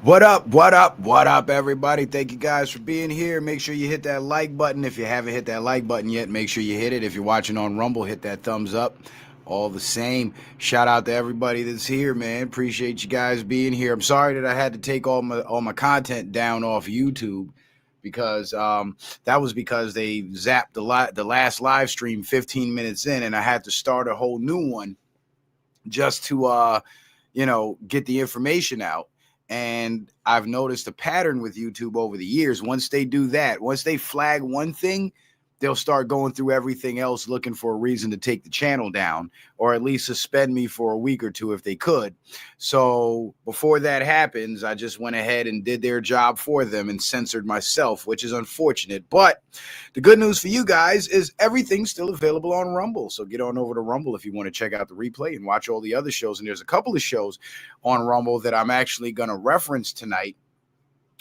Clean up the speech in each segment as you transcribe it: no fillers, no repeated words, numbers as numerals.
What up? What up? What up, everybody? Thank you guys for being here. Make sure you hit that like button. If you haven't hit that like button yet, make sure you hit it. If you're watching on Rumble, hit that thumbs up. All the same, shout out to everybody that's here, man. Appreciate you guys being here. I'm sorry that I had to take all my content down off YouTube because that was because they zapped the last live stream 15 minutes in, and I had to start a whole new one just to get the information out. And I've noticed a pattern with YouTube over the years. Once they do that, once they flag one thing, they'll start going through everything else looking for a reason to take the channel down, or at least suspend me for a week or two if they could. So before that happens, I just went ahead and did their job for them and censored myself, which is unfortunate. But the good news for you guys is everything's still available on Rumble. So get on over to Rumble if you want to check out the replay and watch all the other shows. And there's a couple of shows on Rumble that I'm actually going to reference tonight,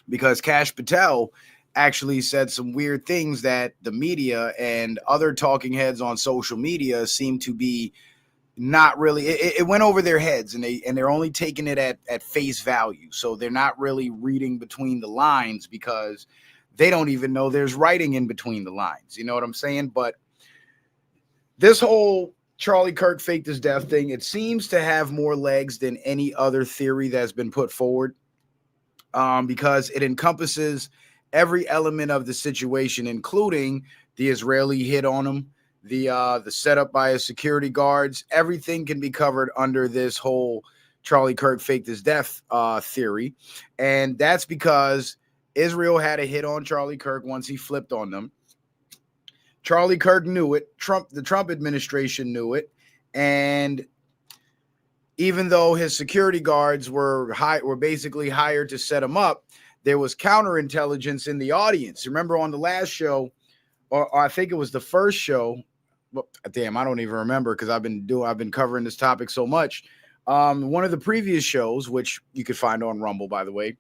because Kash Patel actually said some weird things that the media and other talking heads on social media seem to be not really, it went over their heads, and they're only taking it at face value. So they're not really reading between the lines, because they don't even know there's writing in between the lines. You know what I'm saying? But this whole Charlie Kirk faked his death thing, it seems to have more legs than any other theory that's been put forward, because it encompasses every element of the situation, including the Israeli hit on him, the setup by his security guards. Everything can be covered under this whole Charlie Kirk faked his death theory. And that's because Israel had a hit on Charlie Kirk once he flipped on them. Charlie Kirk knew it. The Trump administration knew it. And even though his security guards were basically hired to set him up, there was counterintelligence in the audience. Remember on the last show, or I think it was the first show. Well, damn, I don't even remember, because I've been covering this topic so much. One of the previous shows, which you could find on Rumble, by the way,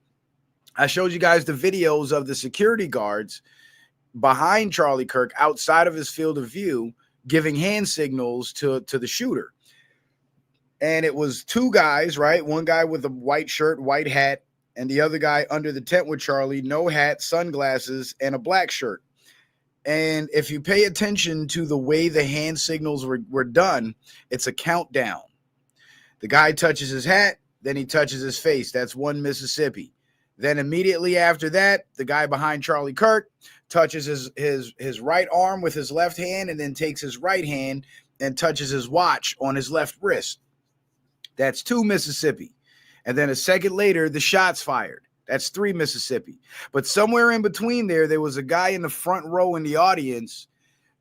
I showed you guys the videos of the security guards behind Charlie Kirk outside of his field of view, giving hand signals to the shooter. And it was two guys, right? One guy with a white shirt, white hat, and the other guy under the tent with Charlie, no hat, sunglasses, and a black shirt. And if you pay attention to the way the hand signals were done, it's a countdown. The guy touches his hat, then he touches his face. That's 1 Mississippi. Then immediately after that, the guy behind Charlie Kirk touches his right arm with his left hand, and then takes his right hand and touches his watch on his left wrist. That's 2 Mississippi. And then a second later, the shots fired. That's 3 Mississippi. But somewhere in between there was a guy in the front row in the audience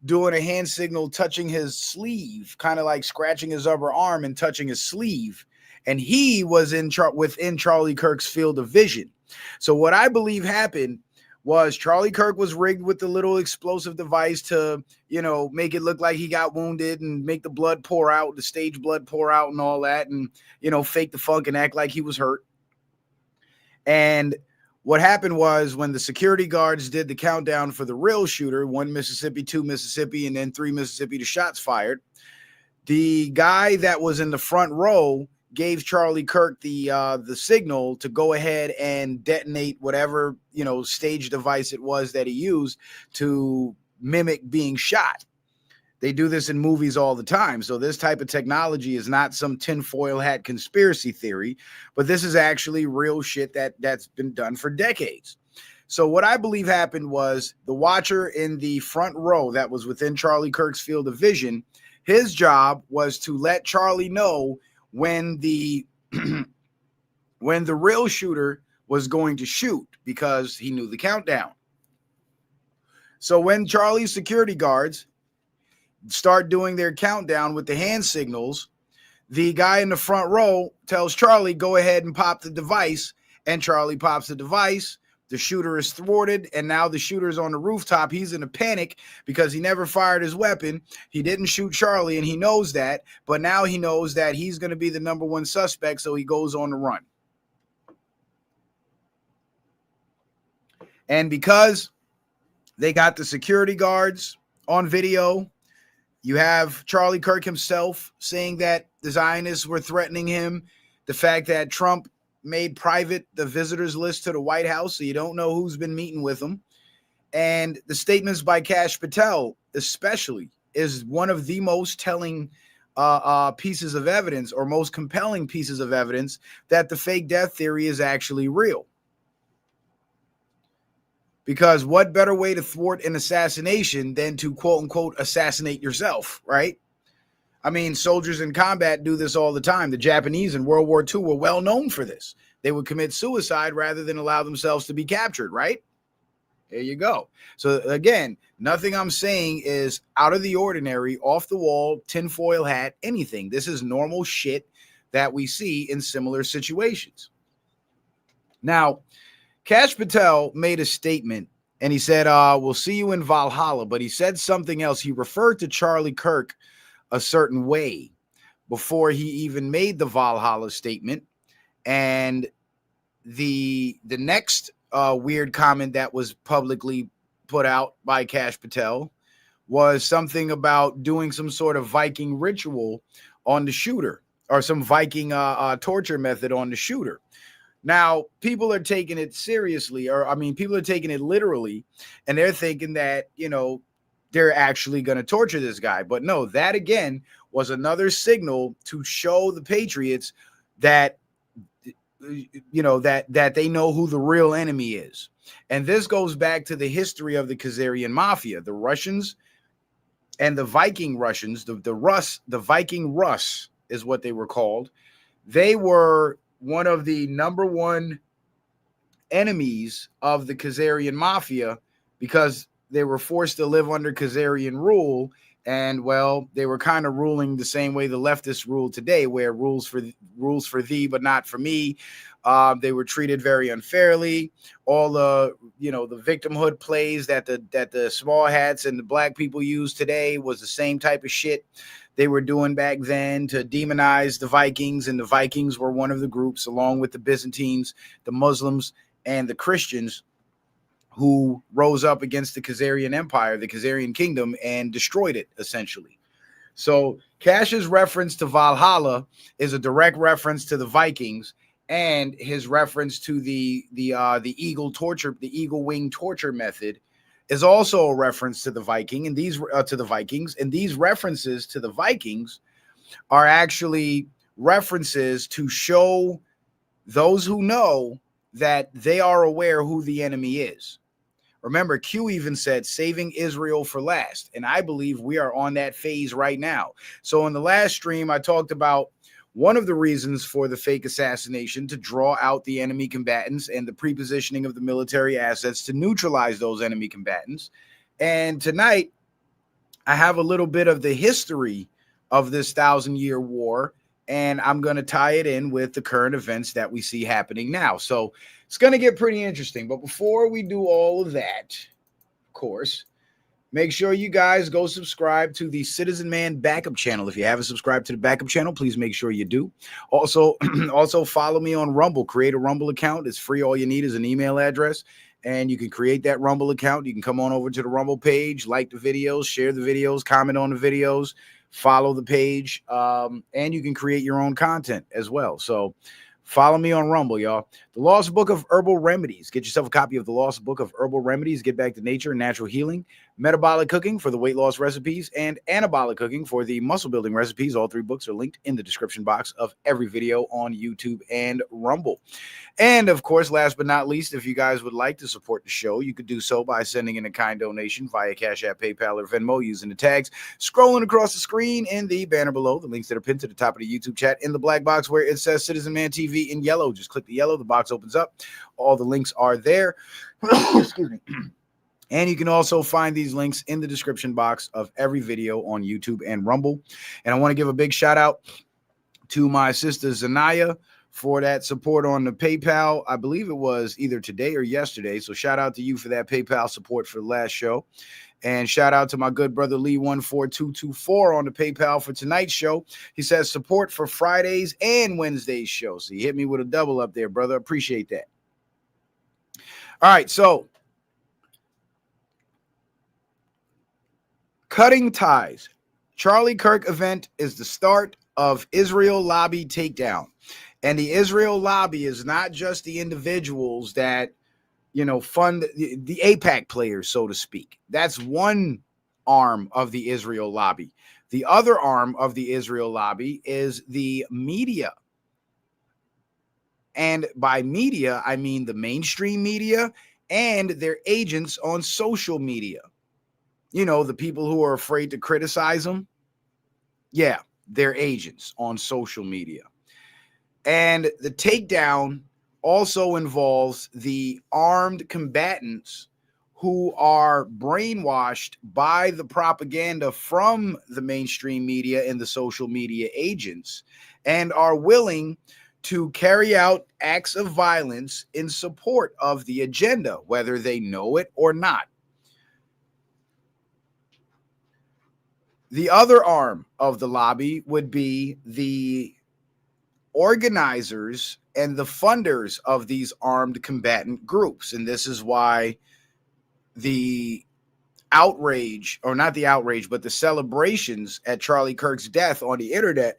doing a hand signal, touching his sleeve, kind of like scratching his upper arm and touching his sleeve. And he was within Charlie Kirk's field of vision. So what I believe happened was Charlie Kirk was rigged with the little explosive device to, make it look like he got wounded and make the blood pour out, the stage blood pour out and all that, and, fake the funk and act like he was hurt. And what happened was, when the security guards did the countdown for the real shooter, 1 Mississippi, 2 Mississippi, and then 3 Mississippi, the shots fired, the guy that was in the front row gave Charlie Kirk the signal to go ahead and detonate whatever, stage device it was that he used to mimic being shot. They do this in movies all the time. So this type of technology is not some tinfoil hat conspiracy theory, but this is actually real shit that's been done for decades. So what I believe happened was, the watcher in the front row that was within Charlie Kirk's field of vision, his job was to let Charlie know when the real shooter was going to shoot, because he knew the countdown. So when Charlie's security guards start doing their countdown with the hand signals, the guy in the front row tells Charlie, go ahead and pop the device, and Charlie pops the device. The shooter is thwarted, and now the shooter's on the rooftop. He's in a panic because he never fired his weapon. He didn't shoot Charlie, and he knows that, but now he knows that he's going to be the number one suspect, so he goes on the run. And because they got the security guards on video, you have Charlie Kirk himself saying that the Zionists were threatening him, the fact that Trump made private the visitors list to the White House, so you don't know who's been meeting with him. And the statements by Kash Patel especially is one of the most telling pieces of evidence, or most compelling pieces of evidence, that the fake death theory is actually real. Because what better way to thwart an assassination than to, quote unquote, assassinate yourself, right? I mean, soldiers in combat do this all the time. The Japanese in World War II were well known for this. They would commit suicide rather than allow themselves to be captured, right? There you go. So again, nothing I'm saying is out of the ordinary, off the wall, tinfoil hat, anything. This is normal shit that we see in similar situations. Now, Kash Patel made a statement and he said, we'll see you in Valhalla. But he said something else. He referred to Charlie Kirk a certain way before he even made the Valhalla statement. And the next weird comment that was publicly put out by Kash Patel was something about doing some sort of Viking ritual on the shooter, or some Viking torture method on the shooter. Now, people are taking it seriously, or I mean, people are taking it literally, and they're thinking that, you know, they're actually going to torture this guy. But no, that again was another signal to show the Patriots that, you know, that they know who the real enemy is. And this goes back to the history of the Khazarian mafia, the Russians and the Viking Russians, the Viking Rus is what they were called. They were one of the number one enemies of the Khazarian mafia because they were forced to live under Khazarian rule. And well, they were kind of ruling the same way the leftists rule today, where rules for thee, but not for me. They were treated very unfairly. All the, you know, the victimhood plays that the small hats and the black people use today was the same type of shit they were doing back then to demonize the Vikings. And the Vikings were one of the groups, along with the Byzantines, the Muslims, and the Christians, who rose up against the Khazarian Empire, the Khazarian kingdom, and destroyed it, essentially. So Kash's reference to Valhalla is a direct reference to the Vikings, and his reference to the eagle wing torture method is also a reference to the Viking, and these to the Vikings. And these references to the Vikings are actually references to show those who know that they are aware who the enemy is. Remember, Q even said saving Israel for last. And I believe we are on that phase right now. So in the last stream, I talked about one of the reasons for the fake assassination, to draw out the enemy combatants, and the prepositioning of the military assets to neutralize those enemy combatants. And tonight, I have a little bit of the history of this 1,000-year war, and I'm going to tie it in with the current events that we see happening now. So it's going to get pretty interesting. But before we do all of that, of course, make sure you guys go subscribe to the Citizen Man backup channel. If you haven't subscribed to the backup channel, please make sure you do. Also follow me on Rumble. Create a Rumble account. It's free. All you need is an email address, and you can create that Rumble account. You can come on over to the Rumble page, like the videos, share the videos, comment on the videos, follow the page, and you can create your own content as well. So follow me on Rumble, y'all. The Lost Book of Herbal Remedies. Get yourself a copy of The Lost Book of Herbal Remedies. Get back to nature and natural healing. Metabolic Cooking for the weight loss recipes, and Anabolic Cooking for the muscle building recipes. All three books are linked in the description box of every video on YouTube and Rumble. And of course, last but not least, if you guys would like to support the show, you could do so by sending in a kind donation via Cash App, PayPal, or Venmo using the tags scrolling across the screen in the banner below. The links that are pinned to the top of the YouTube chat in the black box where it says Citizen Man TV in yellow. Just click the yellow, the box opens up. All the links are there. Excuse me. And you can also find these links in the description box of every video on YouTube and Rumble. And I want to give a big shout out to my sister Zanaya for that support on the PayPal. I believe it was either today or yesterday. So shout out to you for that PayPal support for the last show. And shout out to my good brother Lee14224 on the PayPal for tonight's show. He says support for Fridays and Wednesdays show. So he hit me with a double up there, brother. Appreciate that. All right, so cutting ties. Charlie Kirk event is the start of Israel lobby takedown. And the Israel lobby is not just the individuals that, you know, fund the AIPAC players, so to speak. That's one arm of the Israel lobby. The other arm of the Israel lobby is the media. And by media, I mean the mainstream media and their agents on social media. You know, the people who are afraid to criticize them. Yeah, they're agents on social media. And the takedown also involves the armed combatants who are brainwashed by the propaganda from the mainstream media and the social media agents, and are willing to carry out acts of violence in support of the agenda, whether they know it or not. The other arm of the lobby would be the organizers and the funders of these armed combatant groups. And this is why the outrage, or not the outrage, but the celebrations at Charlie Kirk's death on the internet,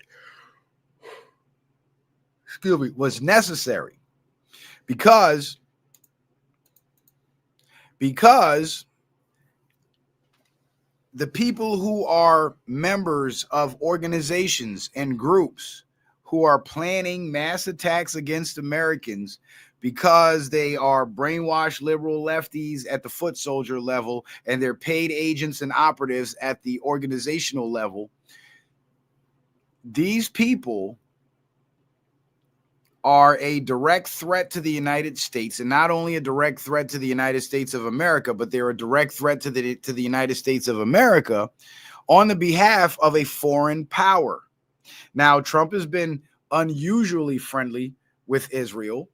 excuse me, was necessary. Because the people who are members of organizations and groups who are planning mass attacks against Americans because they are brainwashed liberal lefties at the foot soldier level and they're paid agents and operatives at the organizational level, these people are a direct threat to the United States, and not only a direct threat to the United States of America, but they're a direct threat to the United States of America on the behalf of a foreign power. Now, Trump has been unusually friendly with Israel,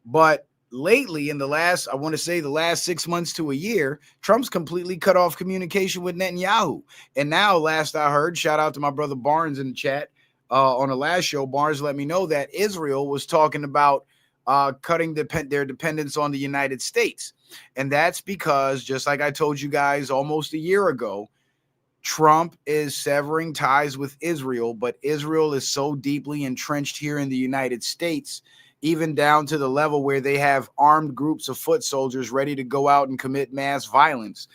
but lately, in the last 6 months to a year, Trump's completely cut off communication with Netanyahu. And now, last I heard, shout out to my brother Barnes in the chat, on the last show, Barnes let me know that Israel was talking about cutting their dependence on the United States. And that's because, just like I told you guys almost a year ago, Trump is severing ties with Israel, but Israel is so deeply entrenched here in the United States, even down to the level where they have armed groups of foot soldiers ready to go out and commit mass violence.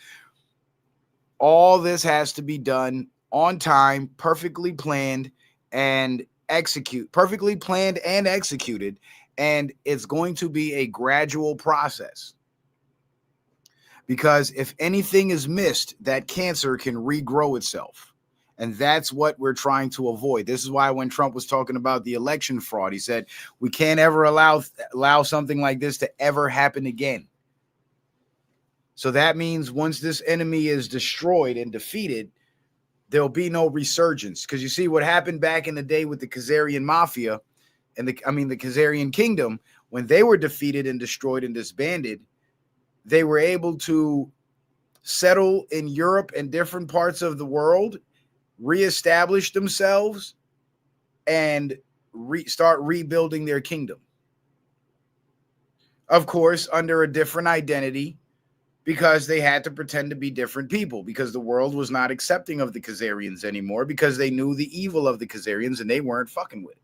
All this has to be done on time, perfectly planned and executed, and it's going to be a gradual process. Because if anything is missed, that cancer can regrow itself. And that's what we're trying to avoid. This is why when Trump was talking about the election fraud, he said, we can't ever allow something like this to ever happen again. So that means once this enemy is destroyed and defeated, there'll be no resurgence. Because you see what happened back in the day with the Khazarian mafia and the Khazarian kingdom, when they were defeated and destroyed and disbanded, they were able to settle in Europe and different parts of the world, reestablish themselves, and start rebuilding their kingdom. Of course, under a different identity, because they had to pretend to be different people, because the world was not accepting of the Khazarians anymore, because they knew the evil of the Khazarians and they weren't fucking with it.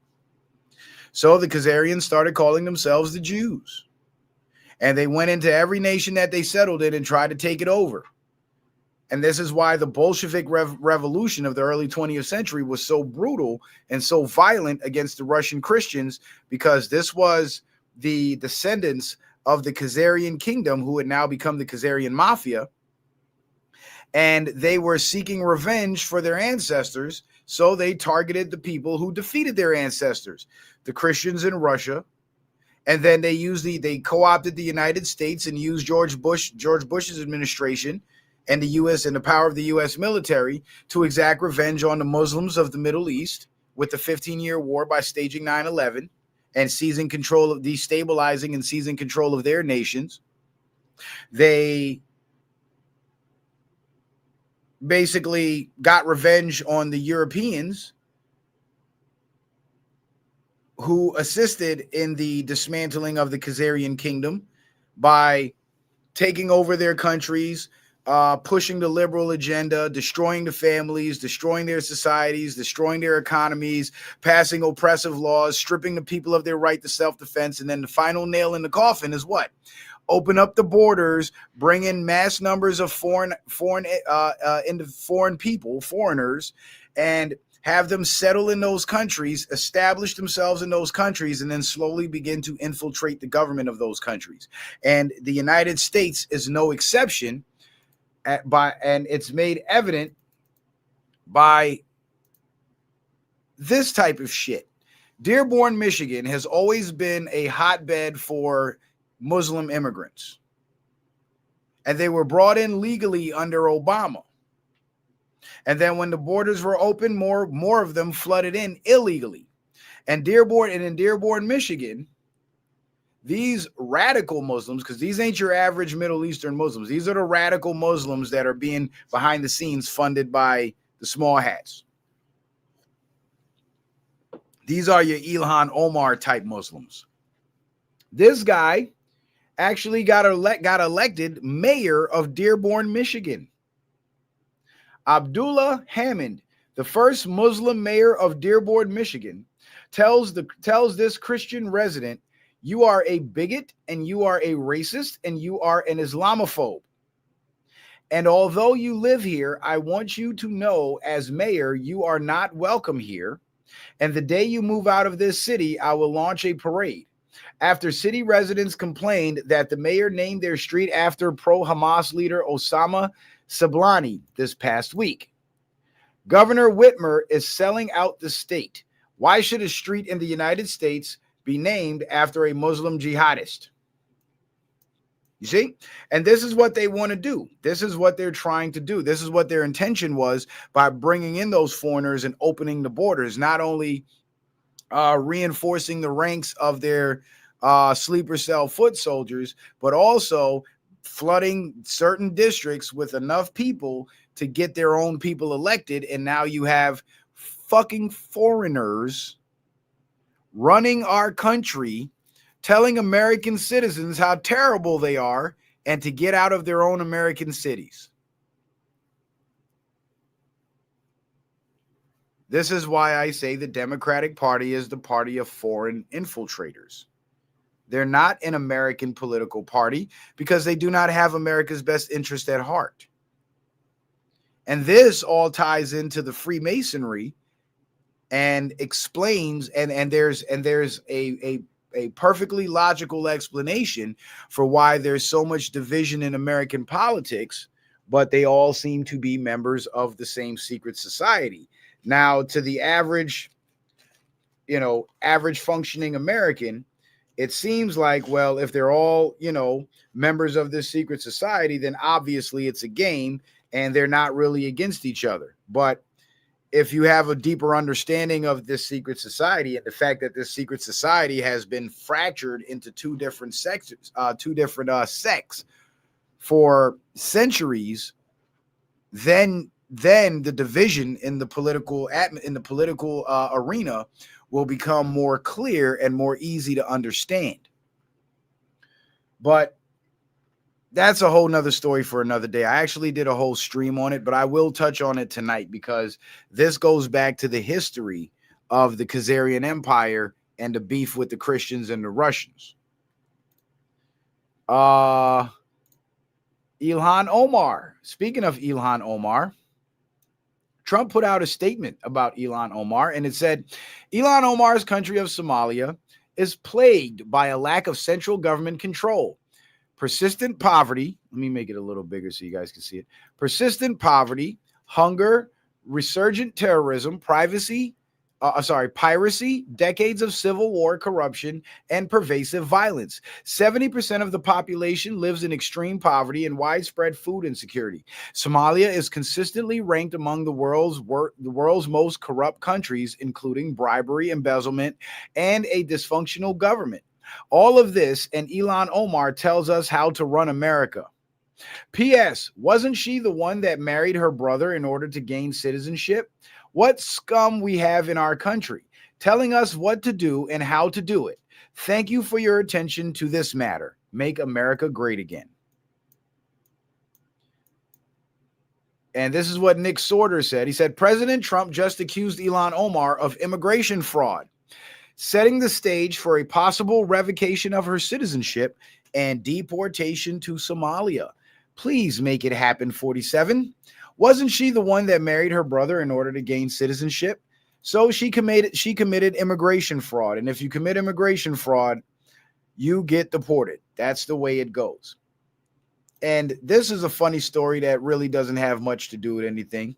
So the Khazarians started calling themselves the Jews. And they went into every nation that they settled in and tried to take it over. And this is why the Bolshevik revolution of the early 20th century was so brutal and so violent against the Russian Christians, because this was the descendants of the Khazarian kingdom who had now become the Khazarian mafia. And they were seeking revenge for their ancestors. So they targeted the people who defeated their ancestors, the Christians in Russia. And then they co-opted the United States and used George Bush's administration and the U.S. and the power of the U.S. military to exact revenge on the Muslims of the Middle East with the 15-year war by staging 9/11 and destabilizing and seizing control of their nations. They basically got revenge on the Europeans who assisted in the dismantling of the Khazarian kingdom by taking over their countries, pushing the liberal agenda, destroying the families, destroying their societies, destroying their economies, passing oppressive laws, stripping the people of their right to self-defense. And then the final nail in the coffin is what? Open up the borders, bring in mass numbers of foreigners, and have them settle in those countries, establish themselves in those countries, and then slowly begin to infiltrate the government of those countries. And the United States is no exception, and it's made evident by this type of shit. Dearborn, Michigan has always been a hotbed for Muslim immigrants. And they were brought in legally under Obama. And then when the borders were open, more of them flooded in illegally. And in Dearborn, Michigan, these radical Muslims, because these ain't your average Middle Eastern Muslims, these are the radical Muslims that are being behind the scenes funded by the small hats. These are your Ilhan Omar type Muslims. This guy actually got elected mayor of Dearborn, Michigan. Abdullah Hammond, the first Muslim mayor of Dearborn, Michigan, tells this Christian resident, "You are a bigot and you are a racist and you are an Islamophobe. And although you live here, I want you to know as mayor, you are not welcome here. And the day you move out of this city, I will launch a parade." After city residents complained that the mayor named their street after pro-Hamas leader Osama Sablani this past week. Governor Whitmer is selling out the state. Why should a street in the United States be named after a Muslim jihadist? You see? And this is what they want to do. This is what they're trying to do. This is what their intention was by bringing in those foreigners and opening the borders, not only reinforcing the ranks of their sleeper cell foot soldiers, but also flooding certain districts with enough people to get their own people elected. And now you have fucking foreigners running our country, telling American citizens how terrible they are and to get out of their own American cities. This is why I say the Democratic Party is the party of foreign infiltrators. They're not an American political party because they do not have America's best interest at heart. And this all ties into the Freemasonry and explains, and there's a perfectly logical explanation for why there's so much division in American politics, but they all seem to be members of the same secret society. Now, to the average functioning American, it seems like, well, if they're all, members of this secret society, then obviously it's a game and they're not really against each other. But if you have a deeper understanding of this secret society and the fact that this secret society has been fractured into two different sects for centuries, then the division in the political arena will become more clear and more easy to understand. But that's a whole nother story for another day. I actually did a whole stream on it, but I will touch on it tonight because this goes back to the history of the Khazarian Empire and the beef with the Christians and the Russians. Ilhan Omar. Speaking of Ilhan Omar, Trump put out a statement about Ilhan Omar, and it said, Ilhan Omar's country of Somalia is plagued by a lack of central government control. Persistent poverty, let me make it a little bigger so you guys can see it. Persistent poverty, hunger, resurgent terrorism, piracy, decades of civil war, corruption, and pervasive violence. 70% of the population lives in extreme poverty and widespread food insecurity. Somalia is consistently ranked among the world's most corrupt countries, including bribery, embezzlement, and a dysfunctional government. All of this, and Ilhan Omar tells us how to run America. P.S. Wasn't she the one that married her brother in order to gain citizenship? What scum we have in our country, telling us what to do and how to do it. Thank you for your attention to this matter. Make America great again. And this is what Nick Sorter said. He said, President Trump just accused Ilhan Omar of immigration fraud, setting the stage for a possible revocation of her citizenship and deportation to Somalia. Please make it happen, 47. Wasn't she the one that married her brother in order to gain citizenship? So she committed immigration fraud. And if you commit immigration fraud, you get deported. That's the way it goes. And this is a funny story that really doesn't have much to do with anything.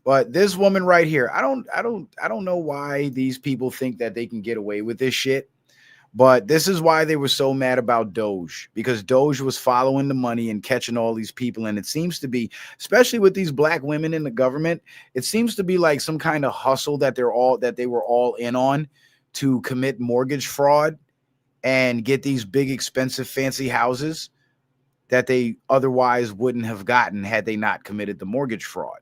But this woman right here, I don't know why these people think that they can get away with this shit. But this is why they were so mad about Doge, because Doge was following the money and catching all these people. And it seems to be, especially with these black women in the government, it seems to be like some kind of hustle that they were all in on to commit mortgage fraud and get these big, expensive, fancy houses that they otherwise wouldn't have gotten had they not committed the mortgage fraud.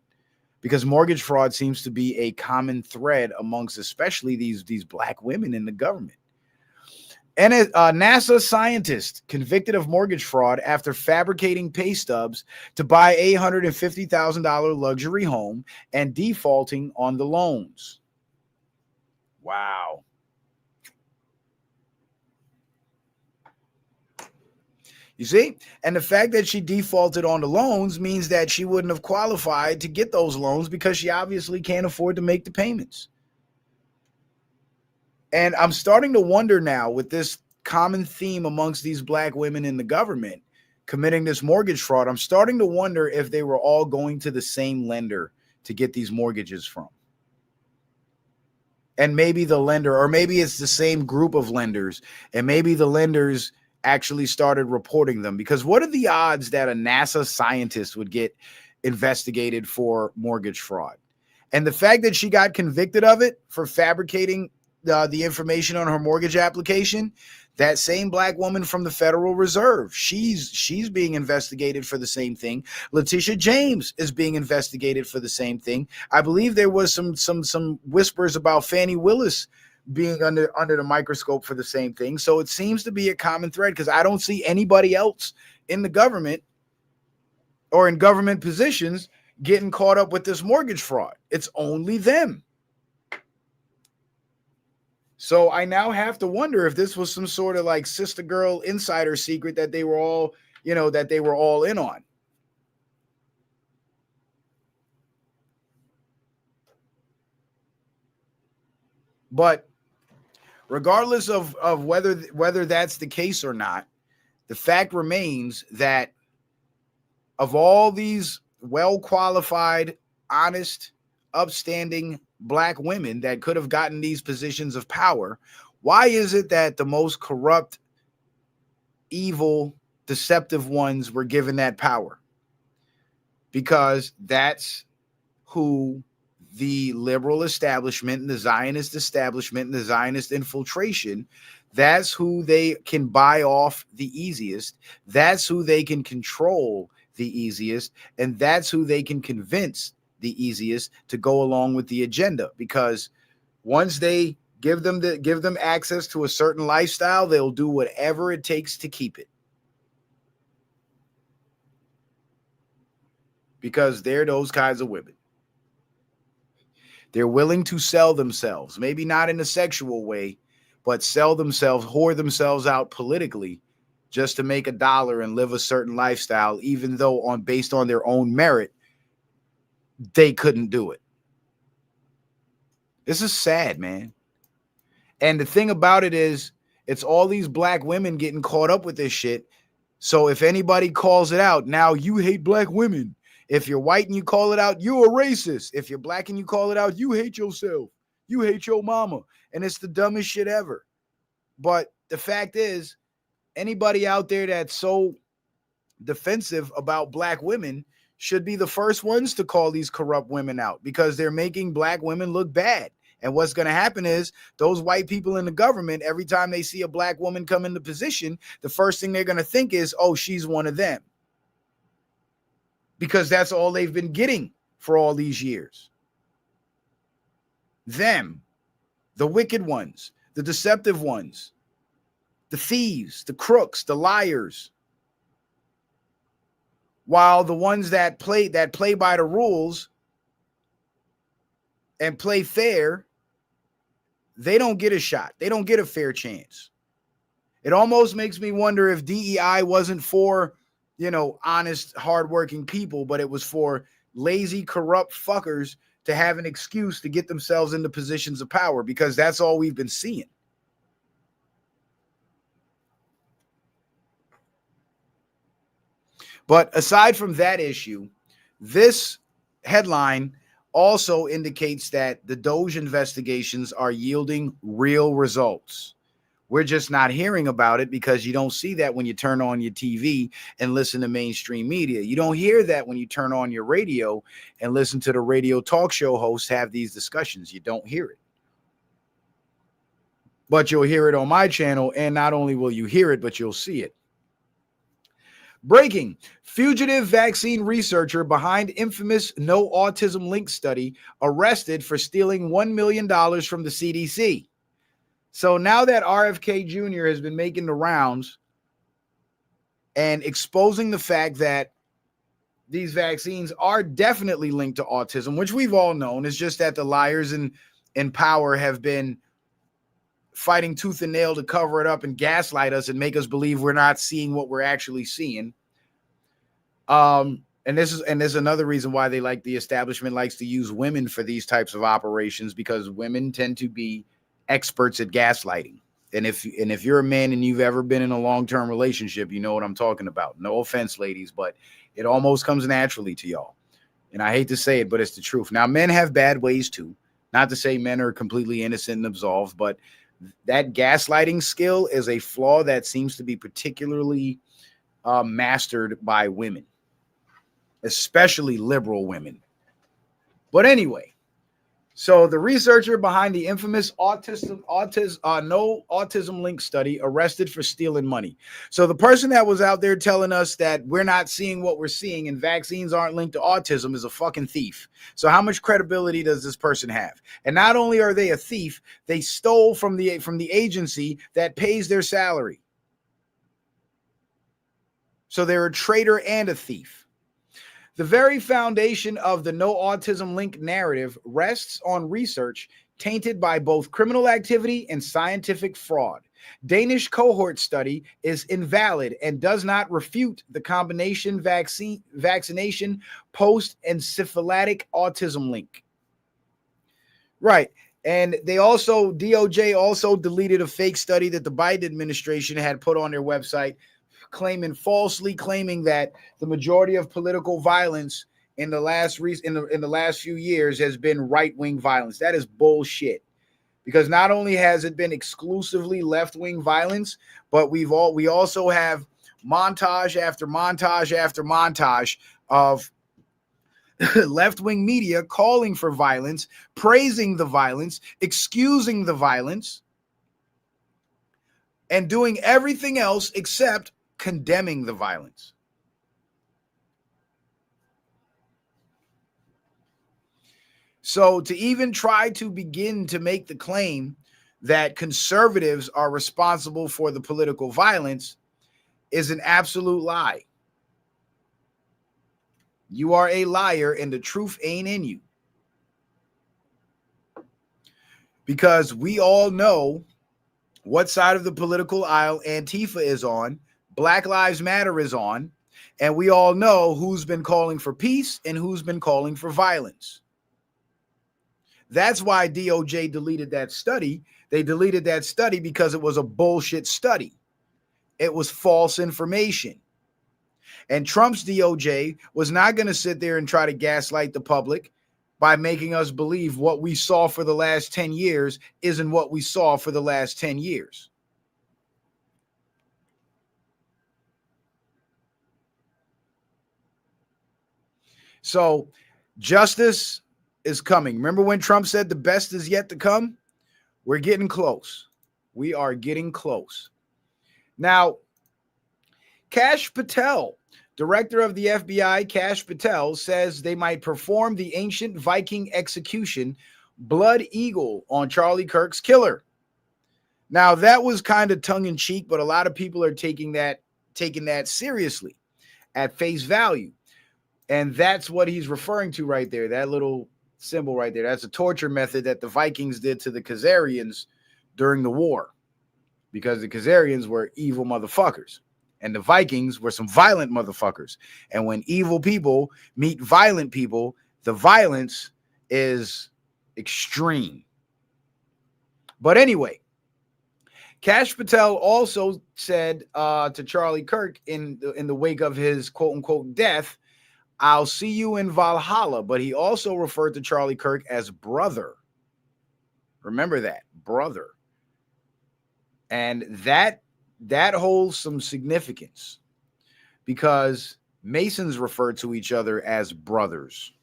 Because mortgage fraud seems to be a common thread amongst especially these black women in the government. And a NASA scientist convicted of mortgage fraud after fabricating pay stubs to buy a $150,000 luxury home and defaulting on the loans. Wow. You see? And the fact that she defaulted on the loans means that she wouldn't have qualified to get those loans because she obviously can't afford to make the payments. And I'm starting to wonder now, with this common theme amongst these black women in the government committing this mortgage fraud, I'm starting to wonder if they were all going to the same lender to get these mortgages from. And maybe the lender, or maybe it's the same group of lenders, and maybe the lenders actually started reporting them. Because what are the odds that a NASA scientist would get investigated for mortgage fraud? And the fact that she got convicted of it for fabricating the information on her mortgage application, that same black woman from the Federal Reserve, she's being investigated for the same thing. Letitia James is being investigated for the same thing. I believe there was some whispers about Fannie Willis being under the microscope for the same thing. So it seems to be a common thread, because I don't see anybody else in the government or in government positions getting caught up with this mortgage fraud. It's only them. So I now have to wonder if this was some sort of like sister girl insider secret that they were all, that they were all in on. But regardless of whether that's the case or not, the fact remains that of all these well-qualified, honest, upstanding black women that could have gotten these positions of power, why is it that the most corrupt, evil, deceptive ones were given that power? Because that's who the liberal establishment and the Zionist establishment and the Zionist infiltration, that's who they can buy off the easiest. That's who they can control the easiest. And that's who they can convince the easiest to go along with the agenda. Because once they give them access to a certain lifestyle, they'll do whatever it takes to keep it. Because they're those kinds of women. They're willing to sell themselves, maybe not in a sexual way, but sell themselves, whore themselves out politically just to make $1 and live a certain lifestyle, even though based on their own merit, they couldn't do it. This is sad, man. And the thing about it is, it's all these black women getting caught up with this shit. So if anybody calls it out, now you hate black women. If you're white and you call it out, you're a racist. If you're black and you call it out, you hate yourself. You hate your mama. And it's the dumbest shit ever. But the fact is, anybody out there that's so defensive about black women should be the first ones to call these corrupt women out, because they're making black women look bad. And what's going to happen is those white people in the government, every time they see a black woman come into position, the first thing they're going to think is, oh, she's one of them. Because that's all they've been getting for all these years. Them, the wicked ones, the deceptive ones, the thieves, the crooks, the liars. While the ones that play by the rules and play fair, they don't get a shot. They don't get a fair chance. It almost makes me wonder if DEI wasn't for, honest, hardworking people, but it was for lazy, corrupt fuckers to have an excuse to get themselves into positions of power, because that's all we've been seeing. But aside from that issue, this headline also indicates that the Doge investigations are yielding real results. We're just not hearing about it because you don't see that when you turn on your TV and listen to mainstream media. You don't hear that when you turn on your radio and listen to the radio talk show hosts have these discussions. You don't hear it. But you'll hear it on my channel, and not only will you hear it, but you'll see it. Breaking: fugitive vaccine researcher behind infamous no autism link study arrested for stealing $1 million from the CDC. So now that RFK Jr. has been making the rounds and exposing the fact that these vaccines are definitely linked to autism, which we've all known, it's just that the liars in power have been fighting tooth and nail to cover it up and gaslight us and make us believe we're not seeing what we're actually seeing. And this is another reason why the establishment likes to use women for these types of operations, because women tend to be experts at gaslighting. And if you're a man and you've ever been in a long-term relationship, you know what I'm talking about. No offense, ladies, but it almost comes naturally to y'all. And I hate to say it, but it's the truth. Now, men have bad ways too. Not to say men are completely innocent and absolved, but that gaslighting skill is a flaw that seems to be particularly mastered by women, especially liberal women. But anyway, so the researcher behind the infamous no autism link study arrested for stealing money. So the person that was out there telling us that we're not seeing what we're seeing and vaccines aren't linked to autism is a fucking thief. So how much credibility does this person have? And not only are they a thief, they stole from the agency that pays their salary. So they're a traitor and a thief. The very foundation of the no autism link narrative rests on research tainted by both criminal activity and scientific fraud. Danish cohort study is invalid and does not refute the combination vaccination post-encephalitic autism link. Right. And DOJ also deleted a fake study that the Biden administration had put on their website, falsely claiming that the majority of political violence in the last few years has been right-wing violence. That is bullshit. Because not only has it been exclusively left-wing violence, but we also have montage after montage after montage of left-wing media calling for violence, praising the violence, excusing the violence, and doing everything else except condemning the violence. So to even try to begin to make the claim that conservatives are responsible for the political violence is an absolute lie. You are a liar and the truth ain't in you. Because we all know what side of the political aisle Antifa is on, Black Lives Matter is on, and we all know who's been calling for peace and who's been calling for violence. That's why DOJ deleted that study. They deleted that study because it was a bullshit study. It was false information. And Trump's DOJ was not going to sit there and try to gaslight the public by making us believe what we saw for the last 10 years isn't what we saw for the last 10 years. So justice is coming. Remember when Trump said the best is yet to come? We're getting close. We are getting close. Now, Kash Patel, director of the FBI, Kash Patel, says they might perform the ancient Viking execution, Blood Eagle, on Charlie Kirk's killer. Now, that was kind of tongue-in-cheek, but a lot of people are taking that seriously at face value. And that's what he's referring to right there, that little symbol right there. That's a torture method that the Vikings did to the Khazarians during the war, because the Khazarians were evil motherfuckers and the Vikings were some violent motherfuckers. And when evil people meet violent people, the violence is extreme. But anyway, Kash Patel also said to Charlie Kirk in the wake of his quote-unquote death, "I'll see you in Valhalla." But he also referred to Charlie Kirk as brother. Remember that, brother. And that holds some significance because Masons refer to each other as brothers.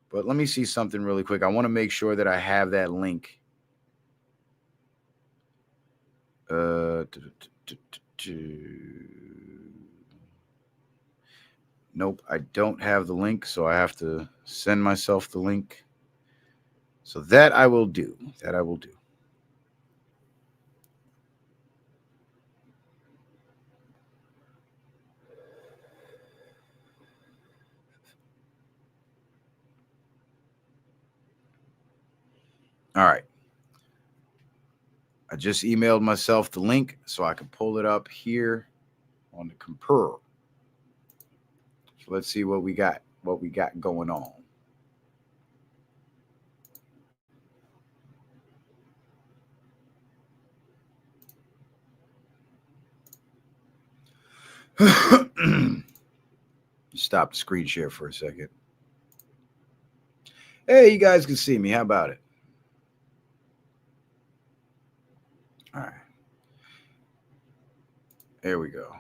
But let me see something really quick. I want to make sure that I have that link. Nope, I don't have the link, so I have to send myself the link. So that I will do. That I will do. All right. I just emailed myself the link so I can pull it up here on the computer. So let's see what we got going on. Stop the screen share for a second. Hey, you guys can see me. How about it? All right. There we go.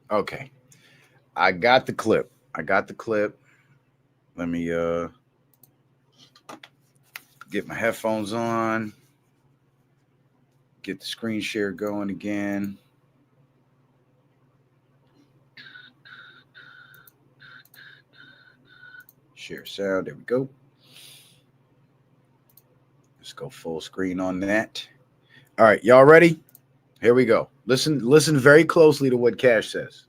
Okay. I got the clip. Let me get my headphones on. Get the screen share going again. Share sound. There we go. Let's go full screen on that. All right, y'all ready? Here we go. Listen very closely to what Kash says.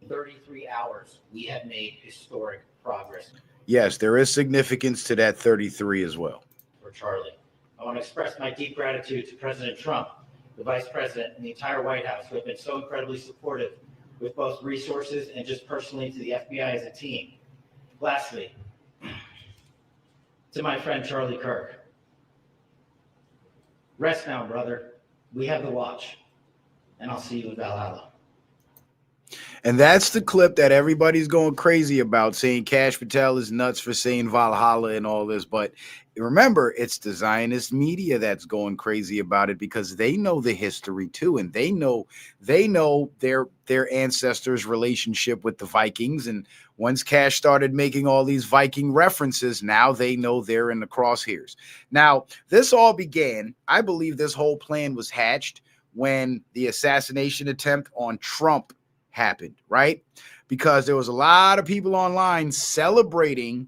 33 hours, we have made historic progress. Yes, there is significance to that 33 as well. For Charlie, I want to express my deep gratitude to President Trump, the Vice President, and the entire White House who have been so incredibly supportive with both resources and just personally to the FBI as a team. Lastly, to my friend Charlie Kirk. Rest now, brother. We have the watch, and I'll see you in Valhalla. And that's the clip that everybody's going crazy about, saying Kash Patel is nuts for saying Valhalla and all this. But remember, it's the Zionist media that's going crazy about it because they know the history too, and they know their ancestors' relationship with the Vikings. And once Kash started making all these Viking references, now they know they're in the crosshairs. Now, this all began, I believe this whole plan was hatched when the assassination attempt on Trump happened, right? Because there was a lot of people online celebrating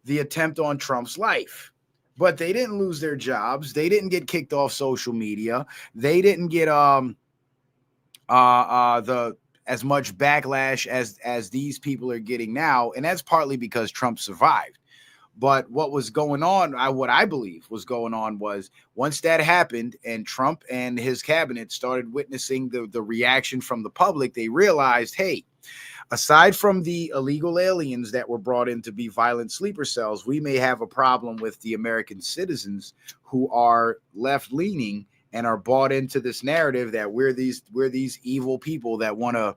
the attempt on Trump's life, but they didn't lose their jobs. They didn't get kicked off social media. They didn't get as much backlash as these people are getting now, and that's partly because Trump survived. But what was going on, what I believe was going on was once that happened and Trump and his cabinet started witnessing the reaction from the public, they realized, hey, aside from the illegal aliens that were brought in to be violent sleeper cells, we may have a problem with the American citizens who are left-leaning and are bought into this narrative that we're these evil people that want to,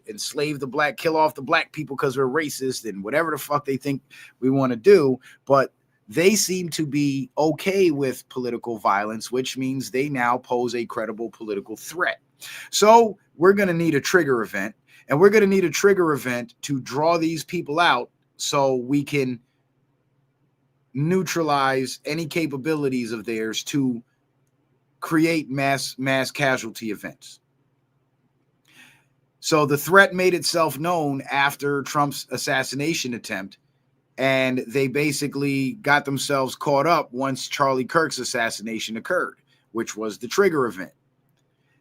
enslave the black, kill off the black people because we're racist and whatever the fuck they think we want to do. But they seem to be okay with political violence, which means they now pose a credible political threat. So we're going to need a trigger event, and we're going to need a trigger event to draw these people out so we can neutralize any capabilities of theirs to create mass casualty events. So the threat made itself known after Trump's assassination attempt, and they basically got themselves caught up once Charlie Kirk's assassination occurred, which was the trigger event.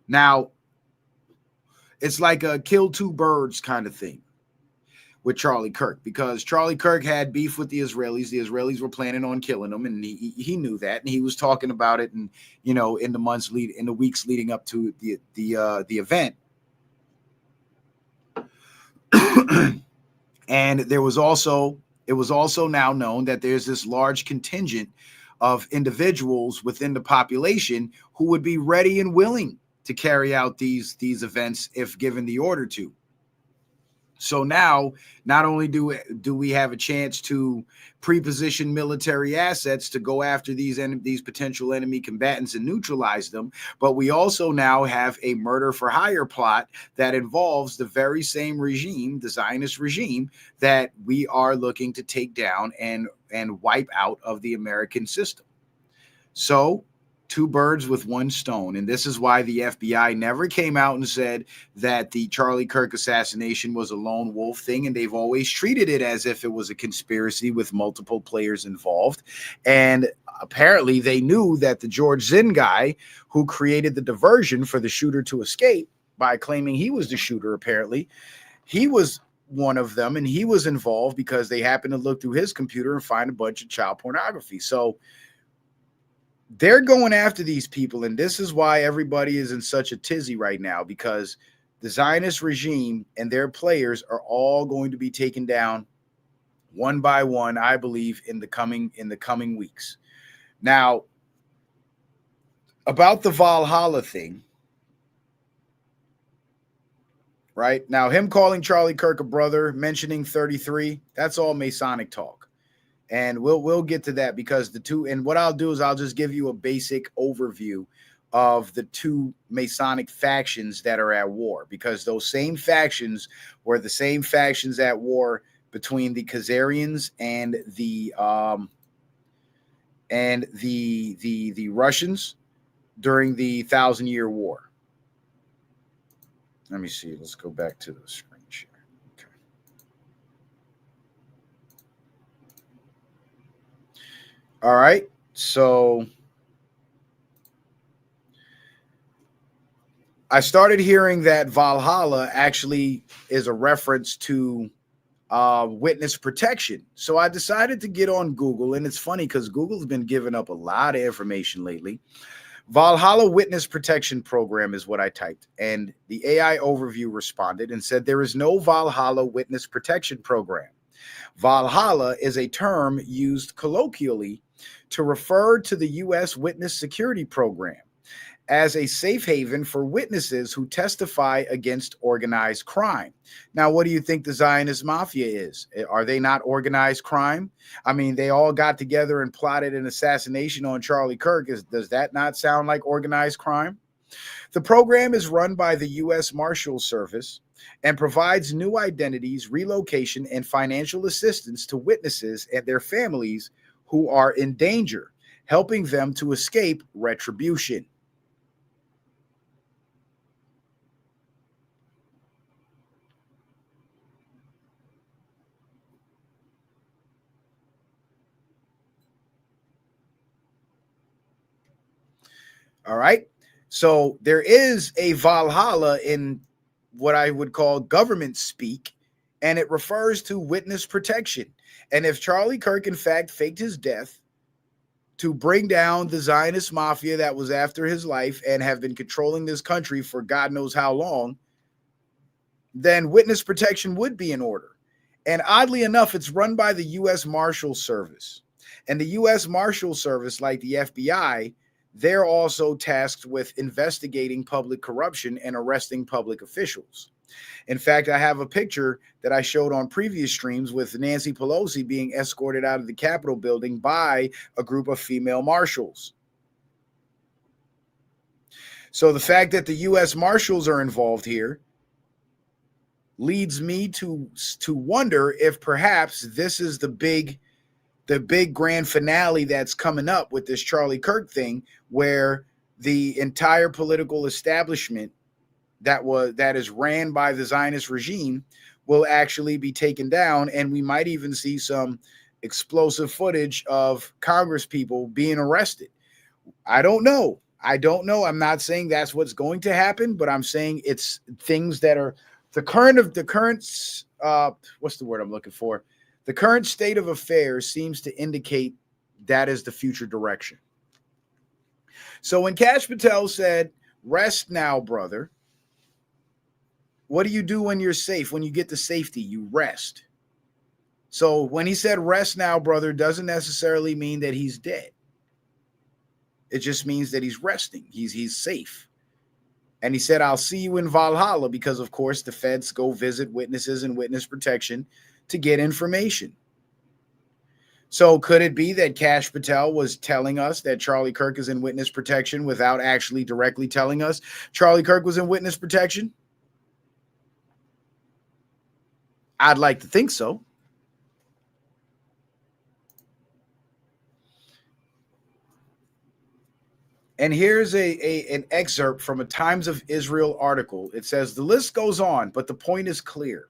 Now, it's like a kill two birds kind of thing with Charlie Kirk, because Charlie Kirk had beef with the Israelis. The Israelis were planning on killing him, and he knew that, and he was talking about it, and in the weeks leading up to the event. And it was also now known that there's this large contingent of individuals within the population who would be ready and willing to carry out these events if given the order to. So now, not only do we have a chance to pre-position military assets to go after these potential enemy combatants and neutralize them, but we also now have a murder for hire plot that involves the very same regime, the Zionist regime, that we are looking to take down and wipe out of the American system. So, two birds with one stone. And this is why the FBI never came out and said that the Charlie Kirk assassination was a lone wolf thing. And they've always treated it as if it was a conspiracy with multiple players involved. And apparently they knew that the George Zinn guy who created the diversion for the shooter to escape by claiming he was the shooter, apparently, he was one of them. And he was involved because they happened to look through his computer and find a bunch of child pornography. So they're going after these people, and this is why everybody is in such a tizzy right now, because the Zionist regime and their players are all going to be taken down one by one, I believe, in the coming weeks. Now, about the Valhalla thing, right? Now, him calling Charlie Kirk a brother, mentioning 33, that's all Masonic talk. And we'll get to that, because the two, and what I'll do is I'll just give you a basic overview of the two Masonic factions that are at war, because those same factions were the same factions at war between the Khazarians and the Russians during the 1,000-Year War. Let me see. Let's go back to the screen share. Okay. All right. So I started hearing that Valhalla actually is a reference to witness protection. So I decided to get on Google, and it's funny because Google's been giving up a lot of information lately. Valhalla Witness Protection Program is what I typed, and the AI overview responded and said there is no Valhalla Witness Protection Program. Valhalla is a term used colloquially to refer to the U.S. Witness Security Program as a safe haven for witnesses who testify against organized crime. Now, what do you think the Zionist mafia is? Are they not organized crime? I mean, they all got together and plotted an assassination on Charlie Kirk. Does that not sound like organized crime? The program is run by the U.S. Marshal Service and provides new identities, relocation, and financial assistance to witnesses and their families who are in danger, helping them to escape retribution. All right. So there is a Valhalla in what I would call government speak, and it refers to witness protection. And if Charlie Kirk, in fact, faked his death to bring down the Zionist mafia that was after his life and have been controlling this country for God knows how long, then witness protection would be in order. And oddly enough, it's run by the U.S. Marshal Service. And the U.S. Marshal Service, like the FBI, they're also tasked with investigating public corruption and arresting public officials. In fact, I have a picture that I showed on previous streams with Nancy Pelosi being escorted out of the Capitol building by a group of female marshals. So the fact that the U.S. Marshals are involved here leads me to wonder if perhaps this is the big grand finale that's coming up with this Charlie Kirk thing, where the entire political establishment that is ran by the Zionist regime will actually be taken down, and we might even see some explosive footage of Congress people being arrested. I don't know. I'm not saying that's what's going to happen, but I'm saying it's things that are the current what's the word I'm looking for? The current state of affairs seems to indicate that is the future direction. So when Kash Patel said, "Rest now, brother," what do you do when you're safe? When you get to safety, you rest. So when he said "rest now, brother," doesn't necessarily mean that he's dead. It just means that he's resting. He's safe. And he said, I'll see you in Valhalla, because, of course, the feds go visit witnesses and witness protection to get information. So could it be that Kash Patel was telling us that Charlie Kirk is in witness protection without actually directly telling us Charlie Kirk was in witness protection? I'd like to think so. And here's an excerpt from a Times of Israel article. It says, the list goes on, but the point is clear.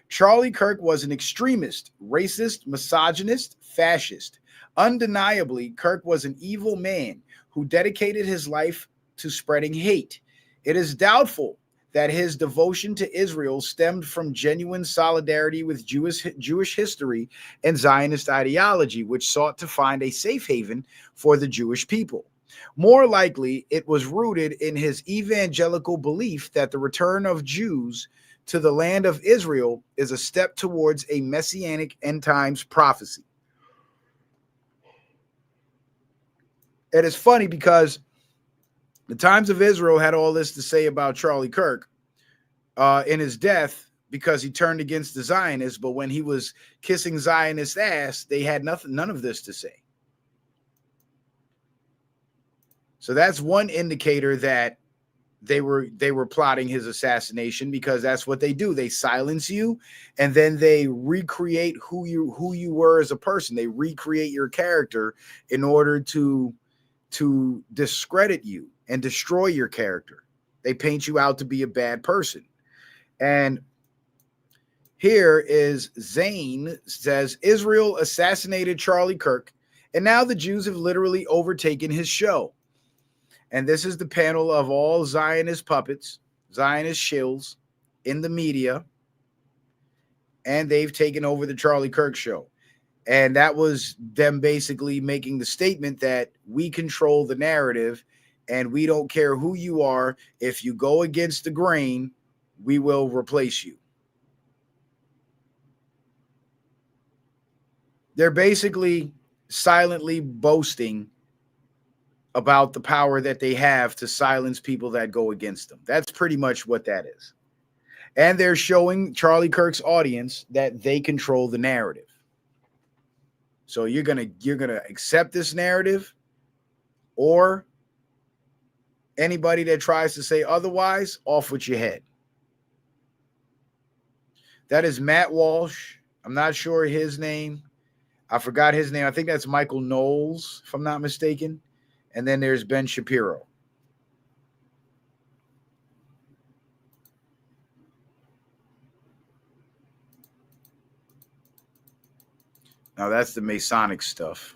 Charlie Kirk was an extremist, racist, misogynist, fascist. Undeniably, Kirk was an evil man who dedicated his life to spreading hate. It is doubtful that his devotion to Israel stemmed from genuine solidarity with Jewish history and Zionist ideology, which sought to find a safe haven for the Jewish people. More likely, it was rooted in his evangelical belief that the return of Jews to the land of Israel is a step towards a messianic end times prophecy. It is funny because the Times of Israel had all this to say about Charlie Kirk in his death because he turned against the Zionists, but when he was kissing Zionist ass, they had none of this to say. So that's one indicator that they were plotting his assassination, because that's what they do. They silence you, and then they recreate who you were as a person. They recreate your character in order to discredit you and destroy your character. They paint you out to be a bad person. And here is Zane says, Israel assassinated Charlie Kirk, and now the Jews have literally overtaken his show. And this is the panel of all Zionist puppets, Zionist shills in the media, and they've taken over the Charlie Kirk show. And that was them basically making the statement that we control the narrative, and we don't care who you are. If you go against the grain, we will replace you. They're basically silently boasting about the power that they have to silence people that go against them. That's pretty much what that is. And they're showing Charlie Kirk's audience that they control the narrative. So you're gonna accept this narrative, or anybody that tries to say otherwise, off with your head. That is Matt Walsh. I'm not sure his name. I forgot his name. I think that's Michael Knowles, if I'm not mistaken. And then there's Ben Shapiro. Now that's the Masonic stuff.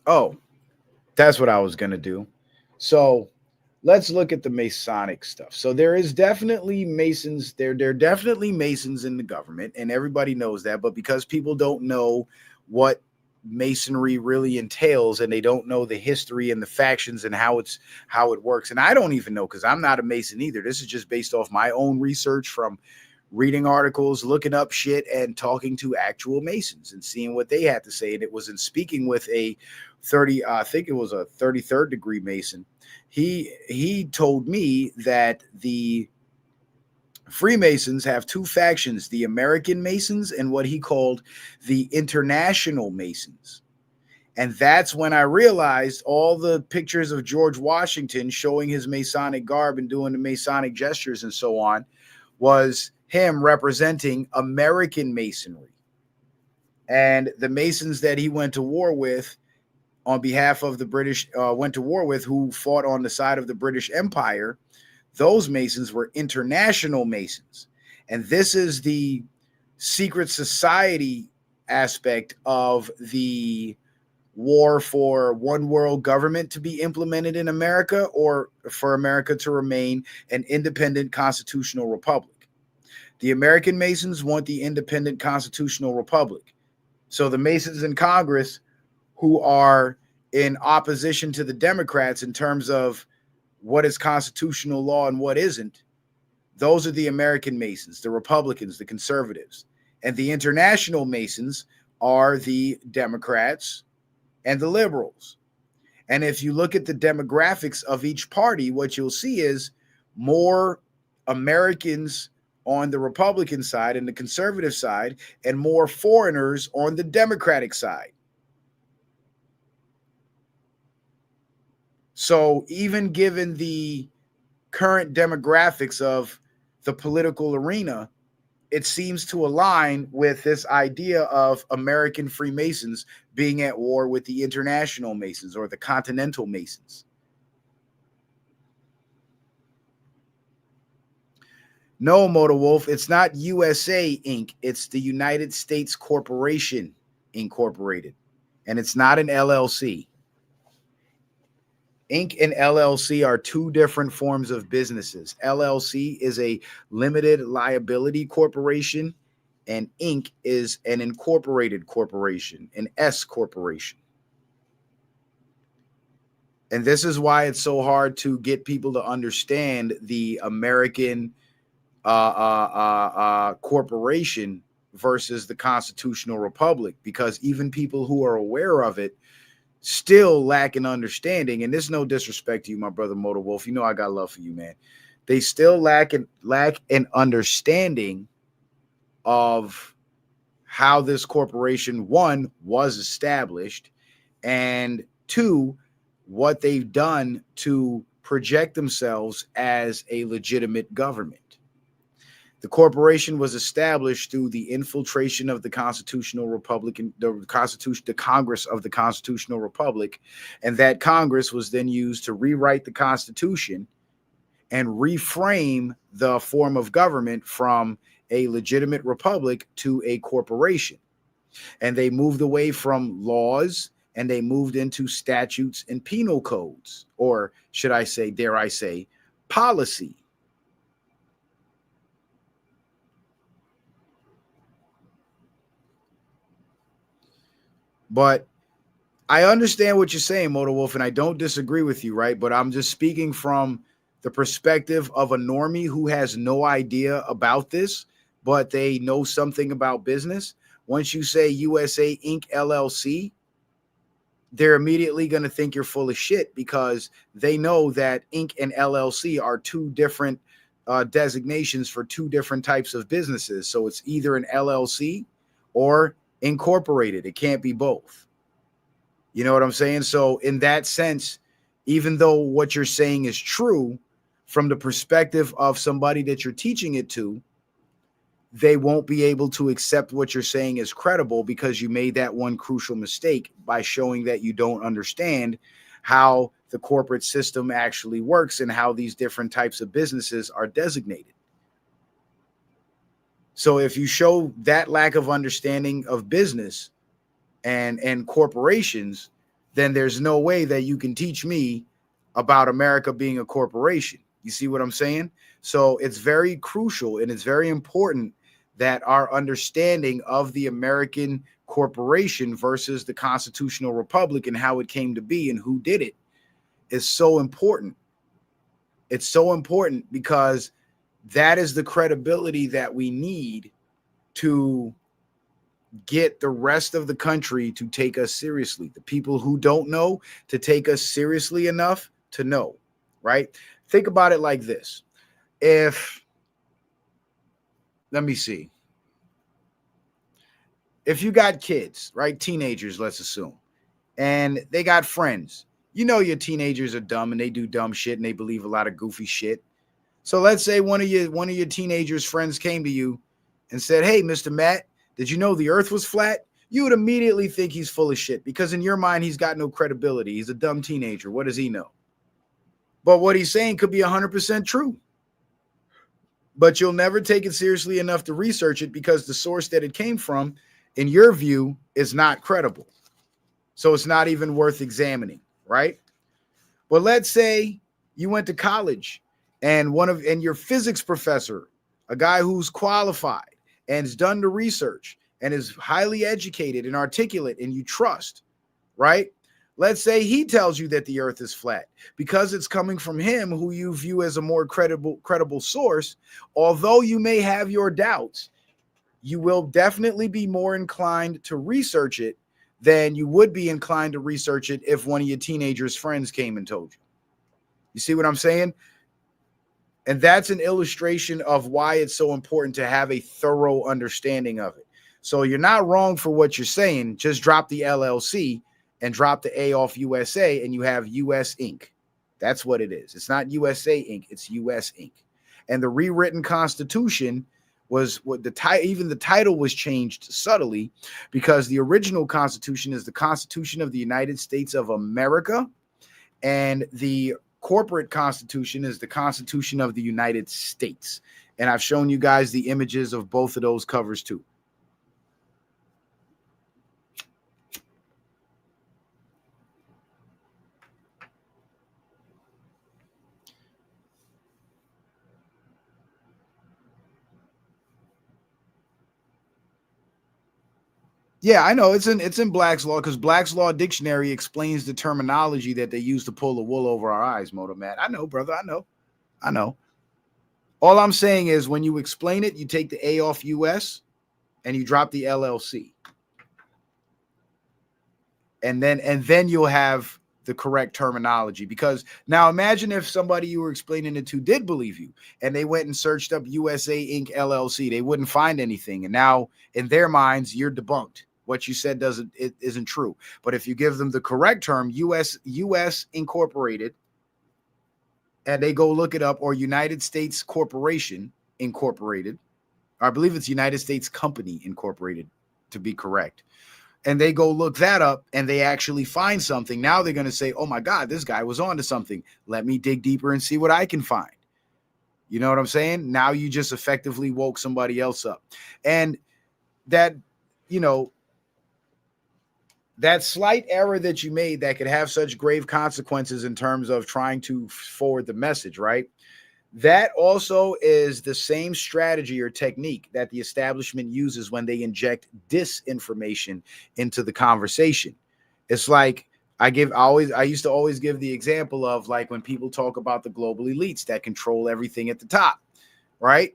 Oh, that's what I was going to do. So let's look at the Masonic stuff. So there is definitely Masons. There are definitely Masons in the government, and everybody knows that. But because people don't know what Masonry really entails, and they don't know the history and the factions and how it works, and I don't even know, because I'm not a Mason either. This is just based off my own research from reading articles, looking up shit, and talking to actual Masons and seeing what they had to say. And it was in speaking with a 33rd degree Mason. He told me that the Freemasons have two factions, the American Masons and what he called the International Masons. And that's when I realized all the pictures of George Washington showing his Masonic garb and doing the Masonic gestures and so on was him representing American Masonry. And the Masons that he went to war with on behalf of the British, who fought on the side of the British Empire, those Masons were international Masons. And this is the secret society aspect of the war for one world government to be implemented in America, or for America to remain an independent constitutional republic. The American Masons want the independent constitutional republic. So the Masons in Congress, who are in opposition to the Democrats in terms of what is constitutional law and what isn't, those are the American Masons, the Republicans, the conservatives. And the international Masons are the Democrats and the liberals. And if you look at the demographics of each party, what you'll see is more Americans on the Republican side and the conservative side, and more foreigners on the Democratic side. So even given the current demographics of the political arena, it seems to align with this idea of American Freemasons being at war with the international Masons or the continental Masons. No, Motor Wolf, it's not USA Inc. It's the United States Corporation Incorporated, and it's not an LLC. Inc. and LLC are two different forms of businesses. LLC is a limited liability corporation, and Inc. is an incorporated corporation, an S corporation. And this is why it's so hard to get people to understand the American corporation versus the constitutional republic, because even people who are aware of it still lack an understanding. And there's no disrespect to you, my brother Motor Wolf. You know I got love for you, man. They still lack an understanding of how this corporation, one, was established, and two, what they've done to project themselves as a legitimate government. The corporation was established through the infiltration of the Constitutional Republic, the Congress of the Constitutional Republic, and that Congress was then used to rewrite the Constitution and reframe the form of government from a legitimate republic to a corporation. And they moved away from laws and they moved into statutes and penal codes, or should I say, dare I say, policy. But I understand what you're saying, Motor Wolf, and I don't disagree with you, right? But I'm just speaking from the perspective of a normie who has no idea about this, but they know something about business. Once you say USA Inc. LLC, they're immediately going to think you're full of shit, because they know that Inc. and LLC are two different designations for two different types of businesses. So it's either an LLC or incorporated. It can't be both. You know what I'm saying? So in that sense, even though what you're saying is true from the perspective of somebody that you're teaching it to, they won't be able to accept what you're saying as credible, because you made that one crucial mistake by showing that you don't understand how the corporate system actually works and how these different types of businesses are designated. So if you show that lack of understanding of business and corporations, then there's no way that you can teach me about America being a corporation. You see what I'm saying? So it's very crucial and it's very important that our understanding of the American corporation versus the constitutional republic and how it came to be and who did it is so important. It's so important because that is the credibility that we need to get the rest of the country to take us seriously. The people who don't know to take us seriously enough to know, right? Think about it like this. Let me see. If you got kids, right? Teenagers, let's assume, and they got friends. You know your teenagers are dumb and they do dumb shit and they believe a lot of goofy shit. So let's say one of your teenagers' friends came to you and said, "Hey, Mr. Matt, did you know the earth was flat?" You would immediately think he's full of shit, because in your mind, he's got no credibility. He's a dumb teenager. What does he know? But what he's saying could be 100% true. But you'll never take it seriously enough to research it, because the source that it came from, in your view, is not credible. So it's not even worth examining, right? But let's say you went to college and your physics professor, a guy who's qualified and has done the research and is highly educated and articulate and you trust, right? Let's say he tells you that the earth is flat, because it's coming from him, who you view as a more credible source. Although you may have your doubts, you will definitely be more inclined to research it than you would be inclined to research it if one of your teenager's friends came and told you. You see what I'm saying? And that's an illustration of why it's so important to have a thorough understanding of it. So you're not wrong for what you're saying. Just drop the LLC and drop the A off USA, and you have US Inc. That's what it is. It's not USA Inc. It's US Inc. And the rewritten Constitution was what even the title was changed subtly, because the original Constitution is the Constitution of the United States of America, and the corporate Constitution is the Constitution of the United States. And I've shown you guys the images of both of those covers too. Yeah, I know it's in Black's Law, because Black's Law Dictionary explains the terminology that they use to pull the wool over our eyes, Moto Man. I know, brother. I know. All I'm saying is when you explain it, you take the A off US and you drop the LLC. And then you'll have the correct terminology. Because now imagine if somebody you were explaining it to did believe you and they went and searched up USA Inc. LLC. They wouldn't find anything. And now in their minds, you're debunked. What you said isn't true. But if you give them the correct term, US Incorporated, and they go look it up, or United States Corporation Incorporated, or I believe it's United States Company Incorporated to be correct, and they go look that up and they actually find something, now they're going to say, oh my God, this guy was onto something. Let me dig deeper and see what I can find. You know what I'm saying? Now you just effectively woke somebody else up. And that, you know, that slight error that you made that could have such grave consequences in terms of trying to forward the message, right? That also is the same strategy or technique that the establishment uses when they inject disinformation into the conversation. It's like I used to always give the example of, like, when people talk about the global elites that control everything at the top, right?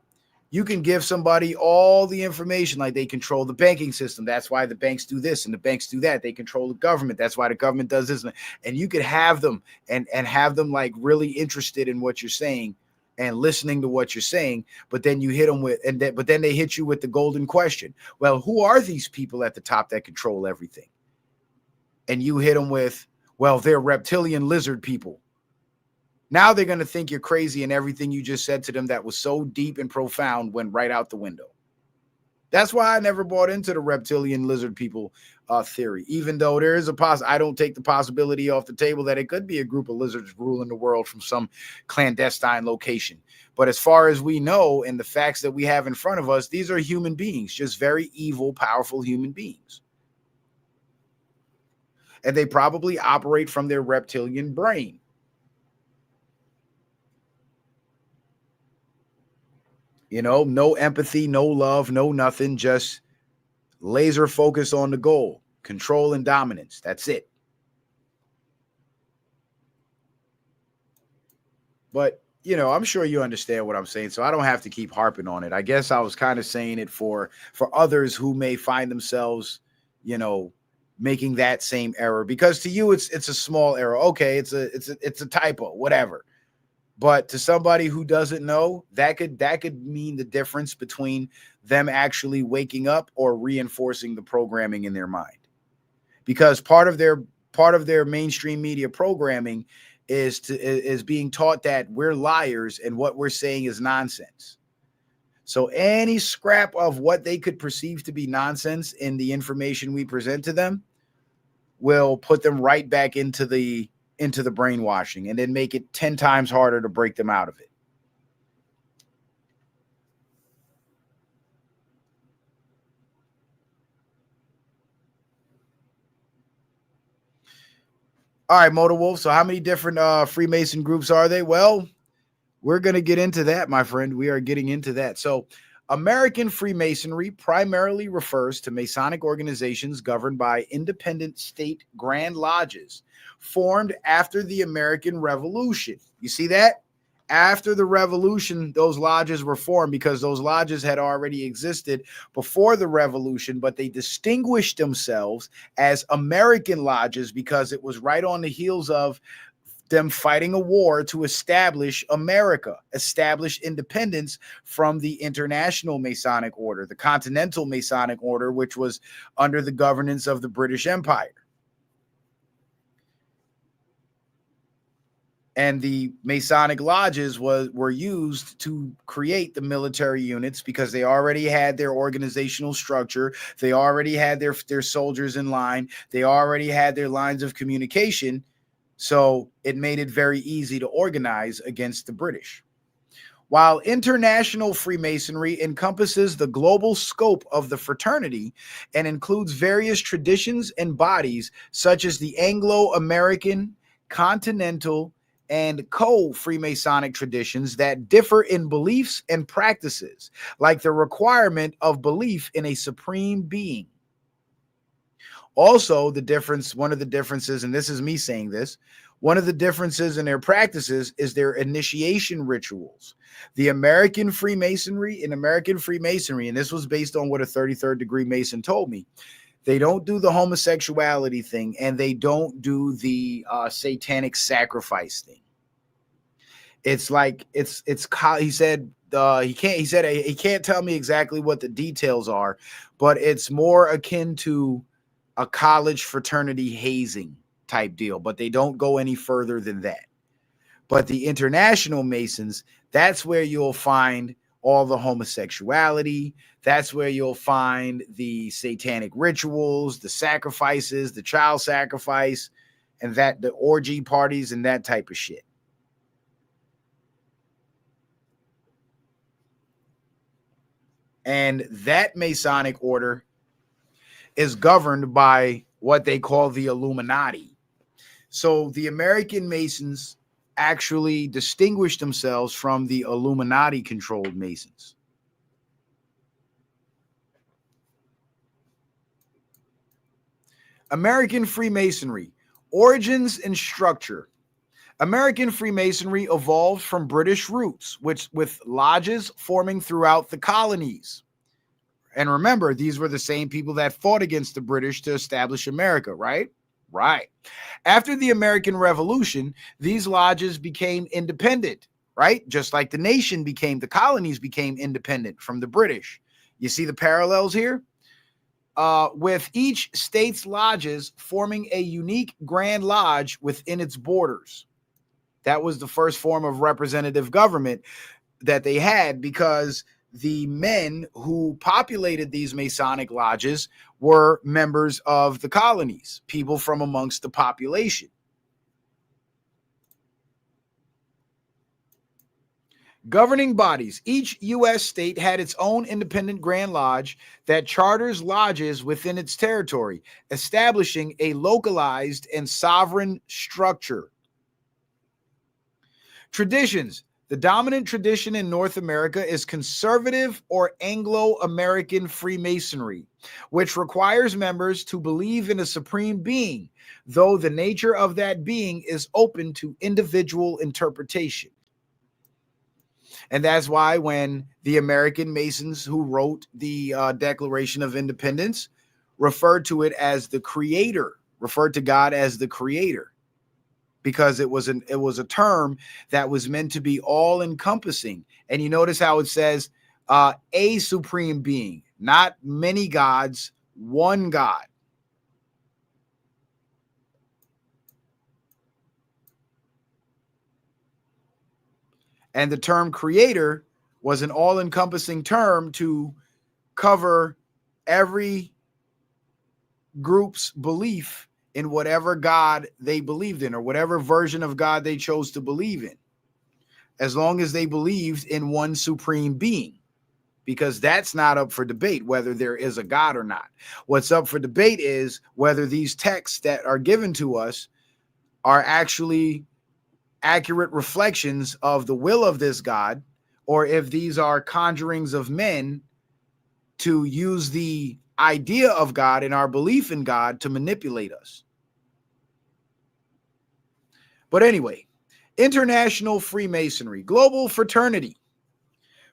You can give somebody all the information, like they control the banking system. That's why the banks do this and the banks do that. They control the government. That's why the government does this. And you could have them and have them like really interested in what you're saying and listening to what you're saying. But then you hit them with, but then they hit you with the golden question. Well, who are these people at the top that control everything? And you hit them with, well, they're reptilian lizard people. Now they're going to think you're crazy, and everything you just said to them that was so deep and profound went right out the window. That's why I never bought into the reptilian lizard people theory, even though there is I don't take the possibility off the table that it could be a group of lizards ruling the world from some clandestine location. But as far as we know, and the facts that we have in front of us, these are human beings, just very evil, powerful human beings. And they probably operate from their reptilian brain. You know, no empathy, no love, no nothing, just laser focus on the goal, control and dominance. That's it. But, you know, I'm sure you understand what I'm saying, so I don't have to keep harping on it. I guess I was kind of saying it for others who may find themselves, you know, making that same error, because to you it's a small error. Okay, it's a typo, whatever. But to somebody who doesn't know, that could mean the difference between them actually waking up or reinforcing the programming in their mind. Because part of their mainstream media programming is being taught that we're liars and what we're saying is nonsense. So any scrap of what they could perceive to be nonsense in the information we present to them will put them right back into the brainwashing, and then make it 10 times harder to break them out of it. All right, Motor Wolf. So how many different Freemason groups are they? Well, we're going to get into that, my friend. We are getting into that. So American Freemasonry primarily refers to Masonic organizations governed by independent state grand lodges formed after the American Revolution. You see that? After the revolution, those lodges were formed because those lodges had already existed before the revolution, but they distinguished themselves as American lodges because it was right on the heels of them fighting a war to establish America, establish independence from the International Masonic Order, the Continental Masonic Order, which was under the governance of the British Empire. And the Masonic lodges were used to create the military units because they already had their organizational structure. They already had their soldiers in line. They already had their lines of communication. So it made it very easy to organize against the British. While international Freemasonry encompasses the global scope of the fraternity and includes various traditions and bodies such as the Anglo-American, Continental, and co-Freemasonic traditions that differ in beliefs and practices, like the requirement of belief in a supreme being. Also, one of the differences, and this is me saying this, one of the differences in their practices is their initiation rituals. The American Freemasonry, and this was based on what a 33rd degree Mason told me, they don't do the homosexuality thing, and they don't do the satanic sacrifice thing. It's like he said he can't tell me exactly what the details are, but it's more akin to a college fraternity hazing type deal, but they don't go any further than that. But the international Masons, that's where you'll find all the homosexuality. That's where you'll find the satanic rituals, the sacrifices, the child sacrifice, and that the orgy parties and that type of shit. And that Masonic order is governed by what they call the Illuminati. So the American Masons actually distinguished themselves from the Illuminati-controlled Masons. American Freemasonry, origins and structure. American Freemasonry evolved from British roots, with lodges forming throughout the colonies. And remember, these were the same people that fought against the British to establish America, right? Right. After the American Revolution, these lodges became independent, right? Just like the colonies became independent from the British. You see the parallels here? With each state's lodges forming a unique Grand Lodge within its borders. That was the first form of representative government that they had, because the men who populated these Masonic lodges were members of the colonies, people from amongst the population. Governing bodies. Each U.S. state had its own independent Grand Lodge that charters lodges within its territory, establishing a localized and sovereign structure. Traditions. The dominant tradition in North America is conservative or Anglo-American Freemasonry, which requires members to believe in a supreme being, though the nature of that being is open to individual interpretation. And that's why when the American Masons who wrote the Declaration of Independence referred to it as the creator, referred to God as the creator, because it was a term that was meant to be all encompassing. And you notice how it says a supreme being, not many gods, one God. And the term creator was an all-encompassing term to cover every group's belief in whatever God they believed in, or whatever version of God they chose to believe in, as long as they believed in one supreme being, because that's not up for debate whether there is a God or not. What's up for debate is whether these texts that are given to us are actually accurate reflections of the will of this God, or if these are conjurings of men to use the idea of God and our belief in God to manipulate us. But anyway, International Freemasonry, global fraternity.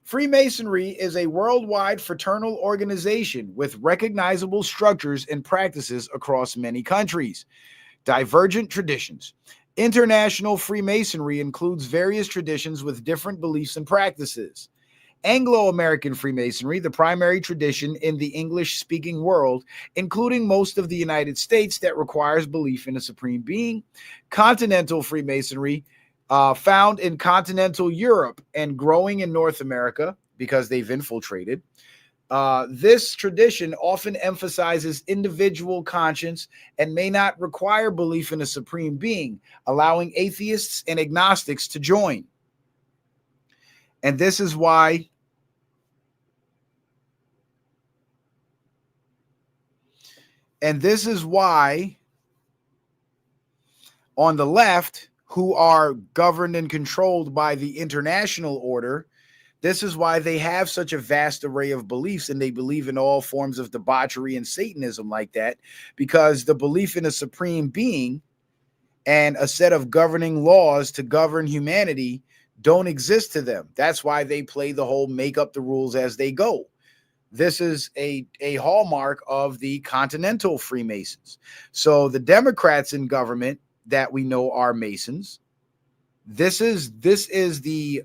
Freemasonry is a worldwide fraternal organization with recognizable structures and practices across many countries. Divergent traditions. International Freemasonry includes various traditions with different beliefs and practices. Anglo-American Freemasonry, the primary tradition in the English-speaking world, including most of the United States, that requires belief in a supreme being. Continental Freemasonry, found in continental Europe and growing in North America because they've infiltrated. This tradition often emphasizes individual conscience and may not require belief in a supreme being, allowing atheists and agnostics to join. And this is why on the left, who are governed and controlled by the international order, this is why they have such a vast array of beliefs, and they believe in all forms of debauchery and Satanism like that, because the belief in a supreme being and a set of governing laws to govern humanity don't exist to them. That's why they play the whole make up the rules as they go. This is a hallmark of the continental Freemasons. So the Democrats in government that we know are Masons, this is the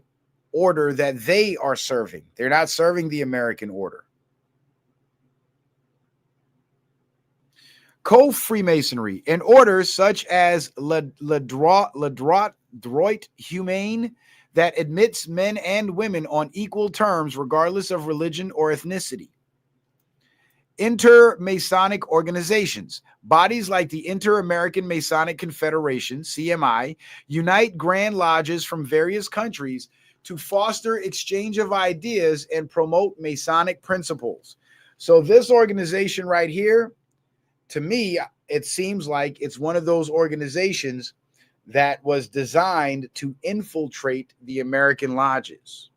order that they are serving. They're not serving the American order. Co-Freemasonry, in orders such as Le Droit Humain, that admits men and women on equal terms regardless of religion or ethnicity. Inter-Masonic organizations, bodies like the Inter-American Masonic Confederation, CMI, unite grand lodges from various countries to foster exchange of ideas and promote Masonic principles. So this organization right here, to me, it seems like it's one of those organizations that was designed to infiltrate the American lodges.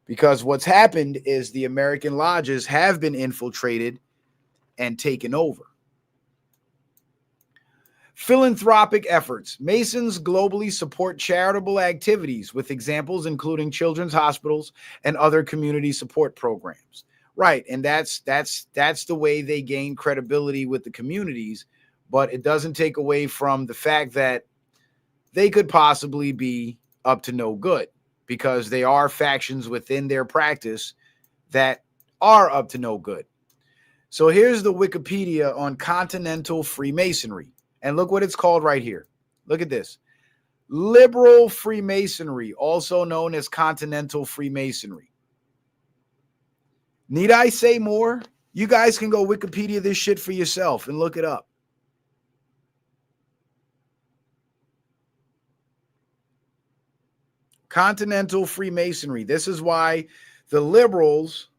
Because what's happened is the American lodges have been infiltrated and taken over. Philanthropic efforts. Masons globally support charitable activities, with examples including children's hospitals and other community support programs. Right, and that's the way they gain credibility with the communities, but it doesn't take away from the fact that they could possibly be up to no good, because they are factions within their practice that are up to no good. So here's the Wikipedia on Continental Freemasonry. And look what it's called right here. Look at this. Liberal Freemasonry, also known as Continental Freemasonry. Need I say more? You guys can go Wikipedia this shit for yourself and look it up. Continental Freemasonry. This is why the liberals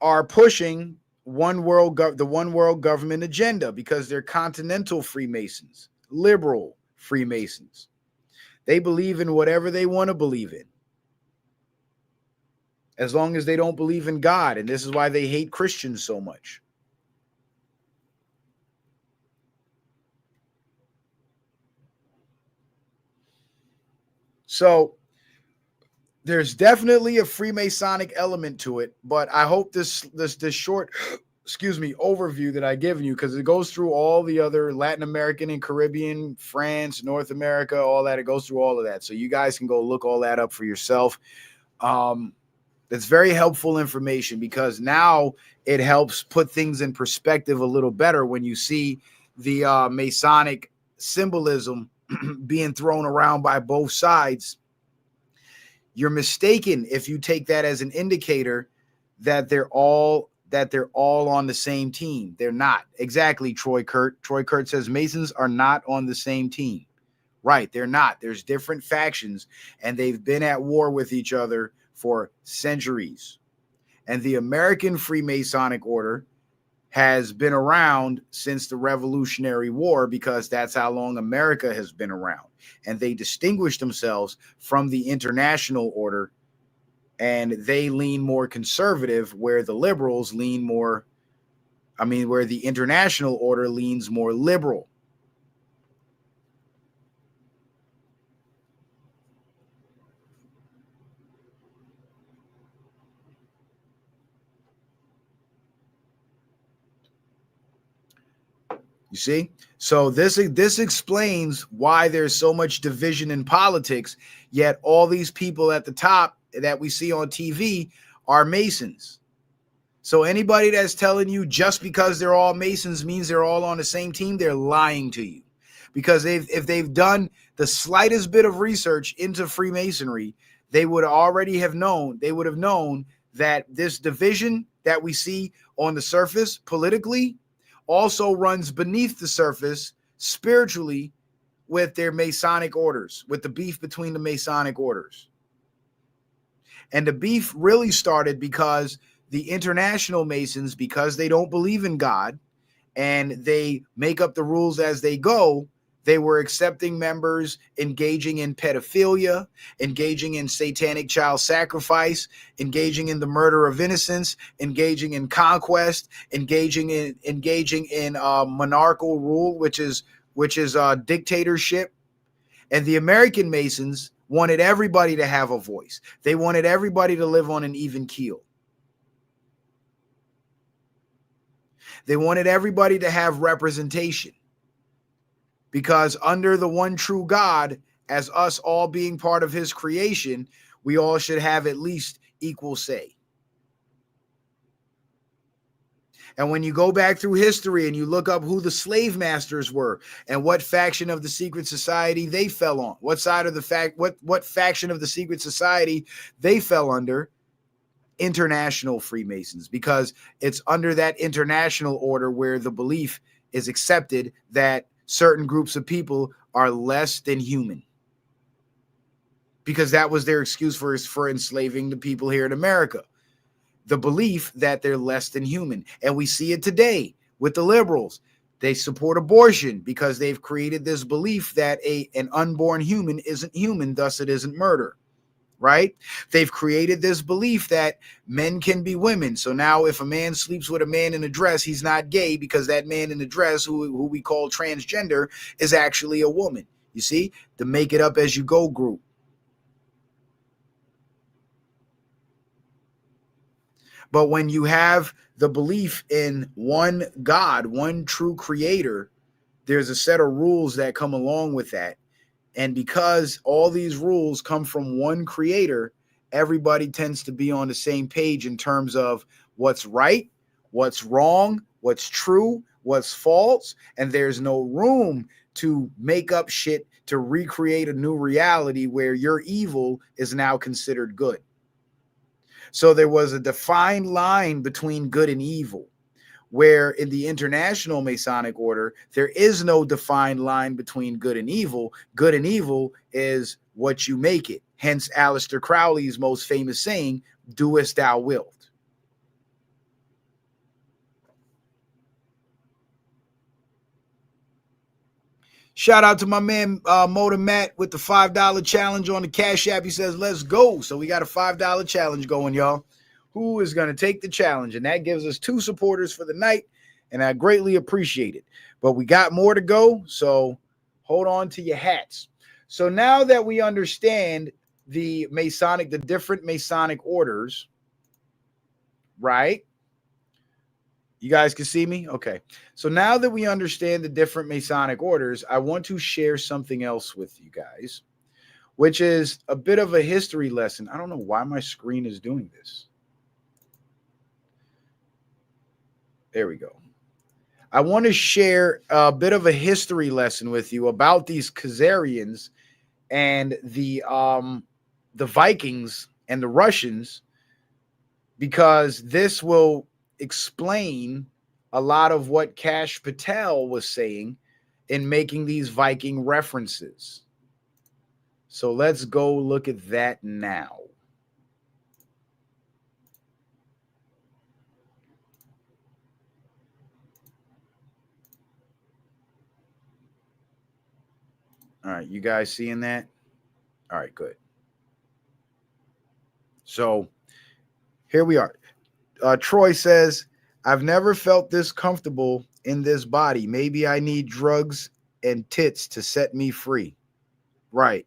are pushing the one world government agenda, because they're continental Freemasons, liberal Freemasons. They believe in whatever they want to believe in, as long as they don't believe in God. And this is why they hate Christians so much. So there's definitely a Freemasonic element to it, but I hope this short, overview that I given you, because it goes through all the other Latin American and Caribbean, France, North America, all that. It goes through all of that. So you guys can go look all that up for yourself. That's very helpful information, because now it helps put things in perspective a little better when you see the Masonic symbolism being thrown around by both sides. You're mistaken if you take that as an indicator that they're all on the same team. They're not. Exactly, Troy Kurt. Troy Kurt says Masons are not on the same team. Right, they're not. There's different factions, and they've been at war with each other for centuries. And the American Freemasonic Order has been around since the Revolutionary War, because that's how long America has been around. And they distinguish themselves from the international order, and they lean more conservative, where the liberals lean more, where the international order leans more liberal. You see? So this explains why there's so much division in politics, yet all these people at the top that we see on TV are Masons. So anybody that's telling you just because they're all Masons means they're all on the same team, they're lying to you. Because if they've done the slightest bit of research into Freemasonry, they would already have known, that this division that we see on the surface politically also runs beneath the surface spiritually with their Masonic orders, with the beef between the Masonic orders. And the beef really started because the international Masons, because they don't believe in God and they make up the rules as they go, they were accepting members engaging in pedophilia, engaging in satanic child sacrifice, engaging in the murder of innocents, engaging in conquest, engaging in monarchical rule, which is dictatorship. And the American Masons wanted everybody to have a voice. They wanted everybody to live on an even keel. They wanted everybody to have representation. Because under the one true God, as us all being part of his creation, we all should have at least equal say. And when you go back through history and you look up who the slave masters were and what faction of the secret society they fell on, what side of the what faction of the secret society they fell under, international Freemasons, because it's under that international order where the belief is accepted that certain groups of people are less than human, because that was their excuse for enslaving the people here in America. The belief that they're less than human. And we see it today with the liberals. They support abortion because they've created this belief that an unborn human isn't human, thus it isn't murder. Right? They've created this belief that men can be women. So now if a man sleeps with a man in a dress, he's not gay, because that man in the dress, who we call transgender, is actually a woman. You see, the make it up as you go group. But when you have the belief in one God, one true creator, there's a set of rules that come along with that. And because all these rules come from one creator, everybody tends to be on the same page in terms of what's right, what's wrong, what's true, what's false. And there's no room to make up shit to recreate a new reality where your evil is now considered good. So there was a defined line between good and evil, where in the international Masonic order, there is no defined line between good and evil. Good and evil is what you make it. Hence Aleister Crowley's most famous saying, do as thou wilt. Shout out to my man Motor Matt with the $5 challenge on the Cash App. He says, let's go. So we got a $5 challenge going, y'all. Who is going to take the challenge? And that gives us 2 supporters for the night, and I greatly appreciate it. But we got more to go, so hold on to your hats. So now that we understand the different Masonic orders, right? You guys can see me? Okay. So now that we understand the different Masonic orders, I want to share something else with you guys, which is a bit of a history lesson. I don't know why my screen is doing this. There we go. I want to share a bit of a history lesson with you about these Khazarians and the Vikings and the Russians, because this will explain a lot of what Kash Patel was saying in making these Viking references. So let's go look at that now. All right, you guys seeing that? All right, good. So here we are. Troy says, I've never felt this comfortable in this body. Maybe I need drugs and tits to set me free. Right.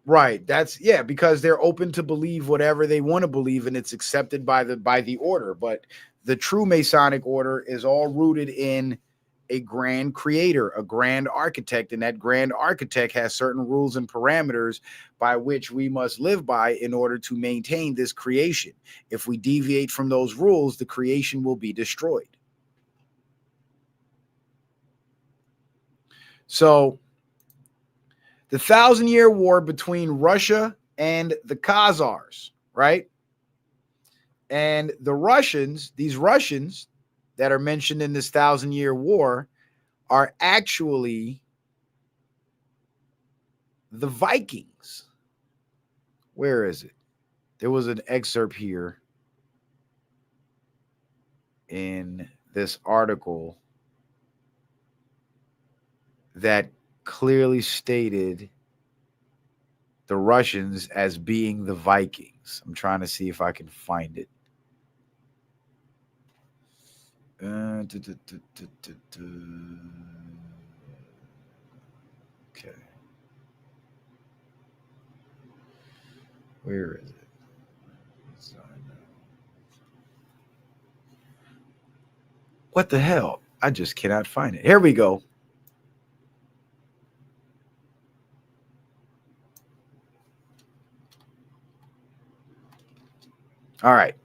Right. That's, yeah, because they're open to believe whatever they want to believe, and it's accepted by the order. But the true Masonic order is all rooted in a grand creator, a grand architect, and that grand architect has certain rules and parameters by which we must live by in order to maintain this creation. If we deviate from those rules, the creation will be destroyed. So the 1,000-year war between Russia and the Khazars, right? And the Russians, these Russians that are mentioned in this 1,000-year war, are actually the Vikings. Where is it? There was an excerpt here in this article that clearly stated the Russians as being the Vikings. I'm trying to see if I can find it. Okay. Where is it? What the hell? I just cannot find it. Here we go. All right.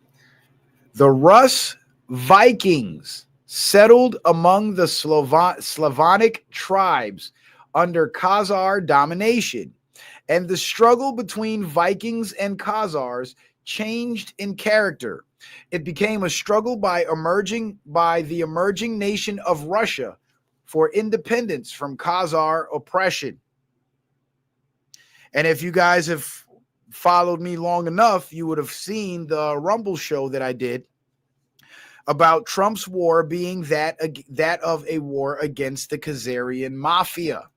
The Rus Vikings settled among the Slavonic tribes under Khazar domination, and the struggle between Vikings and Khazars changed in character. It became a struggle by the emerging nation of Russia for independence from Khazar oppression. And if you guys have followed me long enough, you would have seen the Rumble show that I did about Trump's war being that of a war against the Khazarian mafia.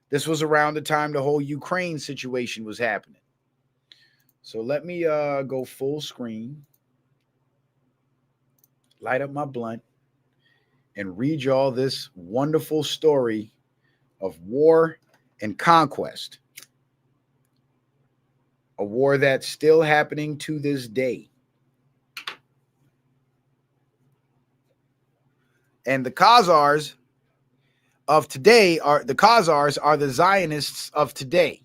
This was around the time the whole Ukraine situation was happening. So let me go full screen, light up my blunt, and read y'all this wonderful story of war and conquest. A war that's still happening to this day. And the Khazars of today are the Zionists of today.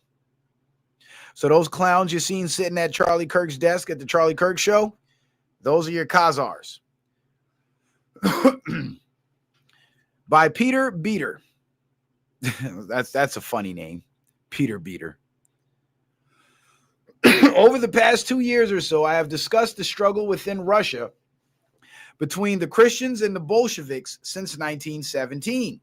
So those clowns you're seeing sitting at Charlie Kirk's desk at the Charlie Kirk show, those are your Khazars. By Peter Beater. That's a funny name. Peter Beater. Over the past 2 years or so, I have discussed the struggle within Russia between the Christians and the Bolsheviks since 1917.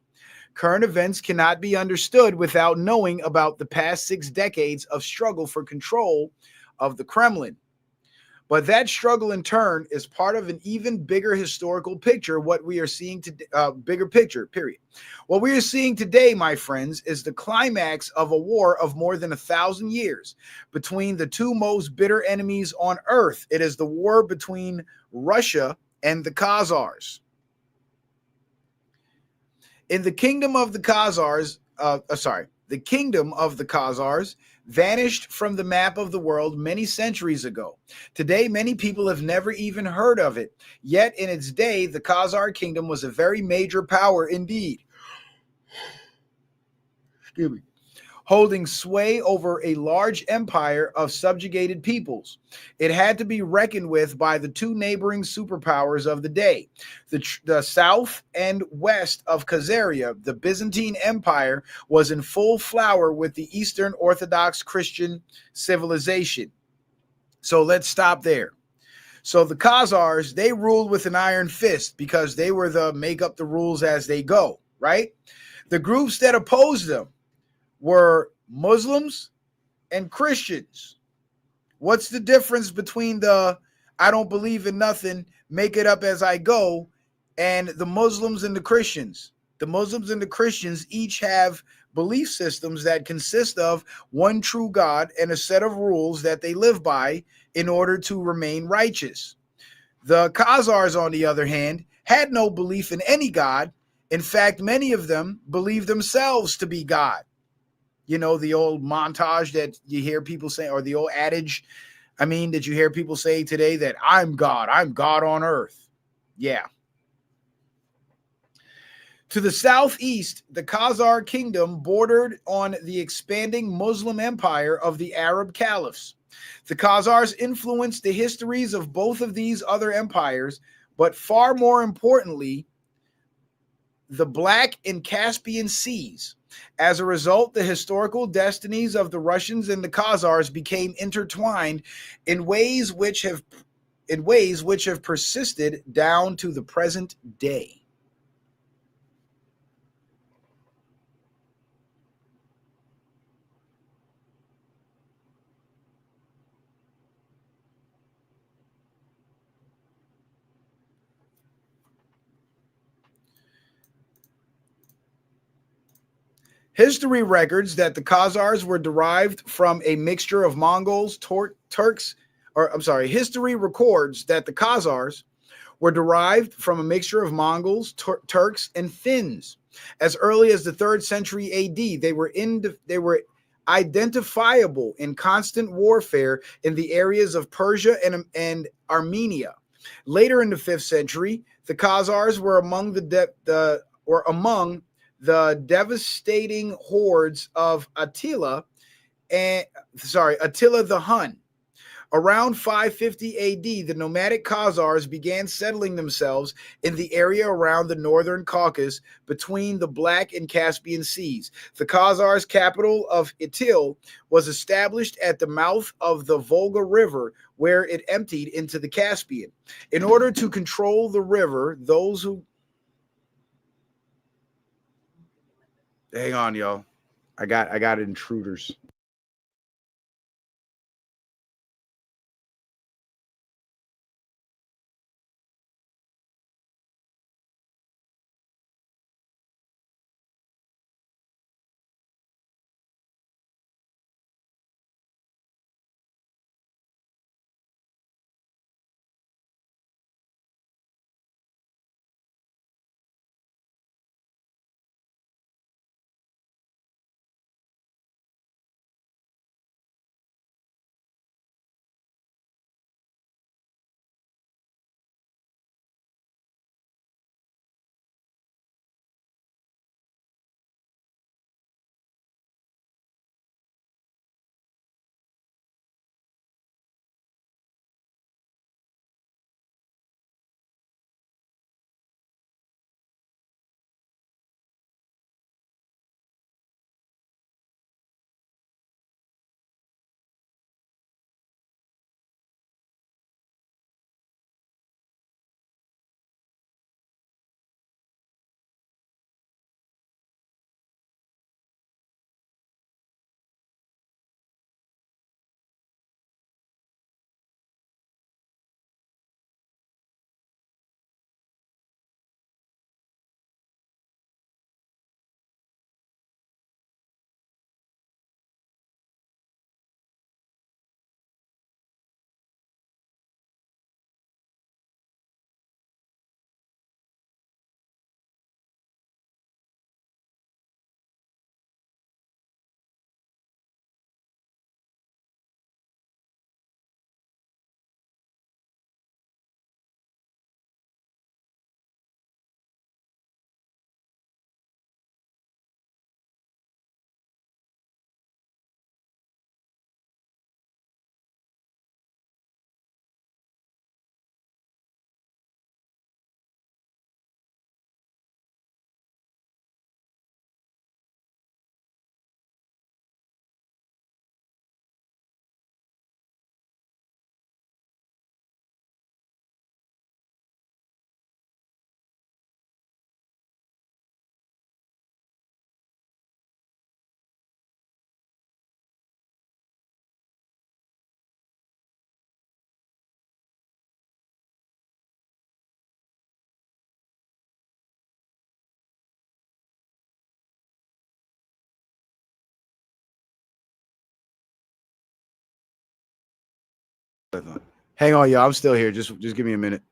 Current events cannot be understood without knowing about the past 6 decades of struggle for control of the Kremlin. But that struggle in turn is part of an even bigger historical picture. What we are seeing today, bigger picture, period. What we are seeing today, my friends, is the climax of a war of more than 1,000 years between the two most bitter enemies on earth. It is the war between Russia and the Khazars. In the kingdom of the Khazars, the kingdom of the Khazars vanished from the map of the world many centuries ago. Today, many people have never even heard of it. Yet in its day, the Khazar kingdom was a very major power indeed. Excuse me. Holding sway over a large empire of subjugated peoples. It had to be reckoned with by the two neighboring superpowers of the day. The south and west of Khazaria, the Byzantine Empire, was in full flower with the Eastern Orthodox Christian civilization. So let's stop there. So the Khazars, they ruled with an iron fist because they were the make up the rules as they go, right? The groups that opposed them were Muslims and Christians. What's the difference between the I don't believe in nothing, make it up as I go, and the Muslims and the Christians? The Muslims and the Christians each have belief systems that consist of one true God and a set of rules that they live by in order to remain righteous. The Khazars, on the other hand, had no belief in any God. In fact, many of them believed themselves to be God. You know, the old montage that you hear people say, or the old adage, that you hear people say today that I'm God on earth. Yeah. To the southeast, the Khazar kingdom bordered on the expanding Muslim empire of the Arab caliphs. The Khazars influenced the histories of both of these other empires, but far more importantly, the Black and Caspian Seas. As a result, the historical destinies of the Russians and the Khazars became intertwined in ways which have persisted down to the present day. History records that the Khazars were derived from a mixture of Mongols, Turks, or I'm sorry, history records that the Khazars were derived from a mixture of Mongols, Turks, and Finns. As early as the 3rd century AD, they were identifiable in constant warfare in the areas of Persia and Armenia. Later in the 5th century, the Khazars were among the devastating hordes of Attila the Hun. Around 550 AD, the nomadic Khazars began settling themselves in the area around the northern Caucasus between the Black and Caspian Seas. The Khazars' capital of Itil was established at the mouth of the Volga River, where it emptied into the Caspian. In order to control the river, those who... Hang on, y'all. I got intruders. Hang on, y'all. I'm still here. Just give me a minute.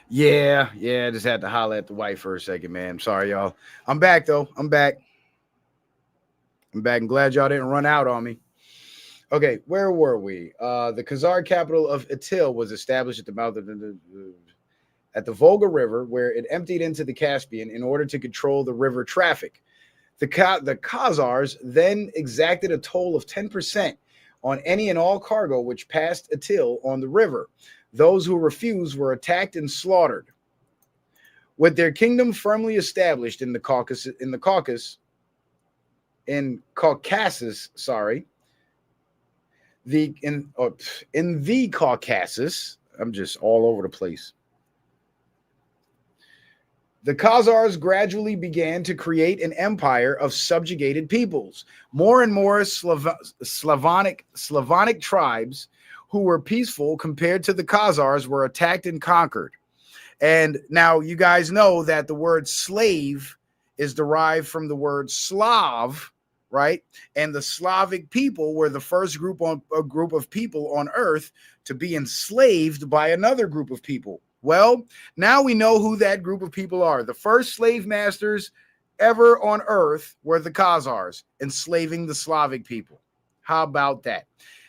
Yeah, yeah. Just had to holler at the wife for a second, man. Sorry, y'all. I'm back though. I'm back. I'm back. I'm glad y'all didn't run out on me. Okay, where were we? The Khazar capital of Patel was established at the mouth of at the Volga River, where it emptied into the Caspian in order to control the river traffic. The Khazars then exacted a toll of 10% on any and all cargo which passed Atil on the river. Those who refused were attacked and slaughtered. With their kingdom firmly established in the Caucasus, in the Caucasus, I'm just all over the place. The Khazars gradually began to create an empire of subjugated peoples. More and more Slavonic tribes who were peaceful compared to the Khazars were attacked and conquered. And now you guys know that the word slave is derived from the word Slav, right? And the Slavic people were the first group of people on earth to be enslaved by another group of people. Well, now we know who that group of people are. The first slave masters ever on earth were the Khazars, enslaving the Slavic people. How about that?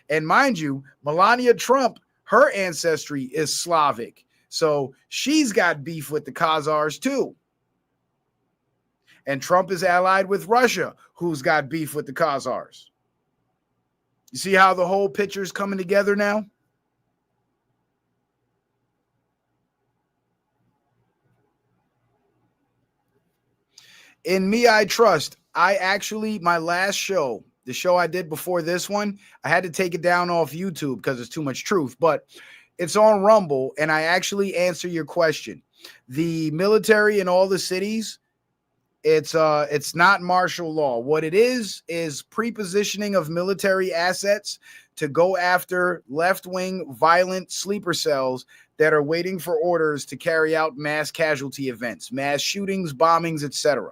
And mind you, Melania Trump, her ancestry is Slavic. So she's got beef with the Khazars too. And Trump is allied with Russia, who's got beef with the Khazars. You see how the whole picture's coming together now? In Me I Trust, my last show, the show I did before this one, I had to take it down off YouTube because it's too much truth, but it's on Rumble, and I actually answer your question. The military in all the cities, it's not martial law. What it is prepositioning of military assets to go after left-wing violent sleeper cells that are waiting for orders to carry out mass casualty events, mass shootings, bombings, etc.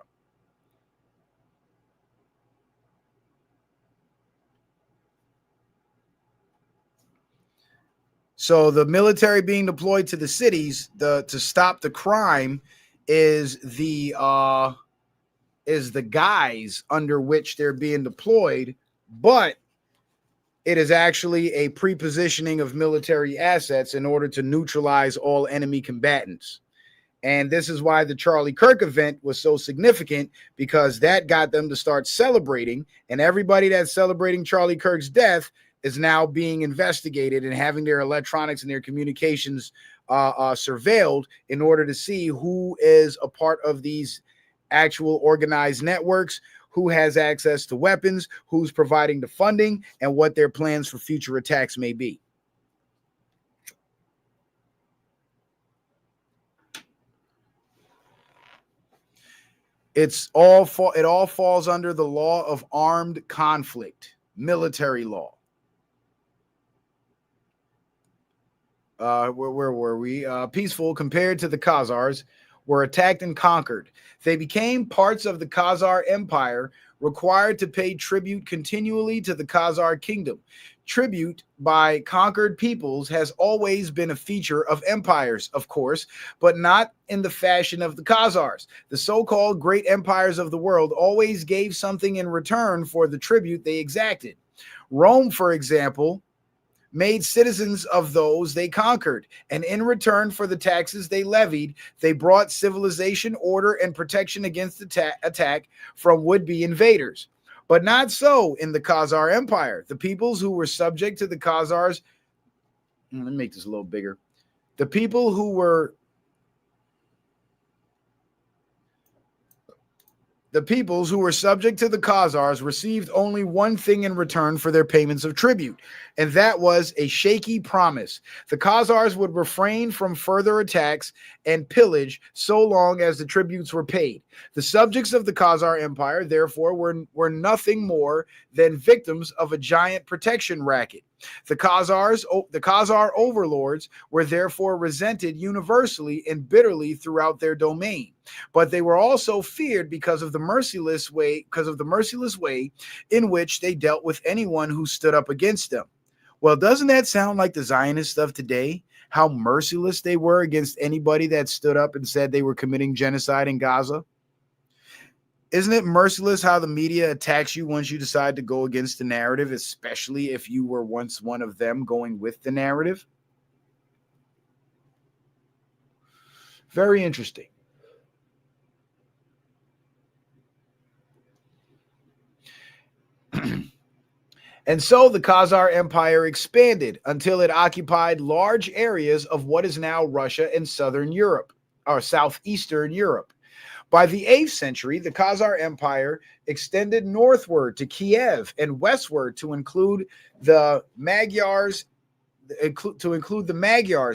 So the military being deployed to the cities to stop the crime is the guise under which they're being deployed, but it is actually a prepositioning of military assets in order to neutralize all enemy combatants. And this is why the Charlie Kirk event was so significant, because that got them to start celebrating, and everybody that's celebrating Charlie Kirk's death is now being investigated and having their electronics and their communications surveilled in order to see who is a part of these actual organized networks, who has access to weapons, who's providing the funding, and what their plans for future attacks may be. It all falls under the law of armed conflict, military law. Where were we? Peaceful compared to the Khazars, were attacked and conquered. They became parts of the Khazar Empire, required to pay tribute continually to the Khazar kingdom. Tribute by conquered peoples has always been a feature of empires, of course, but not in the fashion of the Khazars. The so-called great empires of the world always gave something in return for the tribute they exacted. Rome, for example, made citizens of those they conquered, and in return for the taxes they levied, they brought civilization, order, and protection against attack from would-be invaders. But not so in the Khazar Empire. The peoples who were subject to the Khazars, let me make this a little bigger. The people who were subject to the Khazars received only one thing in return for their payments of tribute, and that was a shaky promise. The Khazars would refrain from further attacks and pillage so long as the tributes were paid. The subjects of the Khazar Empire, therefore, were nothing more than victims of a giant protection racket. The Khazar overlords were therefore resented universally and bitterly throughout their domain. But they were also feared because of the merciless way in which they dealt with anyone who stood up against them. Well, doesn't that sound like the Zionist stuff today? how merciless they were against anybody that stood up and said they were committing genocide in Gaza? Isn't it merciless how the media attacks you once you decide to go against the narrative, especially if you were once one of them going with the narrative? Very interesting. And so the Khazar Empire expanded until it occupied large areas of what is now Russia and southern Europe, or southeastern Europe. By the 8th century, the Khazar Empire extended northward to Kiev and westward to include the Magyars,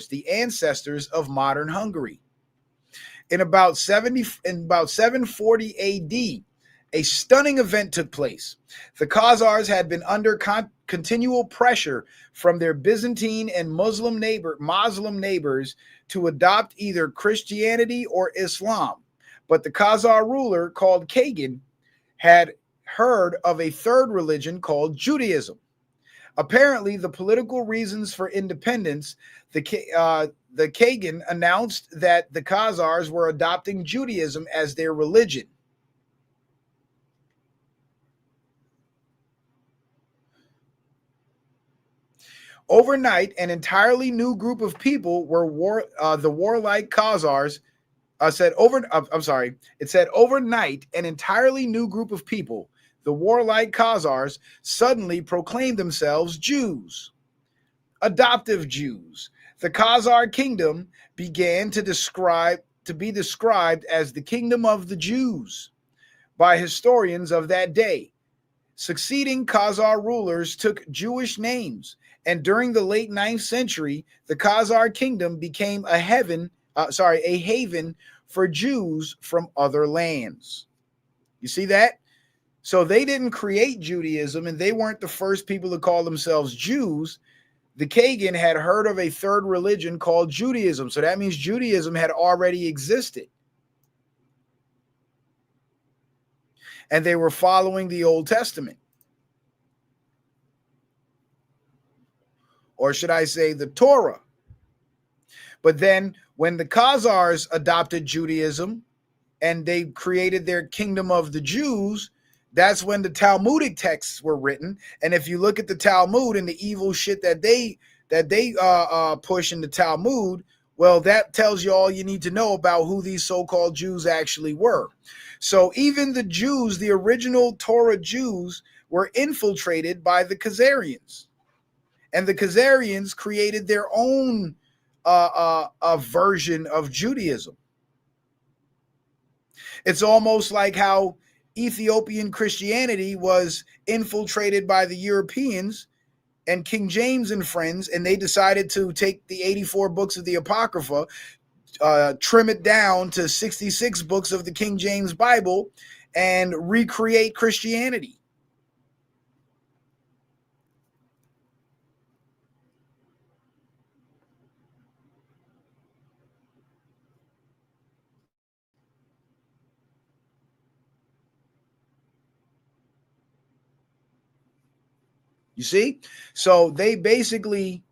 the ancestors of modern Hungary. In about 740 AD, a stunning event took place. The Khazars had been under continual pressure from their Byzantine and Muslim neighbors to adopt either Christianity or Islam. But the Khazar ruler, called Kagan, had heard of a third religion called Judaism. Apparently, the political reasons for independence, the Kagan announced that the Khazars were adopting Judaism as their religion. Overnight, an entirely new group of people were the warlike Khazars. It said overnight, an entirely new group of people, the warlike Khazars, suddenly proclaimed themselves Jews, adoptive Jews. The Khazar kingdom began to be described as the kingdom of the Jews by historians of that day. Succeeding Khazar rulers took Jewish names, and during the late 9th century, the Khazar kingdom became a haven for Jews from other lands. You see that? So they didn't create Judaism, and they weren't the first people to call themselves Jews. The Kagan had heard of a third religion called Judaism. So that means Judaism had already existed. And they were following the Old Testament. Or should I say the Torah? But then when the Khazars adopted Judaism and they created their kingdom of the Jews, that's when the Talmudic texts were written. And if you look at the Talmud and the evil shit that they push in the Talmud, well, that tells you all you need to know about who these so-called Jews actually were. So even the Jews, the original Torah Jews, were infiltrated by the Khazarians. And the Khazarians created their own version of Judaism. It's almost like how Ethiopian Christianity was infiltrated by the Europeans and King James and friends, and they decided to take the 84 books of the Apocrypha, trim it down to 66 books of the King James Bible, and recreate Christianity. You see? So they basically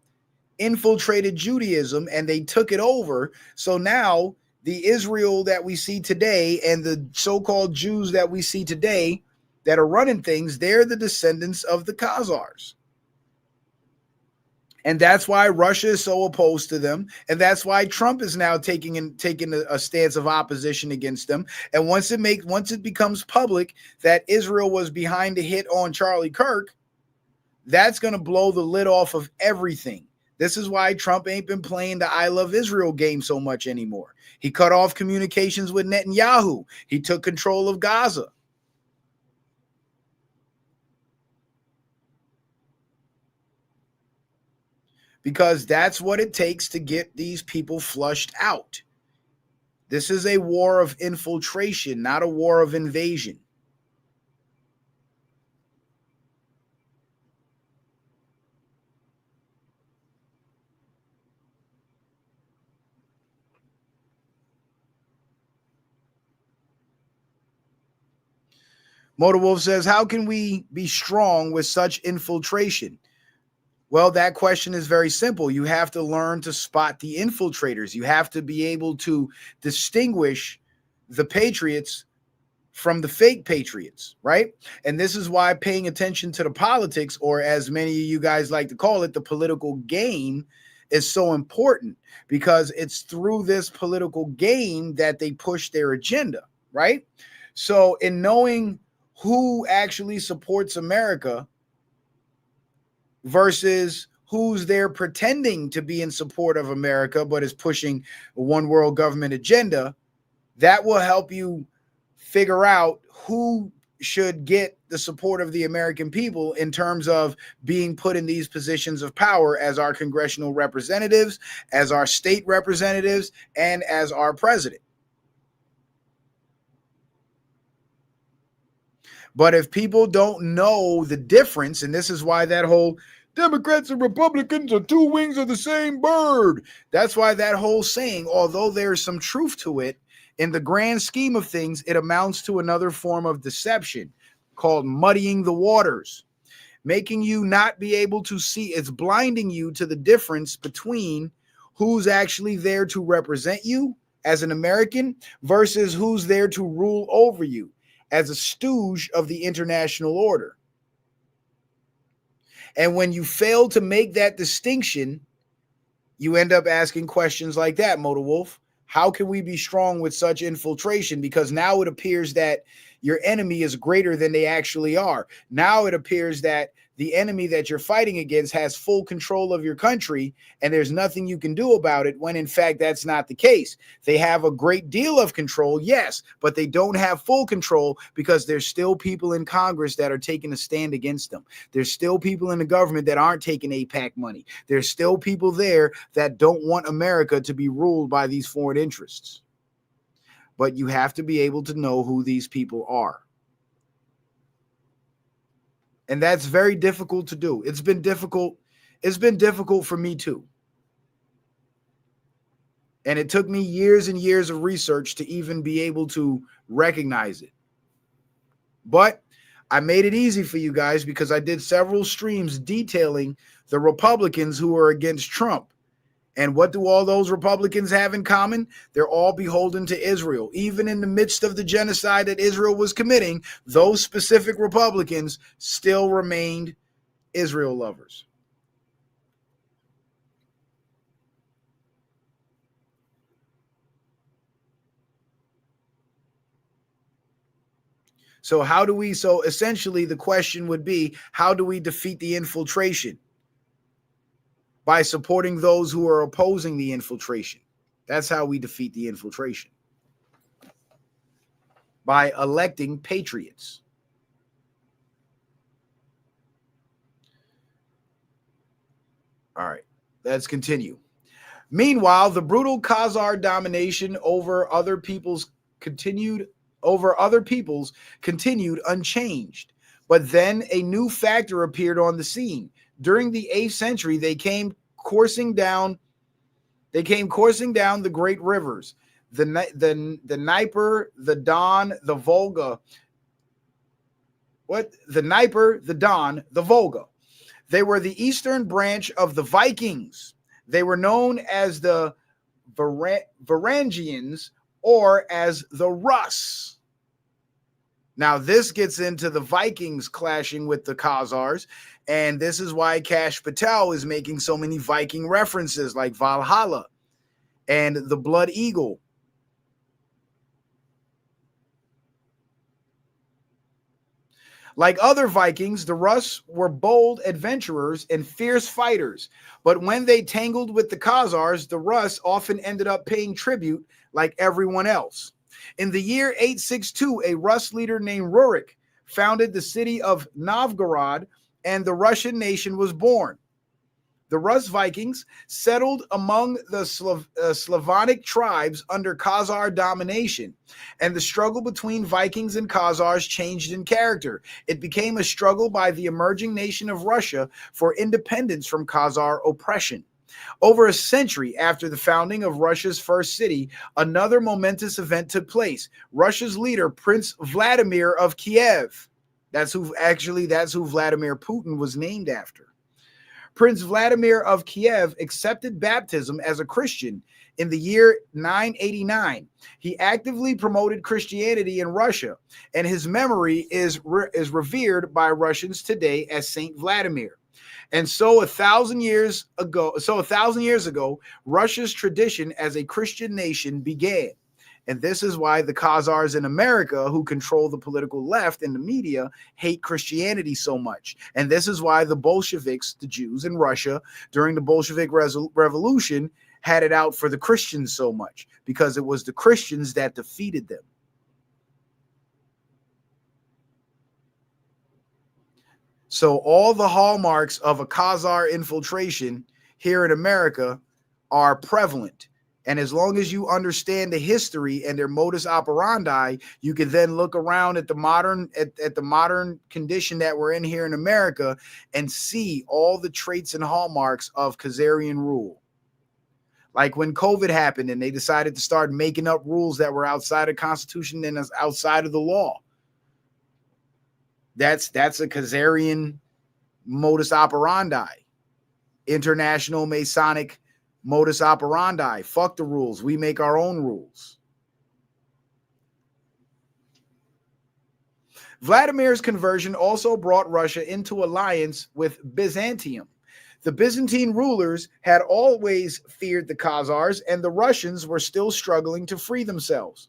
infiltrated Judaism and they took it over. So now the Israel that we see today and the so-called Jews that we see today that are running things, they're the descendants of the Khazars. And that's why Russia is so opposed to them. And that's why Trump is now taking a stance of opposition against them. And once it becomes public that Israel was behind the hit on Charlie Kirk, that's going to blow the lid off of everything. This is why Trump ain't been playing the I Love Israel game so much anymore. He cut off communications with Netanyahu. He took control of Gaza. Because that's what it takes to get these people flushed out. This is a war of infiltration, not a war of invasion. Motor Wolf says, how can we be strong with such infiltration? Well, that question is very simple. You have to learn to spot the infiltrators. You have to be able to distinguish the patriots from the fake patriots, right? And this is why paying attention to the politics, or as many of you guys like to call it, the political game, is so important, because it's through this political game that they push their agenda, right? So in knowing who actually supports America versus who's there pretending to be in support of America but is pushing a one world government agenda, that will help you figure out who should get the support of the American people in terms of being put in these positions of power as our congressional representatives, as our state representatives, and as our president. But if people don't know the difference, and this is why that whole Democrats and Republicans are two wings of the same bird, that's why that whole saying, although there's some truth to it, in the grand scheme of things, it amounts to another form of deception called muddying the waters, making you not be able to see. It's blinding you to the difference between who's actually there to represent you as an American versus who's there to rule over you as a stooge of the international order. And when you fail to make that distinction, you end up asking questions like that, Motor Wolf. How can we be strong with such infiltration? Because now it appears that your enemy is greater than they actually are. Now it appears that the enemy that you're fighting against has full control of your country, and there's nothing you can do about it, when in fact that's not the case. They have a great deal of control, yes, but they don't have full control, because there's still people in Congress that are taking a stand against them. There's still people in the government that aren't taking AIPAC money. There's still people there that don't want America to be ruled by these foreign interests. But you have to be able to know who these people are. And that's very difficult to do. It's been difficult. It's been difficult for me too. And it took me years and years of research to even be able to recognize it. But I made it easy for you guys, because I did several streams detailing the Republicans who are against Trump. And what do all those Republicans have in common? They're all beholden to Israel. Even in the midst of the genocide that Israel was committing, those specific Republicans still remained Israel lovers. So essentially the question would be, how do we defeat the infiltration? By supporting those who are opposing the infiltration. That's how we defeat the infiltration. By electing patriots. All right, let's continue. Meanwhile, the brutal Khazar domination over other peoples continued unchanged. But then a new factor appeared on the scene. During the 8th century, they came coursing down the great rivers, the Dnieper, the Don, the Volga. The Dnieper, the Don, the Volga. They were the eastern branch of the Vikings. They were known as the Varangians, or as the Rus. Now, this gets into the Vikings clashing with the Khazars, and this is why Kash Patel is making so many Viking references, like Valhalla and the Blood Eagle. Like other Vikings, the Rus were bold adventurers and fierce fighters, but when they tangled with the Khazars, the Rus often ended up paying tribute like everyone else. In the year 862, a Rus leader named Rurik founded the city of Novgorod, and the Russian nation was born. The Rus Vikings settled among the Slavonic tribes under Khazar domination, and the struggle between Vikings and Khazars changed in character. It became a struggle by the emerging nation of Russia for independence from Khazar oppression. Over a century after the founding of Russia's first city, another momentous event took place. Russia's leader, Prince Vladimir of Kiev, that's who Vladimir Putin was named after. Prince Vladimir of Kiev accepted baptism as a Christian in the year 989. He actively promoted Christianity in Russia, and his memory is revered by Russians today as Saint Vladimir. And so a thousand years ago, Russia's tradition as a Christian nation began. And this is why the Khazars in America, who control the political left and the media, hate Christianity so much. And this is why the Bolsheviks, the Jews in Russia, during the Bolshevik Revolution, had it out for the Christians so much, because it was the Christians that defeated them. So all the hallmarks of a Khazar infiltration here in America are prevalent. And as long as you understand the history and their modus operandi, you can then look around at the modern condition that we're in here in America and see all the traits and hallmarks of Khazarian rule. Like when COVID happened and they decided to start making up rules that were outside of the Constitution and outside of the law. That's a Khazarian modus operandi, international Masonic modus operandi. Fuck the rules. We make our own rules. Vladimir's conversion also brought Russia into alliance with Byzantium. The Byzantine rulers had always feared the Khazars, and the Russians were still struggling to free themselves.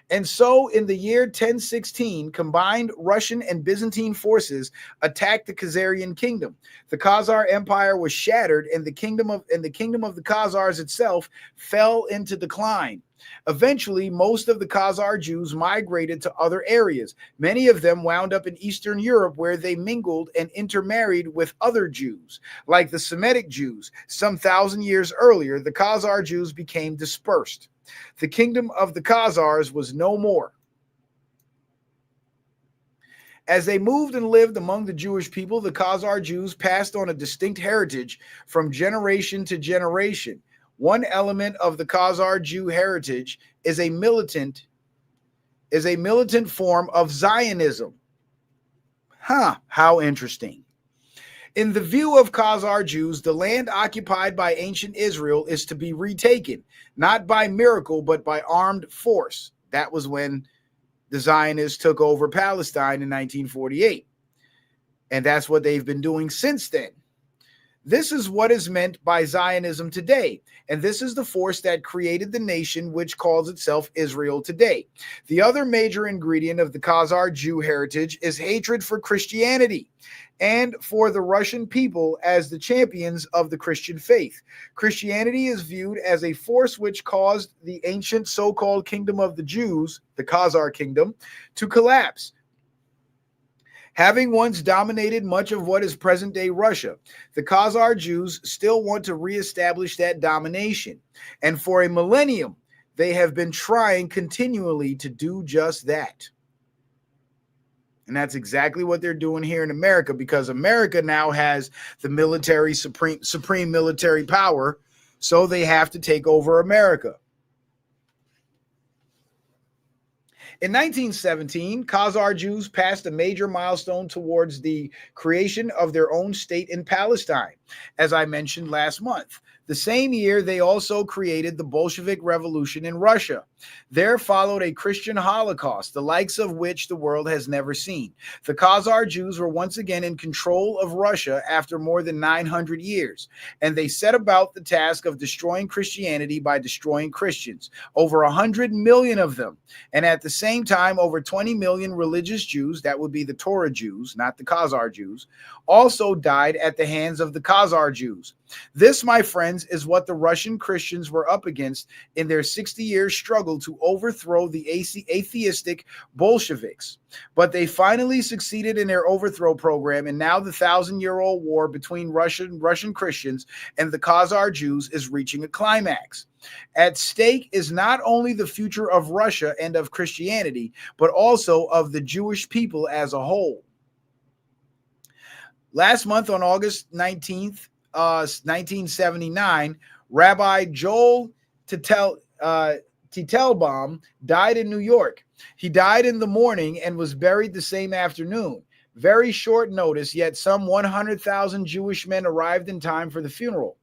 And so in the year 1016, combined Russian and Byzantine forces attacked the Khazarian kingdom. The Khazar Empire was shattered, and the kingdom of the Khazars itself fell into decline. Eventually, most of the Khazar Jews migrated to other areas. Many of them wound up in Eastern Europe, where they mingled and intermarried with other Jews. Like the Semitic Jews, some 1,000 years earlier, the Khazar Jews became dispersed. The kingdom of the Khazars was no more. As they moved and lived among the Jewish people, the Khazar Jews passed on a distinct heritage from generation to generation. One element of the Khazar Jew heritage is a militant form of Zionism. How interesting. In the view of Khazar Jews, the land occupied by ancient Israel is to be retaken, not by miracle, but by armed force. That was when the Zionists took over Palestine in 1948. And that's what they've been doing since then. This is what is meant by Zionism today, and this is the force that created the nation which calls itself Israel today. The other major ingredient of the Khazar Jew heritage is hatred for Christianity and for the Russian people as the champions of the Christian faith. Christianity is viewed as a force which caused the ancient so-called kingdom of the Jews, the Khazar kingdom, to collapse, having once dominated much of what is present-day Russia. The Khazar Jews still want to reestablish that domination. And for a millennium, they have been trying continually to do just that. And that's exactly what they're doing here in America, because America now has the military, supreme military power, so they have to take over America. In 1917, Khazar Jews passed a major milestone towards the creation of their own state in Palestine, as I mentioned last month. The same year, they also created the Bolshevik Revolution in Russia. There followed a Christian Holocaust, the likes of which the world has never seen. The Khazar Jews were once again in control of Russia after more than 900 years, and they set about the task of destroying Christianity by destroying Christians, over 100 million of them. And at the same time, over 20 million religious Jews, that would be the Torah Jews, not the Khazar Jews, also died at the hands of the Khazar Jews. This, my friends, is what the Russian Christians were up against in their 60-year struggle to overthrow the atheistic Bolsheviks. But they finally succeeded in their overthrow program, and now the 1,000-year-old war between Russian Christians and the Khazar Jews is reaching a climax. At stake is not only the future of Russia and of Christianity, but also of the Jewish people as a whole. Last month, on August 19th, 1979, Rabbi Joel Teitelbaum died in New York. He died in the morning and was buried the same afternoon. Very short notice, yet some 100,000 Jewish men arrived in time for the funeral.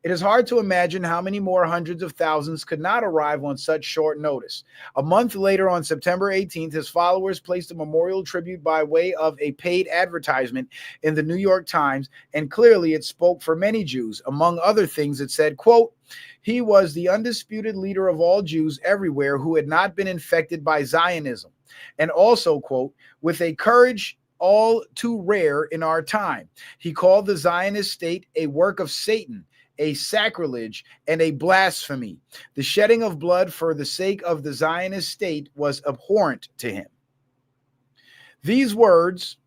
It is hard to imagine how many more hundreds of thousands could not arrive on such short notice. A month later, on September 18th, his followers placed a memorial tribute by way of a paid advertisement in the New York Times, and clearly it spoke for many Jews. Among other things, it said, quote, "He was the undisputed leader of all Jews everywhere who had not been infected by Zionism." And also, quote, "with a courage all too rare in our time. He called the Zionist state a work of Satan, a sacrilege, and a blasphemy. The shedding of blood for the sake of the Zionist state was abhorrent to him." These words,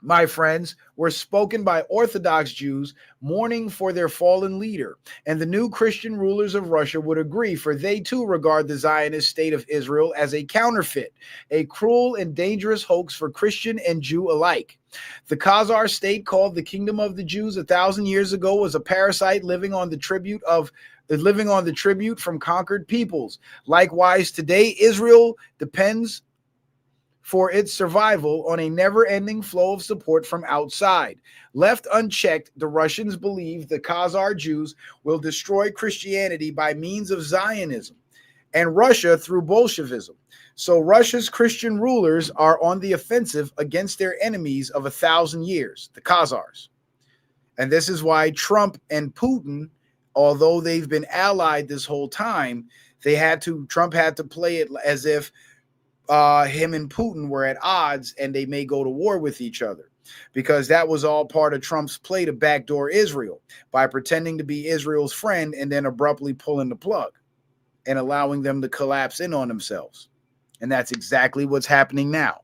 my friends, were spoken by Orthodox Jews mourning for their fallen leader. And the new Christian rulers of Russia would agree, for they too regard the Zionist state of Israel as a counterfeit, a cruel and dangerous hoax for Christian and Jew alike. The Khazar state, called the Kingdom of the Jews 1,000 years ago, was a parasite living on the tribute from conquered peoples. Likewise, today Israel depends for its survival on a never-ending flow of support from outside. Left unchecked, the Russians believe the Khazar Jews will destroy Christianity by means of Zionism, and Russia through Bolshevism. So Russia's Christian rulers are on the offensive against their enemies of 1,000 years, the Khazars. And this is why Trump and Putin, although they've been allied this whole time, Trump had to play it as if him and Putin were at odds and they may go to war with each other, because that was all part of Trump's play to backdoor Israel by pretending to be Israel's friend and then abruptly pulling the plug and allowing them to collapse in on themselves. And that's exactly what's happening now.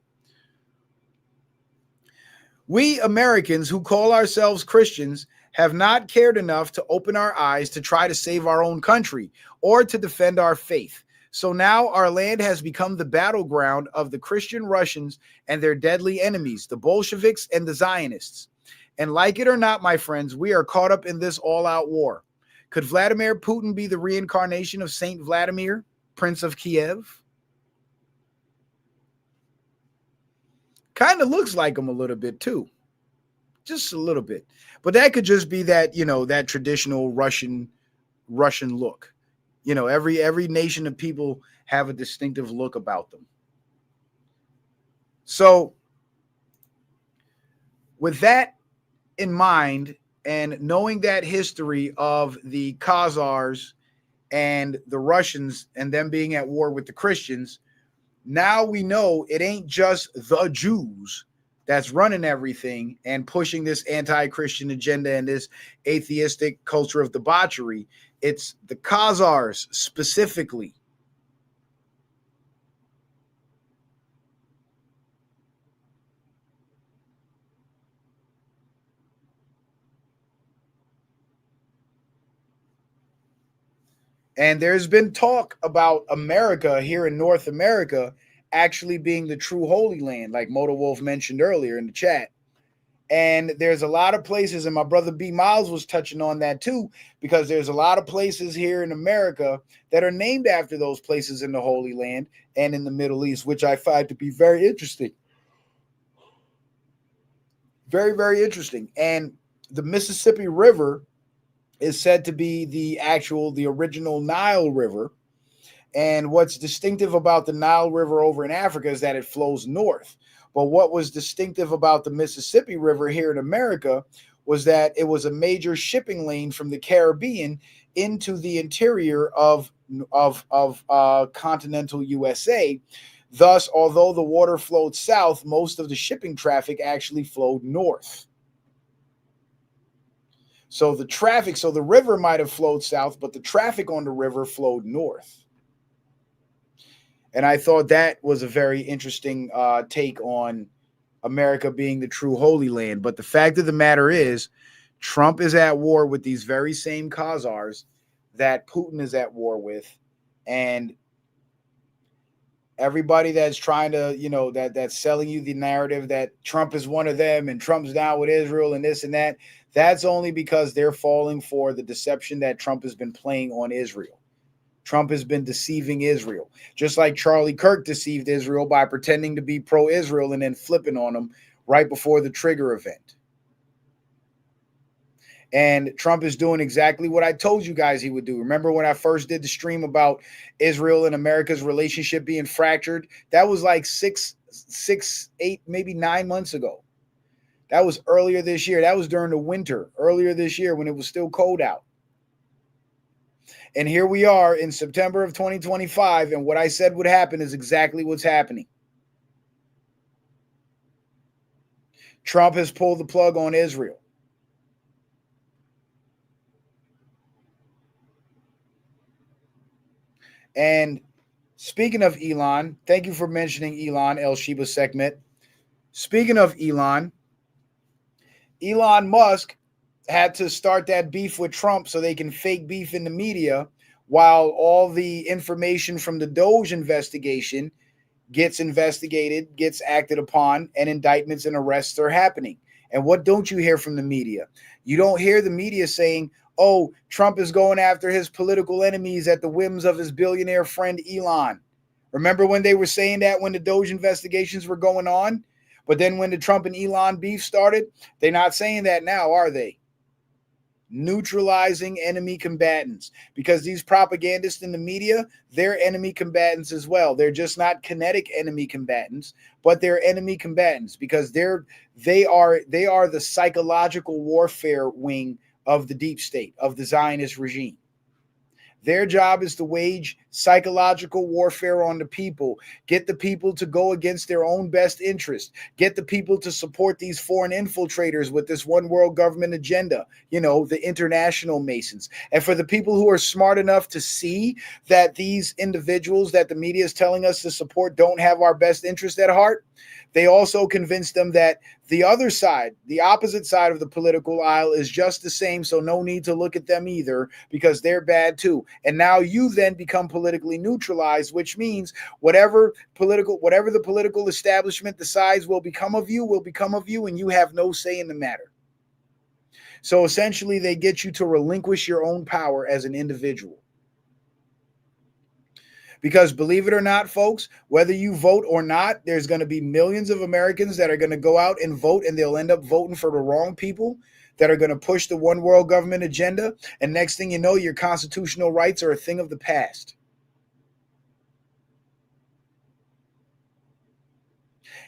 We Americans who call ourselves Christians have not cared enough to open our eyes to try to save our own country or to defend our faith. So now our land has become the battleground of the Christian Russians and their deadly enemies, the Bolsheviks and the Zionists. And like it or not, my friends, we are caught up in this all-out war. Could Vladimir Putin be the reincarnation of Saint Vladimir, Prince of Kiev? Kind of looks like him a little bit too. Just a little bit. But that could just be that, that traditional Russian look. Every nation of people have a distinctive look about them. So with that in mind, and knowing that history of the Khazars and the Russians and them being at war with the Christians, now we know it ain't just the Jews that's running everything and pushing this anti-Christian agenda and this atheistic culture of debauchery. It's the Khazars specifically. And there's been talk about America here in North America actually being the true Holy Land, like Motor Wolf mentioned earlier in the chat. And there's a lot of places, and my brother B. Miles was touching on that too, because there's a lot of places here in America that are named after those places in the Holy Land and in the Middle East, which I find to be very interesting. Very, very interesting. And the Mississippi River is said to be the original Nile River. And what's distinctive about the Nile River over in Africa is that it flows north. But what was distinctive about the Mississippi River here in America was that it was a major shipping lane from the Caribbean into the interior of continental USA. Thus, although the water flowed south, most of the shipping traffic actually flowed north. So the river might have flowed south, but the traffic on the river flowed north. And I thought that was a very interesting take on America being the true Holy Land. But the fact of the matter is, Trump is at war with these very same Khazars that Putin is at war with. And everybody that's trying to, that's selling you the narrative that Trump is one of them and Trump's down with Israel and this and that, that's only because they're falling for the deception that Trump has been playing on Israel. Trump has been deceiving Israel, just like Charlie Kirk deceived Israel by pretending to be pro-Israel and then flipping on them right before the trigger event. And Trump is doing exactly what I told you guys he would do. Remember when I first did the stream about Israel and America's relationship being fractured? That was like 8, maybe 9 months ago. That was earlier this year. That was during the winter, earlier this year when it was still cold out. And here we are in September of 2025, and what I said would happen is exactly what's happening. Trump has pulled the plug on Israel. And speaking of Elon, thank you for mentioning Elon, El Sheba Sekhmet. Speaking of Elon Musk had to start that beef with Trump so they can fake beef in the media while all the information from the Doge investigation gets investigated, gets acted upon, and indictments and arrests are happening. And what don't you hear from the media? You don't hear the media saying, oh, Trump is going after his political enemies at the whims of his billionaire friend Elon. Remember when they were saying that when the Doge investigations were going on? But then when the Trump and Elon beef started, they're not saying that now, are they? Neutralizing enemy combatants, because these propagandists in the media, they're enemy combatants as well. They're just not kinetic enemy combatants, but they're enemy combatants because they are the psychological warfare wing of the deep state, of the Zionist regime. Their job is to wage psychological warfare on the people, get the people to go against their own best interest, get the people to support these foreign infiltrators with this one world government agenda, the international Masons. And for the people who are smart enough to see that these individuals that the media is telling us to support don't have our best interest at heart, they also convince them that the other side, the opposite side of the political aisle, is just the same, so no need to look at them either because they're bad too. And now you then become politically neutralized, which means whatever the political establishment decides will become of you, and you have no say in the matter. So essentially, they get you to relinquish your own power as an individual. Because believe it or not, folks, whether you vote or not, there's going to be millions of Americans that are going to go out and vote, and they'll end up voting for the wrong people that are going to push the one world government agenda. And next thing you know, your constitutional rights are a thing of the past.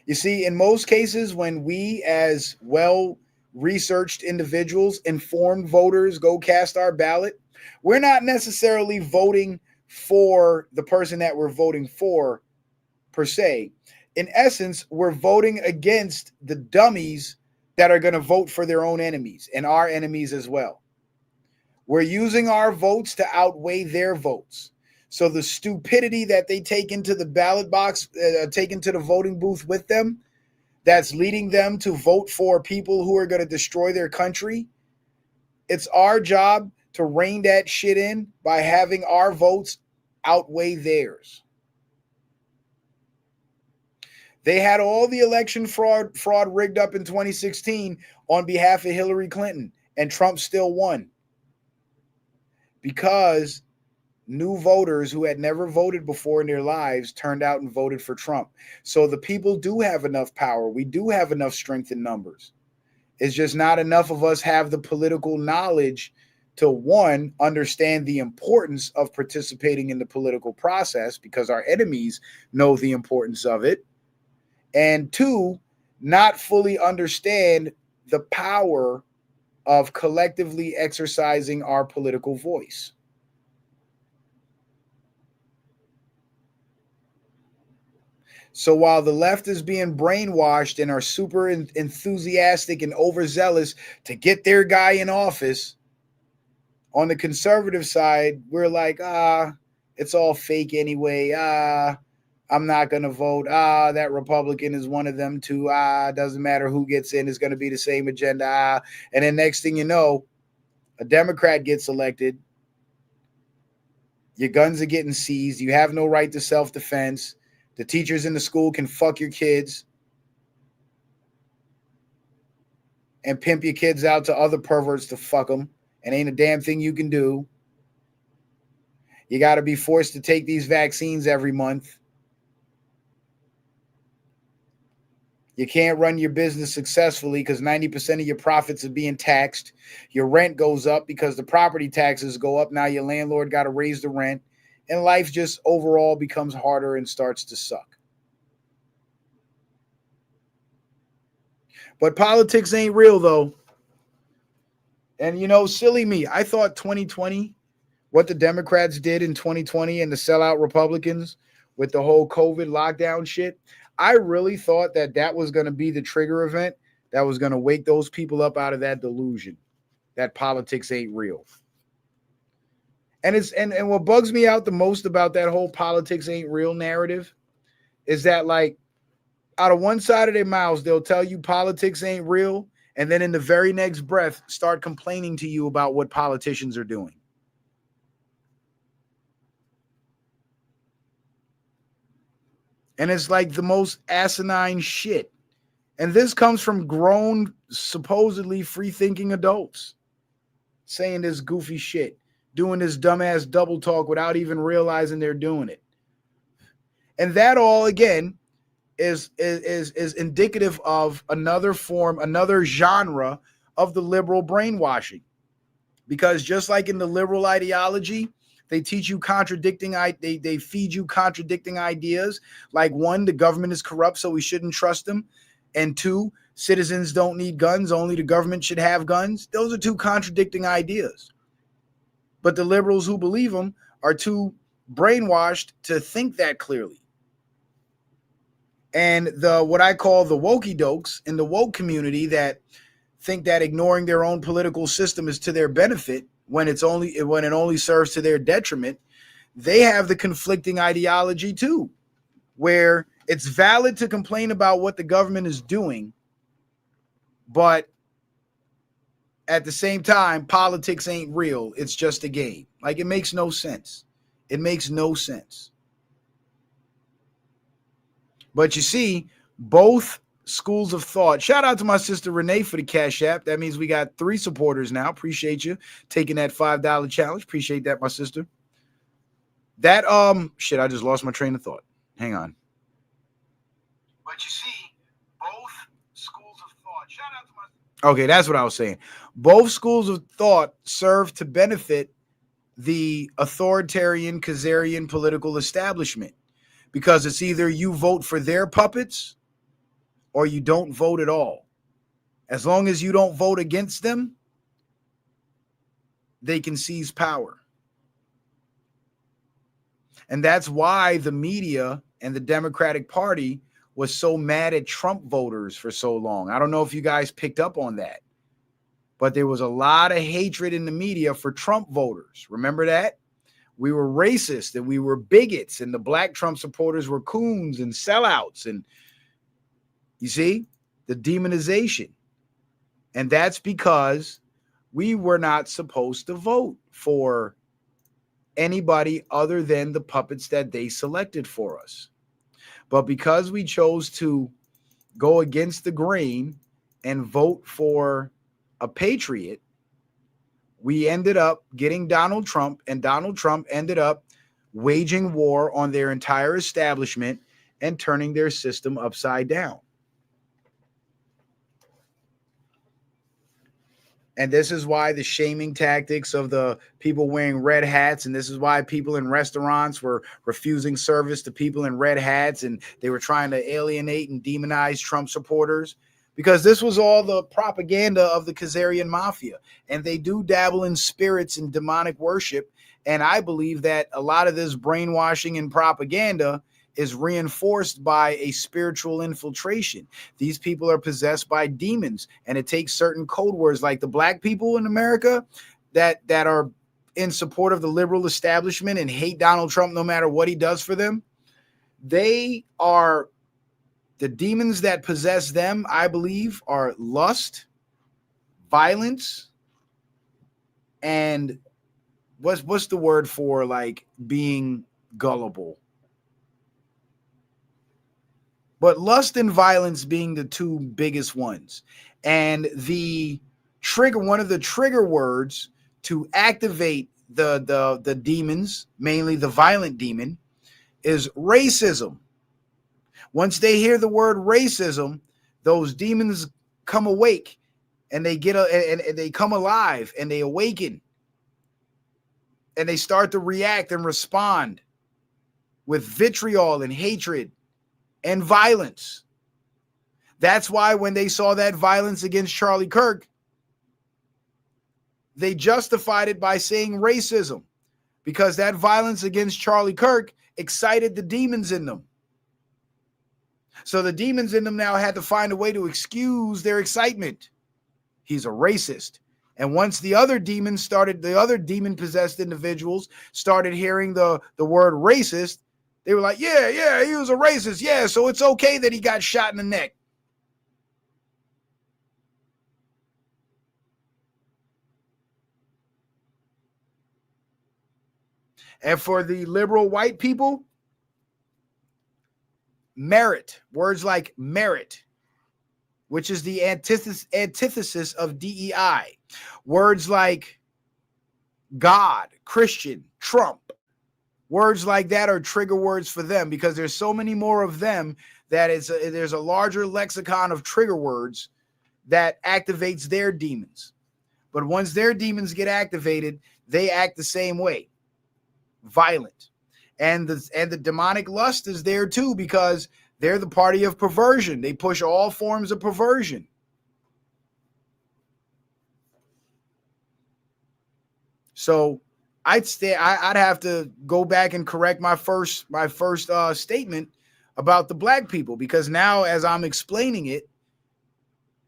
You see, in most cases, when we as well-researched individuals, informed voters, go cast our ballot, we're not necessarily voting for the person that we're voting for, per se. In essence, we're voting against the dummies that are going to vote for their own enemies and our enemies as well. We're using our votes to outweigh their votes. So the stupidity that they take into the ballot box, take into the voting booth with them, that's leading them to vote for people who are going to destroy their country, it's our job to rein that shit in by having our votes outweigh theirs. They had all the election fraud rigged up in 2016 on behalf of Hillary Clinton, and Trump still won because new voters who had never voted before in their lives turned out and voted for Trump. So the people do have enough power. We do have enough strength in numbers. It's just not enough of us have the political knowledge to, one, understand the importance of participating in the political process because our enemies know the importance of it, and two, not fully understand the power of collectively exercising our political voice. So while the left is being brainwashed and are super enthusiastic and overzealous to get their guy in office, on the conservative side, we're like, it's all fake anyway. I'm not going to vote. That Republican is one of them too. Doesn't matter who gets in. It's going to be the same agenda. And then next thing you know, a Democrat gets elected. Your guns are getting seized. You have no right to self-defense. The teachers in the school can fuck your kids and pimp your kids out to other perverts to fuck them. And ain't a damn thing you can do. You got to be forced to take these vaccines every month. You can't run your business successfully because 90% of your profits are being taxed. Your rent goes up because the property taxes go up. Now your landlord got to raise the rent. And life just overall becomes harder and starts to suck. But politics ain't real, though. And, you know, silly me. I thought 2020, what the Democrats did in 2020 and the sellout Republicans with the whole COVID lockdown shit, I really thought that that was going to be the trigger event that was going to wake those people up out of that delusion that politics ain't real. And it's and what bugs me out the most about that whole politics ain't real narrative is that, like, out of one side of their mouths, they'll tell you politics ain't real, and then in the very next breath start complaining to you about what politicians are doing. And it's like the most asinine shit. And this comes from grown, supposedly free-thinking adults saying this goofy shit, doing this dumbass double talk without even realizing they're doing it. And that all, again, is indicative of another form, another genre of the liberal brainwashing. Because just like in the liberal ideology, they teach you contradicting, they feed you contradicting ideas. Like, one, the government is corrupt, so we shouldn't trust them. And two, citizens don't need guns, only the government should have guns. Those are two contradicting ideas. But the liberals who believe them are too brainwashed to think that clearly. And the what I call the wokey dokes in the woke community that think that ignoring their own political system is to their benefit when it only serves to their detriment, they have the conflicting ideology too, where it's valid to complain about what the government is doing, but at the same time, politics ain't real. It's just a game. Like, it makes no sense. It makes no sense. But you see, both schools of thought. Shout out to my sister Renee for the Cash App. That means we got 3 supporters now. Appreciate you taking that $5 challenge. Appreciate that, my sister. That shit, I just lost my train of thought. Hang on. But you see, both schools of thought. Shout out to my. Okay, that's what I was saying. Both schools of thought serve to benefit the authoritarian Khazarian political establishment, because it's either you vote for their puppets or you don't vote at all. As long as you don't vote against them, they can seize power. And that's why the media and the Democratic Party was so mad at Trump voters for so long. I don't know if you guys picked up on that, but there was a lot of hatred in the media for Trump voters. Remember that? We were racist and we were bigots, and the black Trump supporters were coons and sellouts. And you see the demonization. And that's because we were not supposed to vote for anybody other than the puppets that they selected for us. But because we chose to go against the grain and vote for a patriot, we ended up getting Donald Trump, and Donald Trump ended up waging war on their entire establishment and turning their system upside down. And this is why the shaming tactics of the people wearing red hats, and this is why people in restaurants were refusing service to people in red hats, and they were trying to alienate and demonize Trump supporters, because this was all the propaganda of the Khazarian mafia. And they do dabble in spirits and demonic worship. And I believe that a lot of this brainwashing and propaganda is reinforced by a spiritual infiltration. These people are possessed by demons, and it takes certain code words, like the black people in America that are in support of the liberal establishment and hate Donald Trump no matter what he does for them. They are, the demons that possess them, I believe, are lust, violence, and what's the word for, like, being gullible? But lust and violence being the 2 biggest ones. And one of the trigger words to activate the demons, mainly the violent demon, is racism. Once they hear the word racism, those demons come awake, and they and they come alive, and they awaken, and they start to react and respond with vitriol and hatred and violence. That's why when they saw that violence against Charlie Kirk, they justified it by saying racism, because that violence against Charlie Kirk excited the demons in them. So the demons in them now had to find a way to excuse their excitement. He's a racist. And once the other demons started, the other demon-possessed individuals started hearing the word racist, they were like, yeah, he was a racist. Yeah, so it's okay that he got shot in the neck. And for the liberal white people, merit, words like merit, which is the antithesis of DEI. Words like God, Christian, Trump, words like that are trigger words for them, because there's so many more of them that there's a larger lexicon of trigger words that activates their demons. But once their demons get activated, they act the same way, violent. And the demonic lust is there too, because they're the party of perversion. They push all forms of perversion. So I'd have to go back and correct my first statement about the black people, because now as I'm explaining it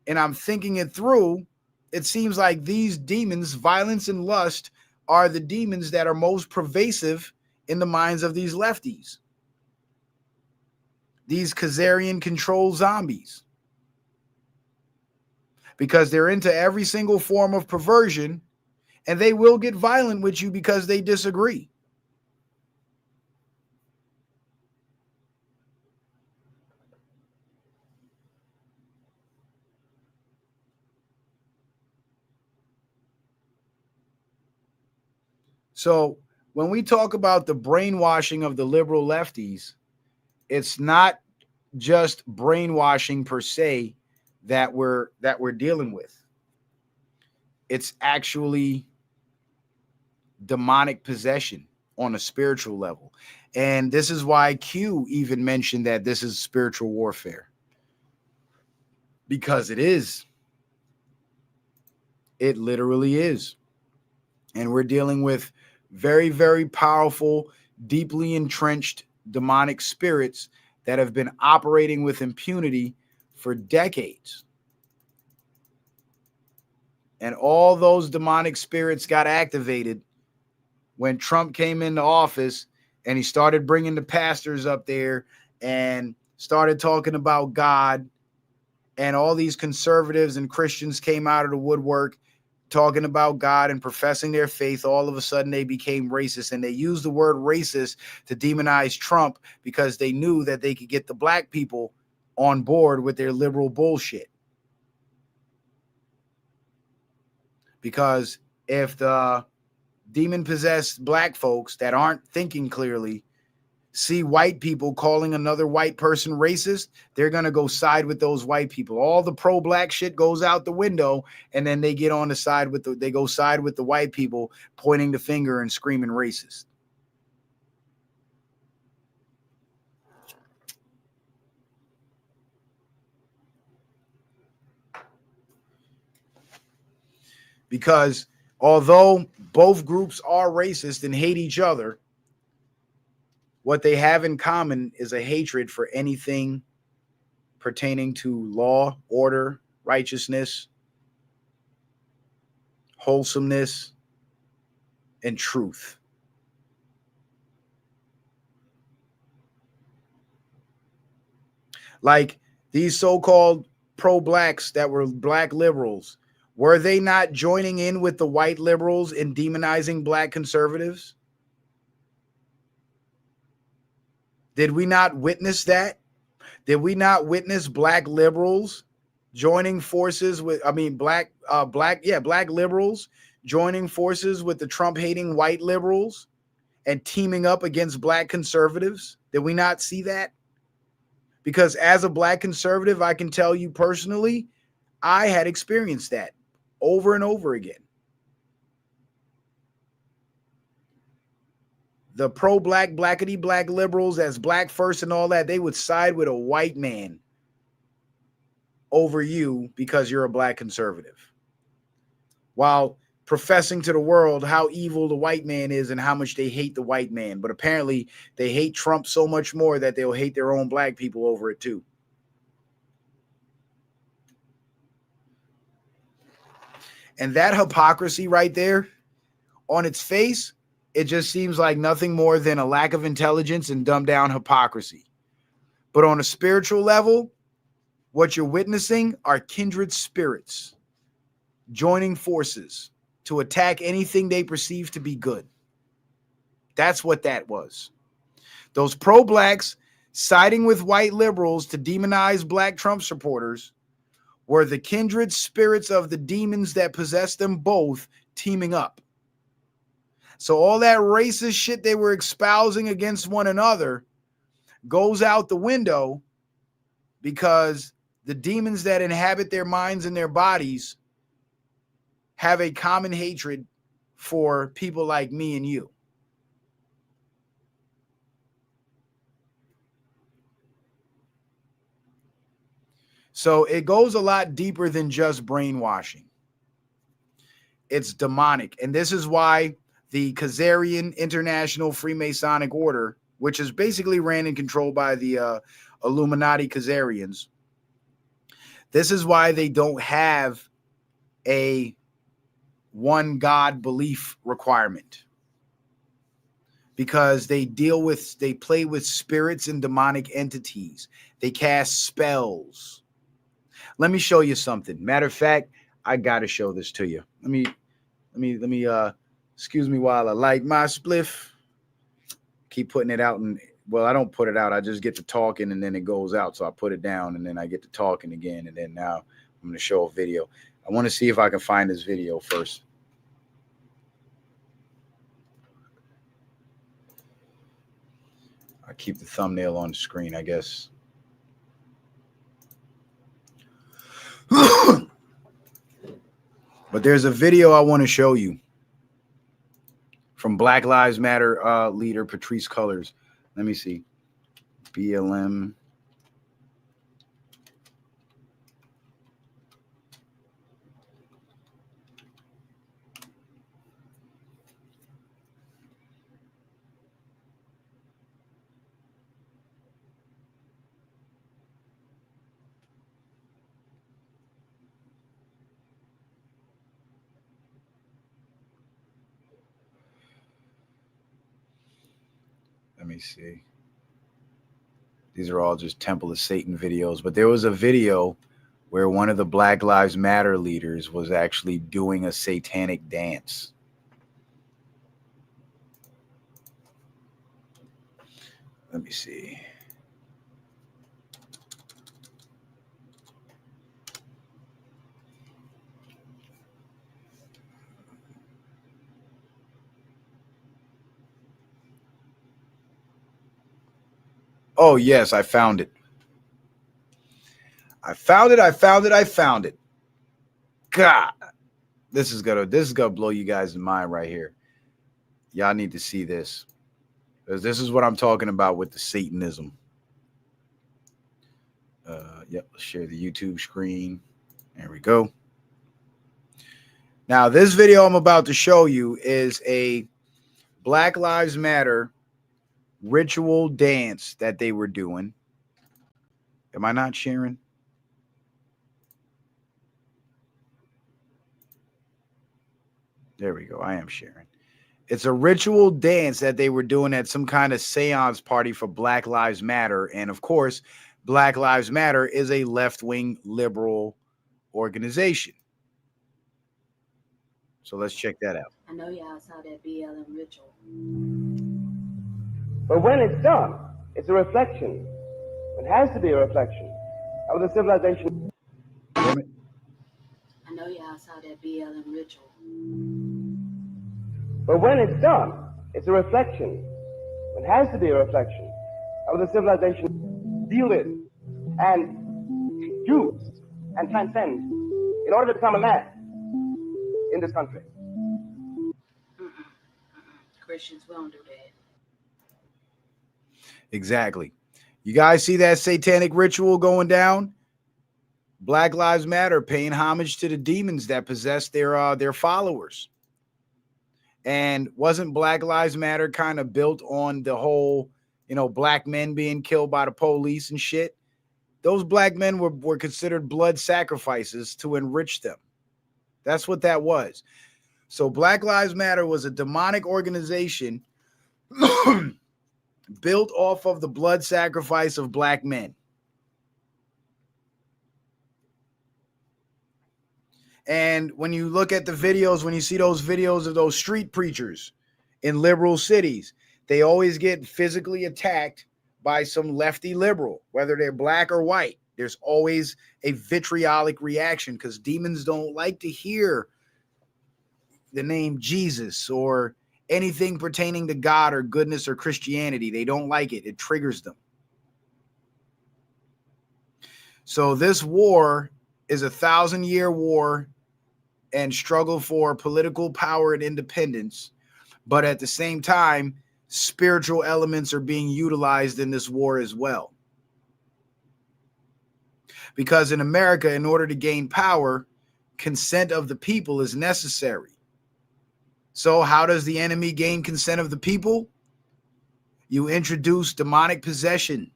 and I'm thinking it through, it seems like these demons, violence and lust, are the demons that are most pervasive in the minds of these lefties. These Khazarian controlled zombies. Because they're into every single form of perversion, and they will get violent with you because they disagree. So when we talk about the brainwashing of the liberal lefties, it's not just brainwashing per se that we're dealing with. It's actually demonic possession on a spiritual level. And this is why Q even mentioned that this is spiritual warfare. Because it is. It literally is. And we're dealing with very, very powerful, deeply entrenched demonic spirits that have been operating with impunity for decades. And all those demonic spirits got activated when Trump came into office, and he started bringing the pastors up there and started talking about God, and all these conservatives and Christians came out of the woodwork talking about God and professing their faith. All of a sudden they became racist, and they used the word racist to demonize Trump because they knew that they could get the black people on board with their liberal bullshit. Because if the demon-possessed black folks that aren't thinking clearly see white people calling another white person racist, they're going to go side with those white people. All the pro-black shit goes out the window, and then they get on the side with they go side with the white people, pointing the finger and screaming racist. Because although both groups are racist and hate each other, what they have in common is a hatred for anything pertaining to law, order, righteousness, wholesomeness, and truth. Like these so-called pro-blacks that were black liberals, were they not joining in with the white liberals in demonizing black conservatives? Did we not witness that? Did we not witness black liberals joining forces with, black liberals joining forces with the Trump-hating white liberals and teaming up against black conservatives? Did we not see that? Because as a black conservative, I can tell you personally, I had experienced that over and over again. The pro-black, blackity-black liberals as black first and all that, they would side with a white man over you because you're a black conservative, while professing to the world how evil the white man is and how much they hate the white man. But apparently they hate Trump so much more that they'll hate their own black people over it too. And that hypocrisy right there, on its face, it just seems like nothing more than a lack of intelligence and dumbed down hypocrisy. But on a spiritual level, what you're witnessing are kindred spirits joining forces to attack anything they perceive to be good. That's what that was. Those pro-blacks siding with white liberals to demonize black Trump supporters were the kindred spirits of the demons that possessed them both teaming up. So all that racist shit they were espousing against one another goes out the window because the demons that inhabit their minds and their bodies have a common hatred for people like me and you. So it goes a lot deeper than just brainwashing. It's demonic. And this is why the Khazarian International Freemasonic Order, which is basically ran and controlled by the Illuminati Khazarians, this is why they don't have a one God belief requirement, because they play with spirits and demonic entities. They cast spells. Let me show you something. Matter of fact, I got to show this to you. Let me excuse me while I light my spliff. Keep putting it out, and well, I don't put it out. I just get to talking and then it goes out. So I put it down and then I get to talking again. And then now I'm going to show a video. I want to see if I can find this video first. I keep the thumbnail on the screen, I guess. But there's a video I want to show you from Black Lives Matter leader Patrice Cullors. Let me see. BLM. Let me see. These are all just Temple of Satan videos, but there was a video where one of the Black Lives Matter leaders was actually doing a satanic dance. Let me see. Oh, yes, I found it. I found it. God, this is gonna blow you guys' mind right here. Y'all need to see this, because this is what I'm talking about with the Satanism. Yep, let's share the YouTube screen. There we go. Now, this video I'm about to show you is a Black Lives Matter ritual dance that they were doing. Am I not sharing? There we go. I am sharing. It's a ritual dance that they were doing at some kind of seance party for Black Lives Matter. And of course, Black Lives Matter is a left-wing liberal organization. So let's check that out. I know y'all saw that BLM ritual. But when it's done, it's a reflection. It has to be a reflection of the civilization. I know y'all saw that BLM ritual. But when it's done, it's a reflection. It has to be a reflection of the civilization. Deal with and use and transcend in order to become a man in this country. Christians won't do that. Exactly. You guys see that satanic ritual going down? Black Lives Matter paying homage to the demons that possess their followers. And wasn't Black Lives Matter kind of built on the whole, black men being killed by the police and shit? Those black men were considered blood sacrifices to enrich them. That's what that was. So Black Lives Matter was a demonic organization built off of the blood sacrifice of black men. And when you look at the videos, when you see those videos of those street preachers in liberal cities, they always get physically attacked by some lefty liberal, whether they're black or white. There's always a vitriolic reaction because demons don't like to hear the name Jesus or anything pertaining to God or goodness or Christianity. They don't like it. It triggers them. So this war is a 1,000-year war and struggle for political power and independence. But at the same time, spiritual elements are being utilized in this war as well. Because in America, in order to gain power, consent of the people is necessary. So how does the enemy gain consent of the people? You introduce demonic possession.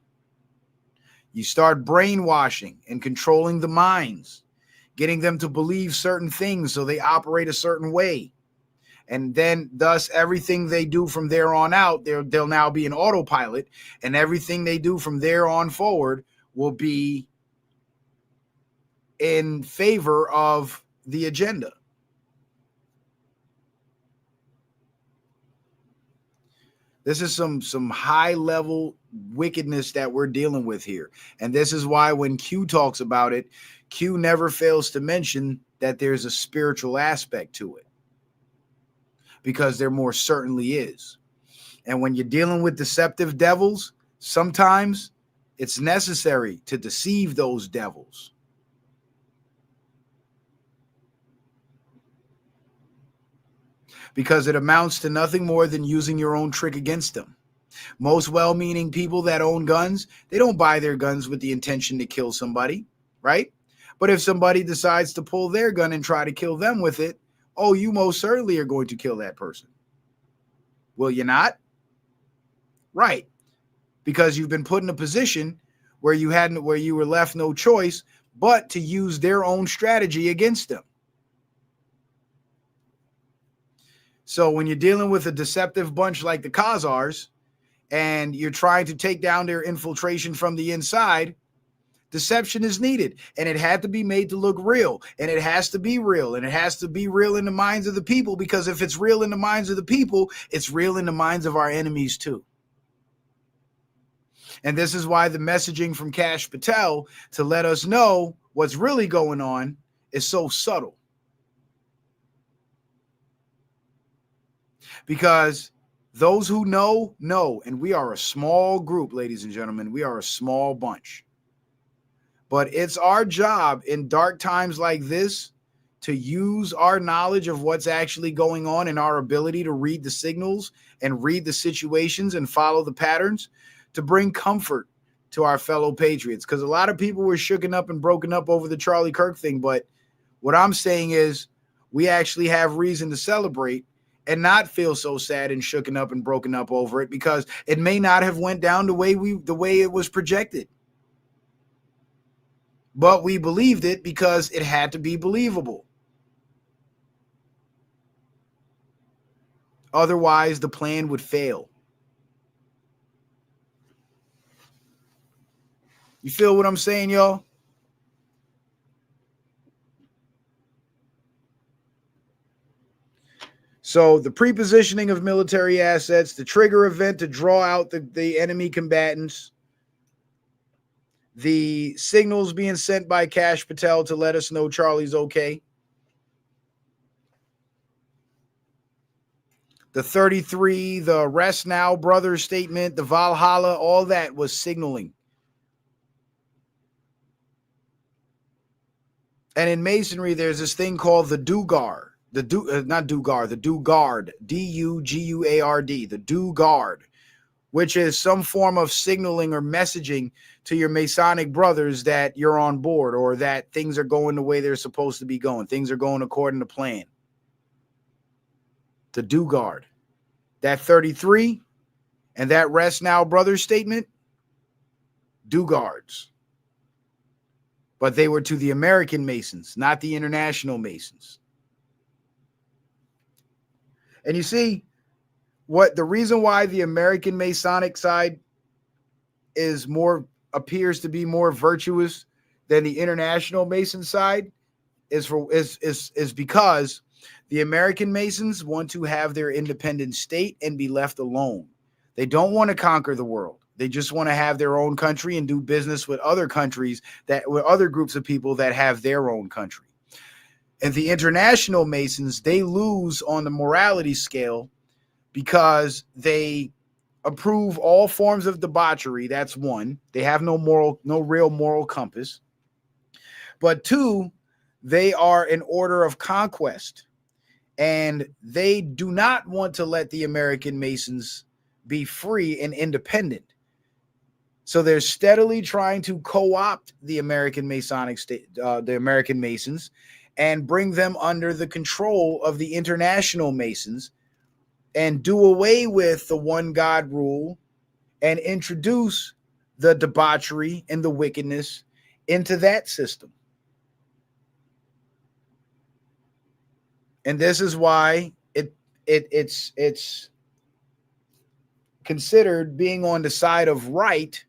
You start brainwashing and controlling the minds, getting them to believe certain things so they operate a certain way. And then thus everything they do from there on out, they'll now be an autopilot, and everything they do from there on forward will be in favor of the agenda. This is some high level wickedness that we're dealing with here. And this is why when Q talks about it, Q never fails to mention that there's a spiritual aspect to it, because there more certainly is. And when you're dealing with deceptive devils, sometimes it's necessary to deceive those devils. Because it amounts to nothing more than using your own trick against them. Most well-meaning people that own guns, they don't buy their guns with the intention to kill somebody, right? But if somebody decides to pull their gun and try to kill them with it, oh, you most certainly are going to kill that person. Will you not? Right. Because you've been put in a position where you were left no choice but to use their own strategy against them. So when you're dealing with a deceptive bunch like the Khazars and you're trying to take down their infiltration from the inside, deception is needed, and it had to be made to look real, and it has to be real, and it has to be real in the minds of the people, because if it's real in the minds of the people, it's real in the minds of our enemies too. And this is why the messaging from Kash Patel to let us know what's really going on is so subtle. Because those who know, and we are a small group, ladies and gentlemen. We are a small bunch. But it's our job in dark times like this to use our knowledge of what's actually going on and our ability to read the signals and read the situations and follow the patterns to bring comfort to our fellow patriots. Because a lot of people were shooken up and broken up over the Charlie Kirk thing. But what I'm saying is we actually have reason to celebrate and not feel so sad and shooken up and broken up over it, because it may not have went down the way it was projected. But we believed it because it had to be believable. Otherwise, the plan would fail. You feel what I'm saying, y'all? So the prepositioning of military assets, the trigger event to draw out the enemy combatants, the signals being sent by Kash Patel to let us know Charlie's okay, the 33, the Rest Now Brothers statement, the Valhalla, all that was signaling. And in Masonry, there's this thing called the Dugard. The Dugard, D-U-G-U-A-R-D, the Dugard, which is some form of signaling or messaging to your Masonic brothers that you're on board or that things are going the way they're supposed to be going. Things are going according to plan. The Dugard. That 33 and that rest now, brothers statement, Dugards. But they were to the American Masons, not the International Masons. And you see, what the reason why the American Masonic side appears to be more virtuous than the International Mason side is because the American Masons want to have their independent state and be left alone. They don't want to conquer the world. They just want to have their own country and do business with other countries with other groups of people that have their own country. And the International Masons, they lose on the morality scale because they approve all forms of debauchery. That's one. They have no real moral compass. But two, they are an order of conquest. And they do not want to let the American Masons be free and independent. So they're steadily trying to co-opt the American Masonic state, the American Masons, and bring them under the control of the International Masons and do away with the one God rule and introduce the debauchery and the wickedness into that system. And this is why it's considered being on the side of right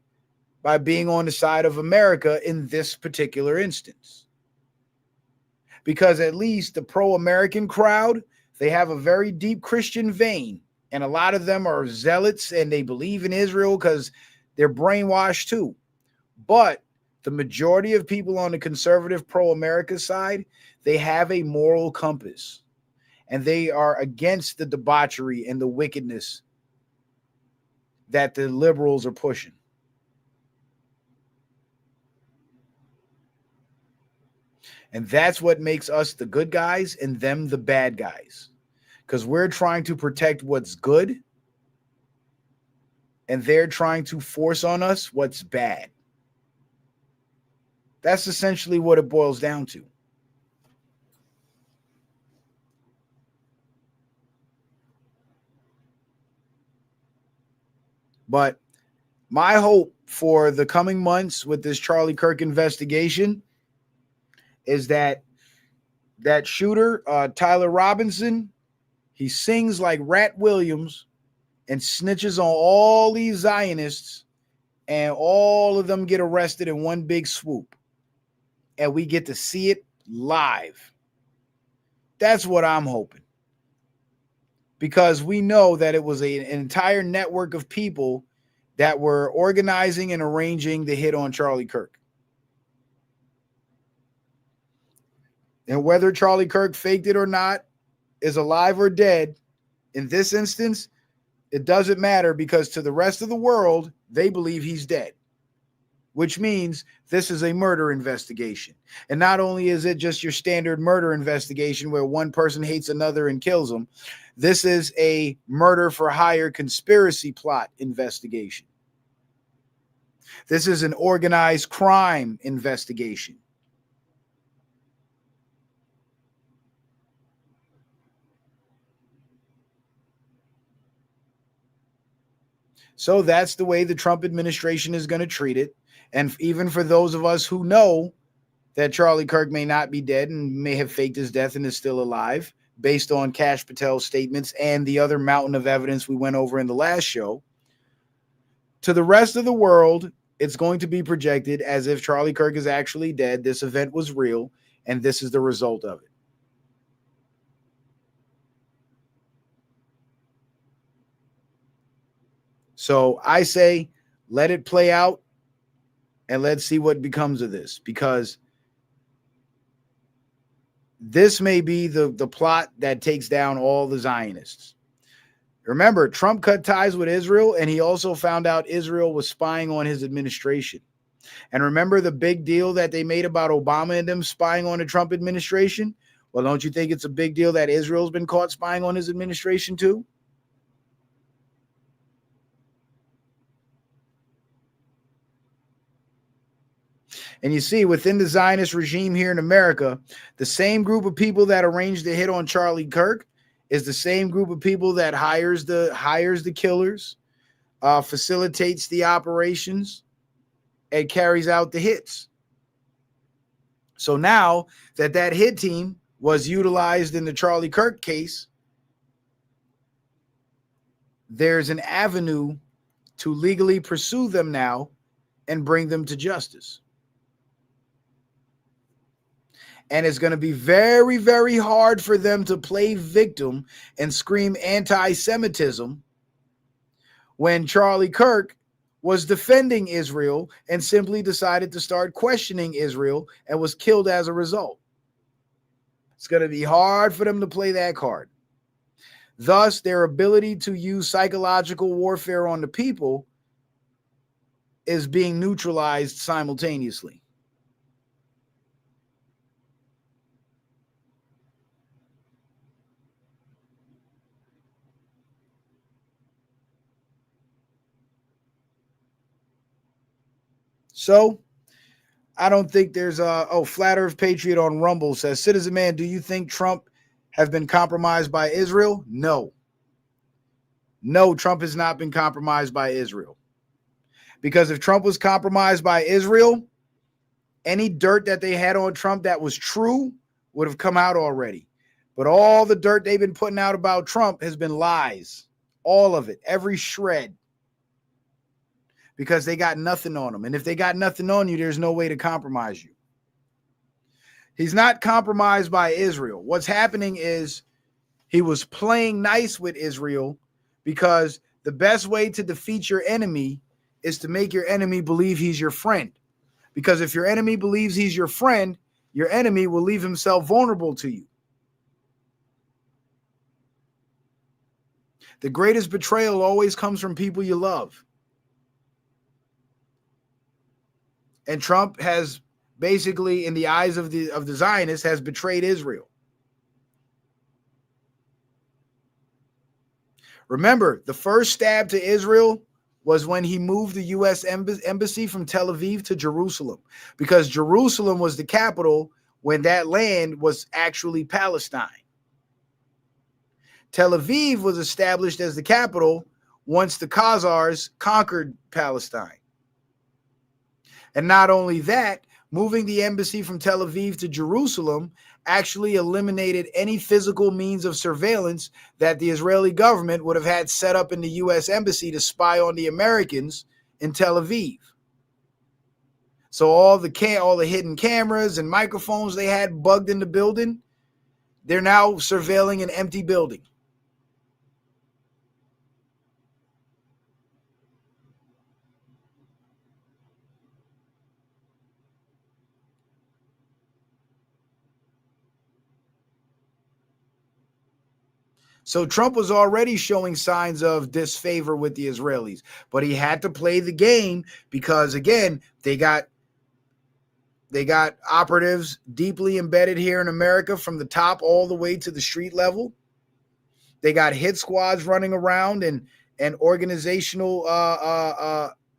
by being on the side of America in this particular instance. Because at least the pro-American crowd, they have a very deep Christian vein. And a lot of them are zealots and they believe in Israel because they're brainwashed too. But the majority of people on the conservative pro-America side, they have a moral compass. And they are against the debauchery and the wickedness that the liberals are pushing. And that's what makes us the good guys and them the bad guys. Because we're trying to protect what's good. And they're trying to force on us what's bad. That's essentially what it boils down to. But my hope for the coming months with this Charlie Kirk investigation is that shooter, Tyler Robinson, he sings like Rat Williams and snitches on all these Zionists, and all of them get arrested in one big swoop. And we get to see it live. That's what I'm hoping. Because we know that it was an entire network of people that were organizing and arranging the hit on Charlie Kirk. And whether Charlie Kirk faked it or not, is alive or dead, in this instance, it doesn't matter, because to the rest of the world, they believe he's dead. Which means this is a murder investigation. And not only is it just your standard murder investigation where one person hates another and kills them, this is a murder for hire conspiracy plot investigation. This is an organized crime investigation. So that's the way the Trump administration is going to treat it. And even for those of us who know that Charlie Kirk may not be dead and may have faked his death and is still alive, based on Kash Patel's statements and the other mountain of evidence we went over in the last show, to the rest of the world, it's going to be projected as if Charlie Kirk is actually dead. This event was real, and this is the result of it. So I say, let it play out, and let's see what becomes of this, because this may be the plot that takes down all the Zionists. Remember, Trump cut ties with Israel, and he also found out Israel was spying on his administration. And remember the big deal that they made about Obama and them spying on the Trump administration? Well, don't you think it's a big deal that Israel's been caught spying on his administration too? And you see, within the Zionist regime here in America, the same group of people that arranged the hit on Charlie Kirk is the same group of people that hires the killers, facilitates the operations, and carries out the hits. So now that hit team was utilized in the Charlie Kirk case, there's an avenue to legally pursue them now and bring them to justice. And it's going to be very, very hard for them to play victim and scream anti-Semitism when Charlie Kirk was defending Israel and simply decided to start questioning Israel and was killed as a result. It's going to be hard for them to play that card. Thus, their ability to use psychological warfare on the people is being neutralized simultaneously. So, I don't think there's Flat Earth Patriot on Rumble says, Citizen Man, do you think Trump has been compromised by Israel? No. No, Trump has not been compromised by Israel. Because if Trump was compromised by Israel, any dirt that they had on Trump that was true would have come out already. But all the dirt they've been putting out about Trump has been lies. All of it, every shred. Because they got nothing on him. And if they got nothing on you, there's no way to compromise you. He's not compromised by Israel. What's happening is he was playing nice with Israel because the best way to defeat your enemy is to make your enemy believe he's your friend. Because if your enemy believes he's your friend, your enemy will leave himself vulnerable to you. The greatest betrayal always comes from people you love. And Trump has basically, in the eyes of the Zionists, has betrayed Israel. Remember, the first stab to Israel was when he moved the U.S. embassy from Tel Aviv to Jerusalem, because Jerusalem was the capital when that land was actually Palestine. Tel Aviv was established as the capital once the Khazars conquered Palestine. And not only that, moving the embassy from Tel Aviv to Jerusalem actually eliminated any physical means of surveillance that the Israeli government would have had set up in the U.S. embassy to spy on the Americans in Tel Aviv. So all the hidden cameras and microphones they had bugged in the building, they're now surveilling an empty building. So Trump was already showing signs of disfavor with the Israelis, but he had to play the game because, again, they got operatives deeply embedded here in America from the top all the way to the street level. They got hit squads running around and organizational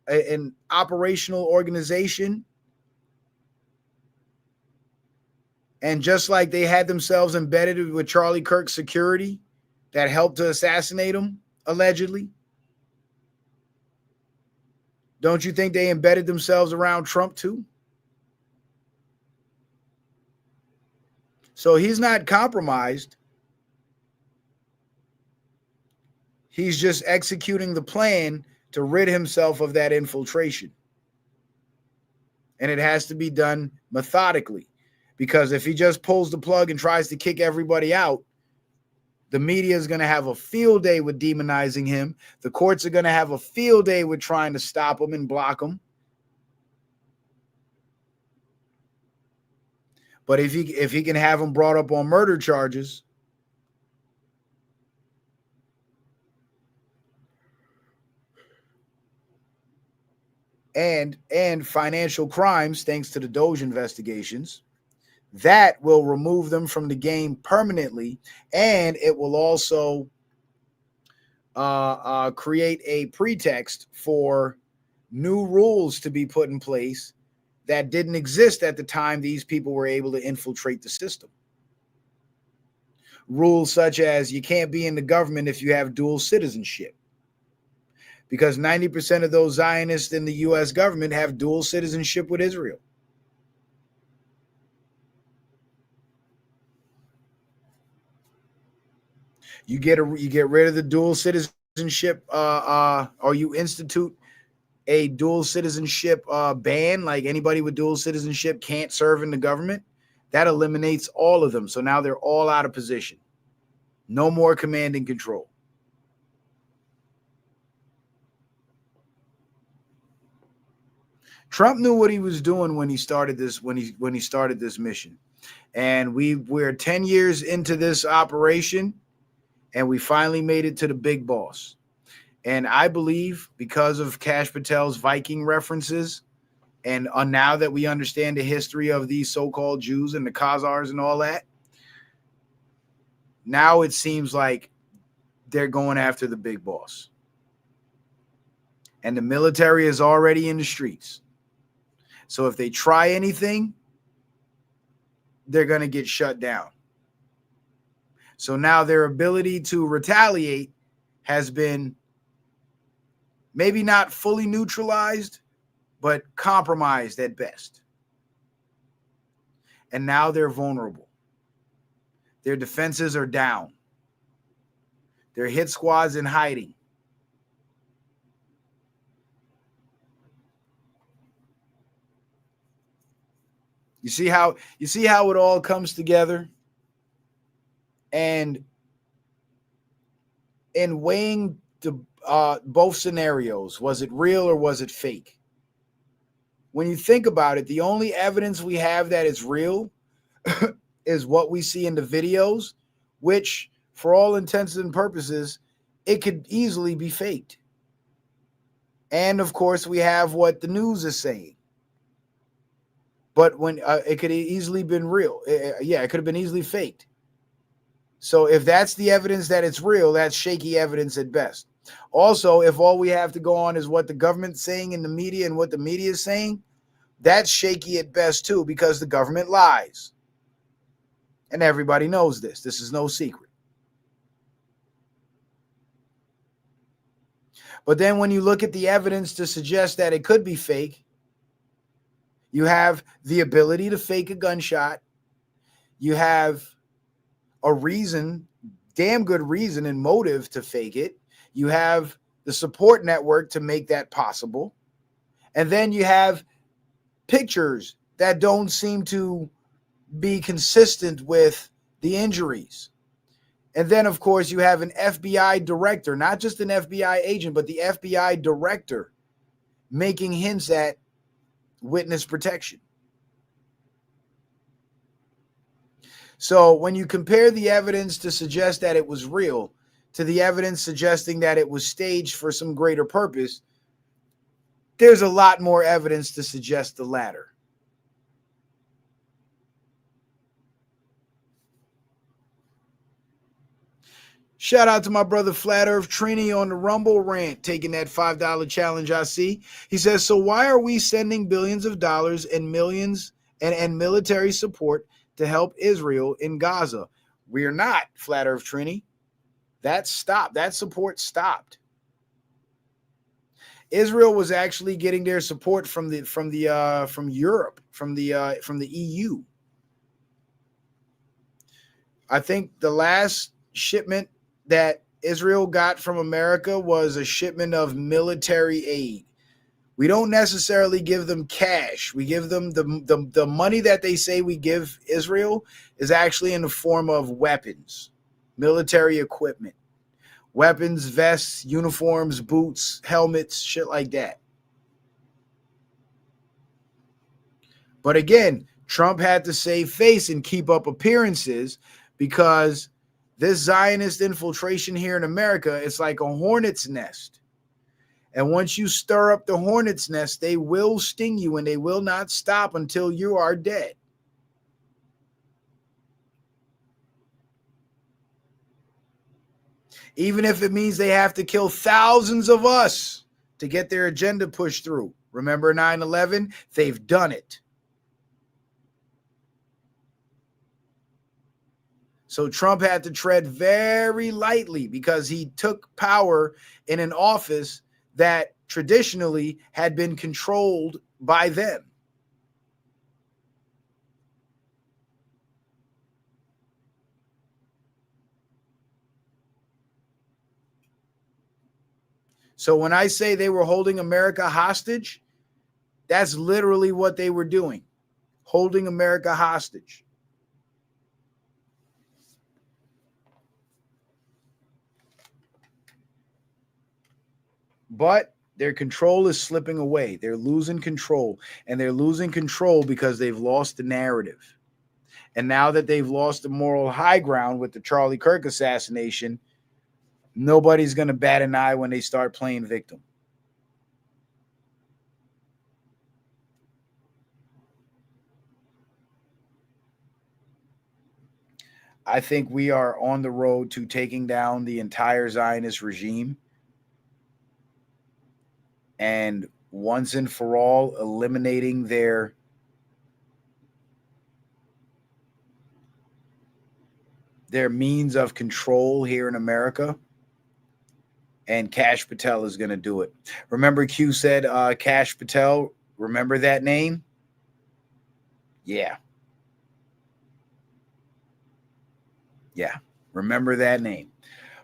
and operational organization. And just like they had themselves embedded with Charlie Kirk's security that helped to assassinate him, allegedly. Don't you think they embedded themselves around Trump too? So he's not compromised. He's just executing the plan to rid himself of that infiltration. And it has to be done methodically, because if he just pulls the plug and tries to kick everybody out, the media is going to have a field day with demonizing him. The courts are going to have a field day with trying to stop him and block him. But if he can have him brought up on murder charges, and financial crimes, thanks to the Doge investigations, that will remove them from the game permanently, and it will also create a pretext for new rules to be put in place that didn't exist at the time these people were able to infiltrate the system. Rules such as you can't be in the government if you have dual citizenship, because 90% of those Zionists in the U.S. government have dual citizenship with Israel. You get rid of the dual citizenship, or you institute a dual citizenship ban, like anybody with dual citizenship can't serve in the government. That eliminates all of them. So now they're all out of position. No more command and control. Trump knew what he was doing when he started this, when he started this mission. And we're 10 years into this operation, and we finally made it to the big boss. And I believe because of Kash Patel's Viking references, and now that we understand the history of these so-called Jews and the Khazars and all that, now it seems like they're going after the big boss. And the military is already in the streets. So if they try anything, they're going to get shut down. So now their ability to retaliate has been maybe not fully neutralized, but compromised at best. And now they're vulnerable. Their defenses are down. Their hit squad's in hiding. You see how it all comes together? And in weighing the both scenarios, was it real or was it fake? When you think about it, the only evidence we have that it's real is what we see in the videos, which for all intents and purposes, it could easily be faked. And of course, we have what the news is saying. But when it could easily been real. It could have been easily faked. So if that's the evidence that it's real, that's shaky evidence at best. Also, if all we have to go on is what the government's saying in the media and what the media is saying, that's shaky at best too, because the government lies. And everybody knows this. This is no secret. But then when you look at the evidence to suggest that it could be fake, you have the ability to fake a gunshot. You have a reason, damn good reason and motive to fake it. You have the support network to make that possible. And then you have pictures that don't seem to be consistent with the injuries. And then, of course, you have an FBI director, not just an FBI agent, but the FBI director making hints at witness protection. So when you compare the evidence to suggest that it was real to the evidence suggesting that it was staged for some greater purpose, there's a lot more evidence to suggest the latter. Shout out to my brother Flat Earth Trini on the Rumble rant, taking that $5 challenge I see. He says, so why are we sending billions of dollars and millions and military support to help Israel in Gaza? We're not, Flat Earth Trini. That stopped. That support stopped. Israel was actually getting their support from Europe, from the EU. I think the last shipment that Israel got from America was a shipment of military aid. We don't necessarily give them cash. We give them the money that they say we give Israel is actually in the form of weapons, military equipment, weapons, vests, uniforms, boots, helmets, shit like that. But again, Trump had to save face and keep up appearances because this Zionist infiltration here in America is like a hornet's nest. And once you stir up the hornet's nest, they will sting you and they will not stop until you are dead. Even if it means they have to kill thousands of us to get their agenda pushed through. Remember 9/11? They've done it. So Trump had to tread very lightly because he took power in an office that traditionally had been controlled by them. So when I say they were holding America hostage, that's literally what they were doing, holding America hostage. But their control is slipping away. They're losing control, and they're losing control because they've lost the narrative. And now that they've lost the moral high ground with the Charlie Kirk assassination, nobody's going to bat an eye when they start playing victim. I think we are on the road to taking down the entire Zionist regime and once and for all eliminating their means of control here in America. And Kash Patel is going to do it. Remember Q said Kash Patel, remember that name? Yeah. Yeah, remember that name.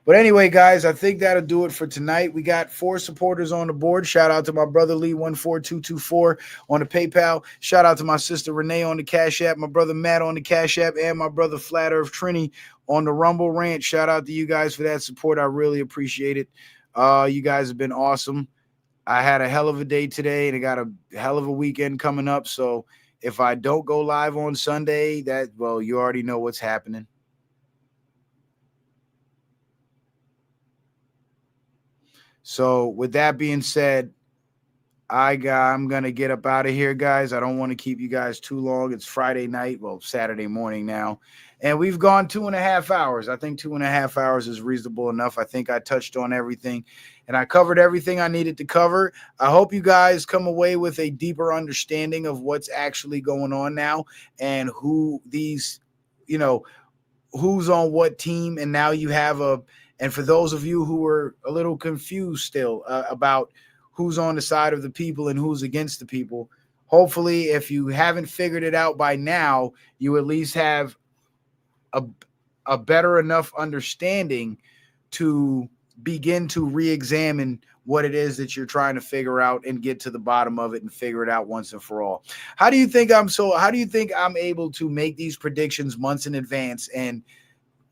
But anyway, guys, I think that'll do it for tonight. We got 4 supporters on the board. Shout out to my brother Lee 14224 on the PayPal. Shout out to my sister Renee on the Cash App, my brother Matt on the Cash App, and my brother Flat Earth Trini on the Rumble Rant. Shout out to you guys for that support. I really appreciate it. You guys have been awesome. I had a hell of a day today, and I got a hell of a weekend coming up. So if I don't go live on Sunday, well, you already know what's happening. So with that being said, I'm going to get up out of here, guys. I don't want to keep you guys too long. It's Friday night, well, Saturday morning now. And we've gone 2.5 hours. I think 2.5 hours is reasonable enough. I think I touched on everything and I covered everything I needed to cover. I hope you guys come away with a deeper understanding of what's actually going on now and who these, who's on what team. And now you have and for those of you who are a little confused still about who's on the side of the people and who's against the people, hopefully, if you haven't figured it out by now, you at least have a better enough understanding to begin to re-examine what it is that you're trying to figure out and get to the bottom of it and figure it out once and for all. How do you think I'm able to make these predictions months in advance and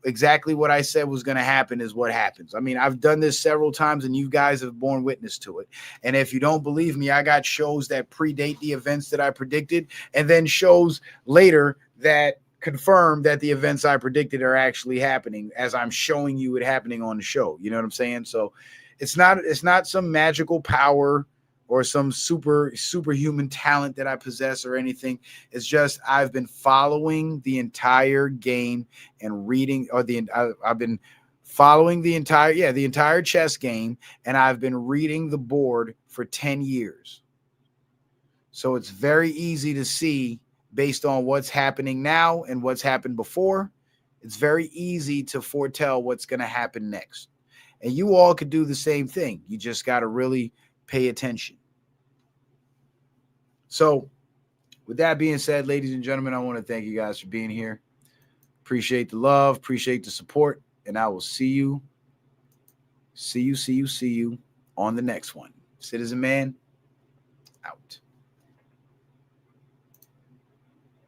exactly what I said was going to happen is what happens? I mean, I've done this several times and you guys have borne witness to it. And if you don't believe me, I got shows that predate the events that I predicted and then shows later that confirm that the events I predicted are actually happening as I'm showing you it happening on the show. You know what I'm saying? So it's not some magical power or some superhuman talent that I possess or anything. It's just I've been following the entire game and reading, or I've been following the entire chess game, and I've been reading the board for 10 years. So it's very easy to see based on what's happening now and what's happened before. It's very easy to foretell what's going to happen next. And you all could do the same thing. You just got to really pay attention. So with that being said, ladies and gentlemen, I want to thank you guys for being here. Appreciate the love, appreciate the support, and I will see you on the next one. Citizen Man, out.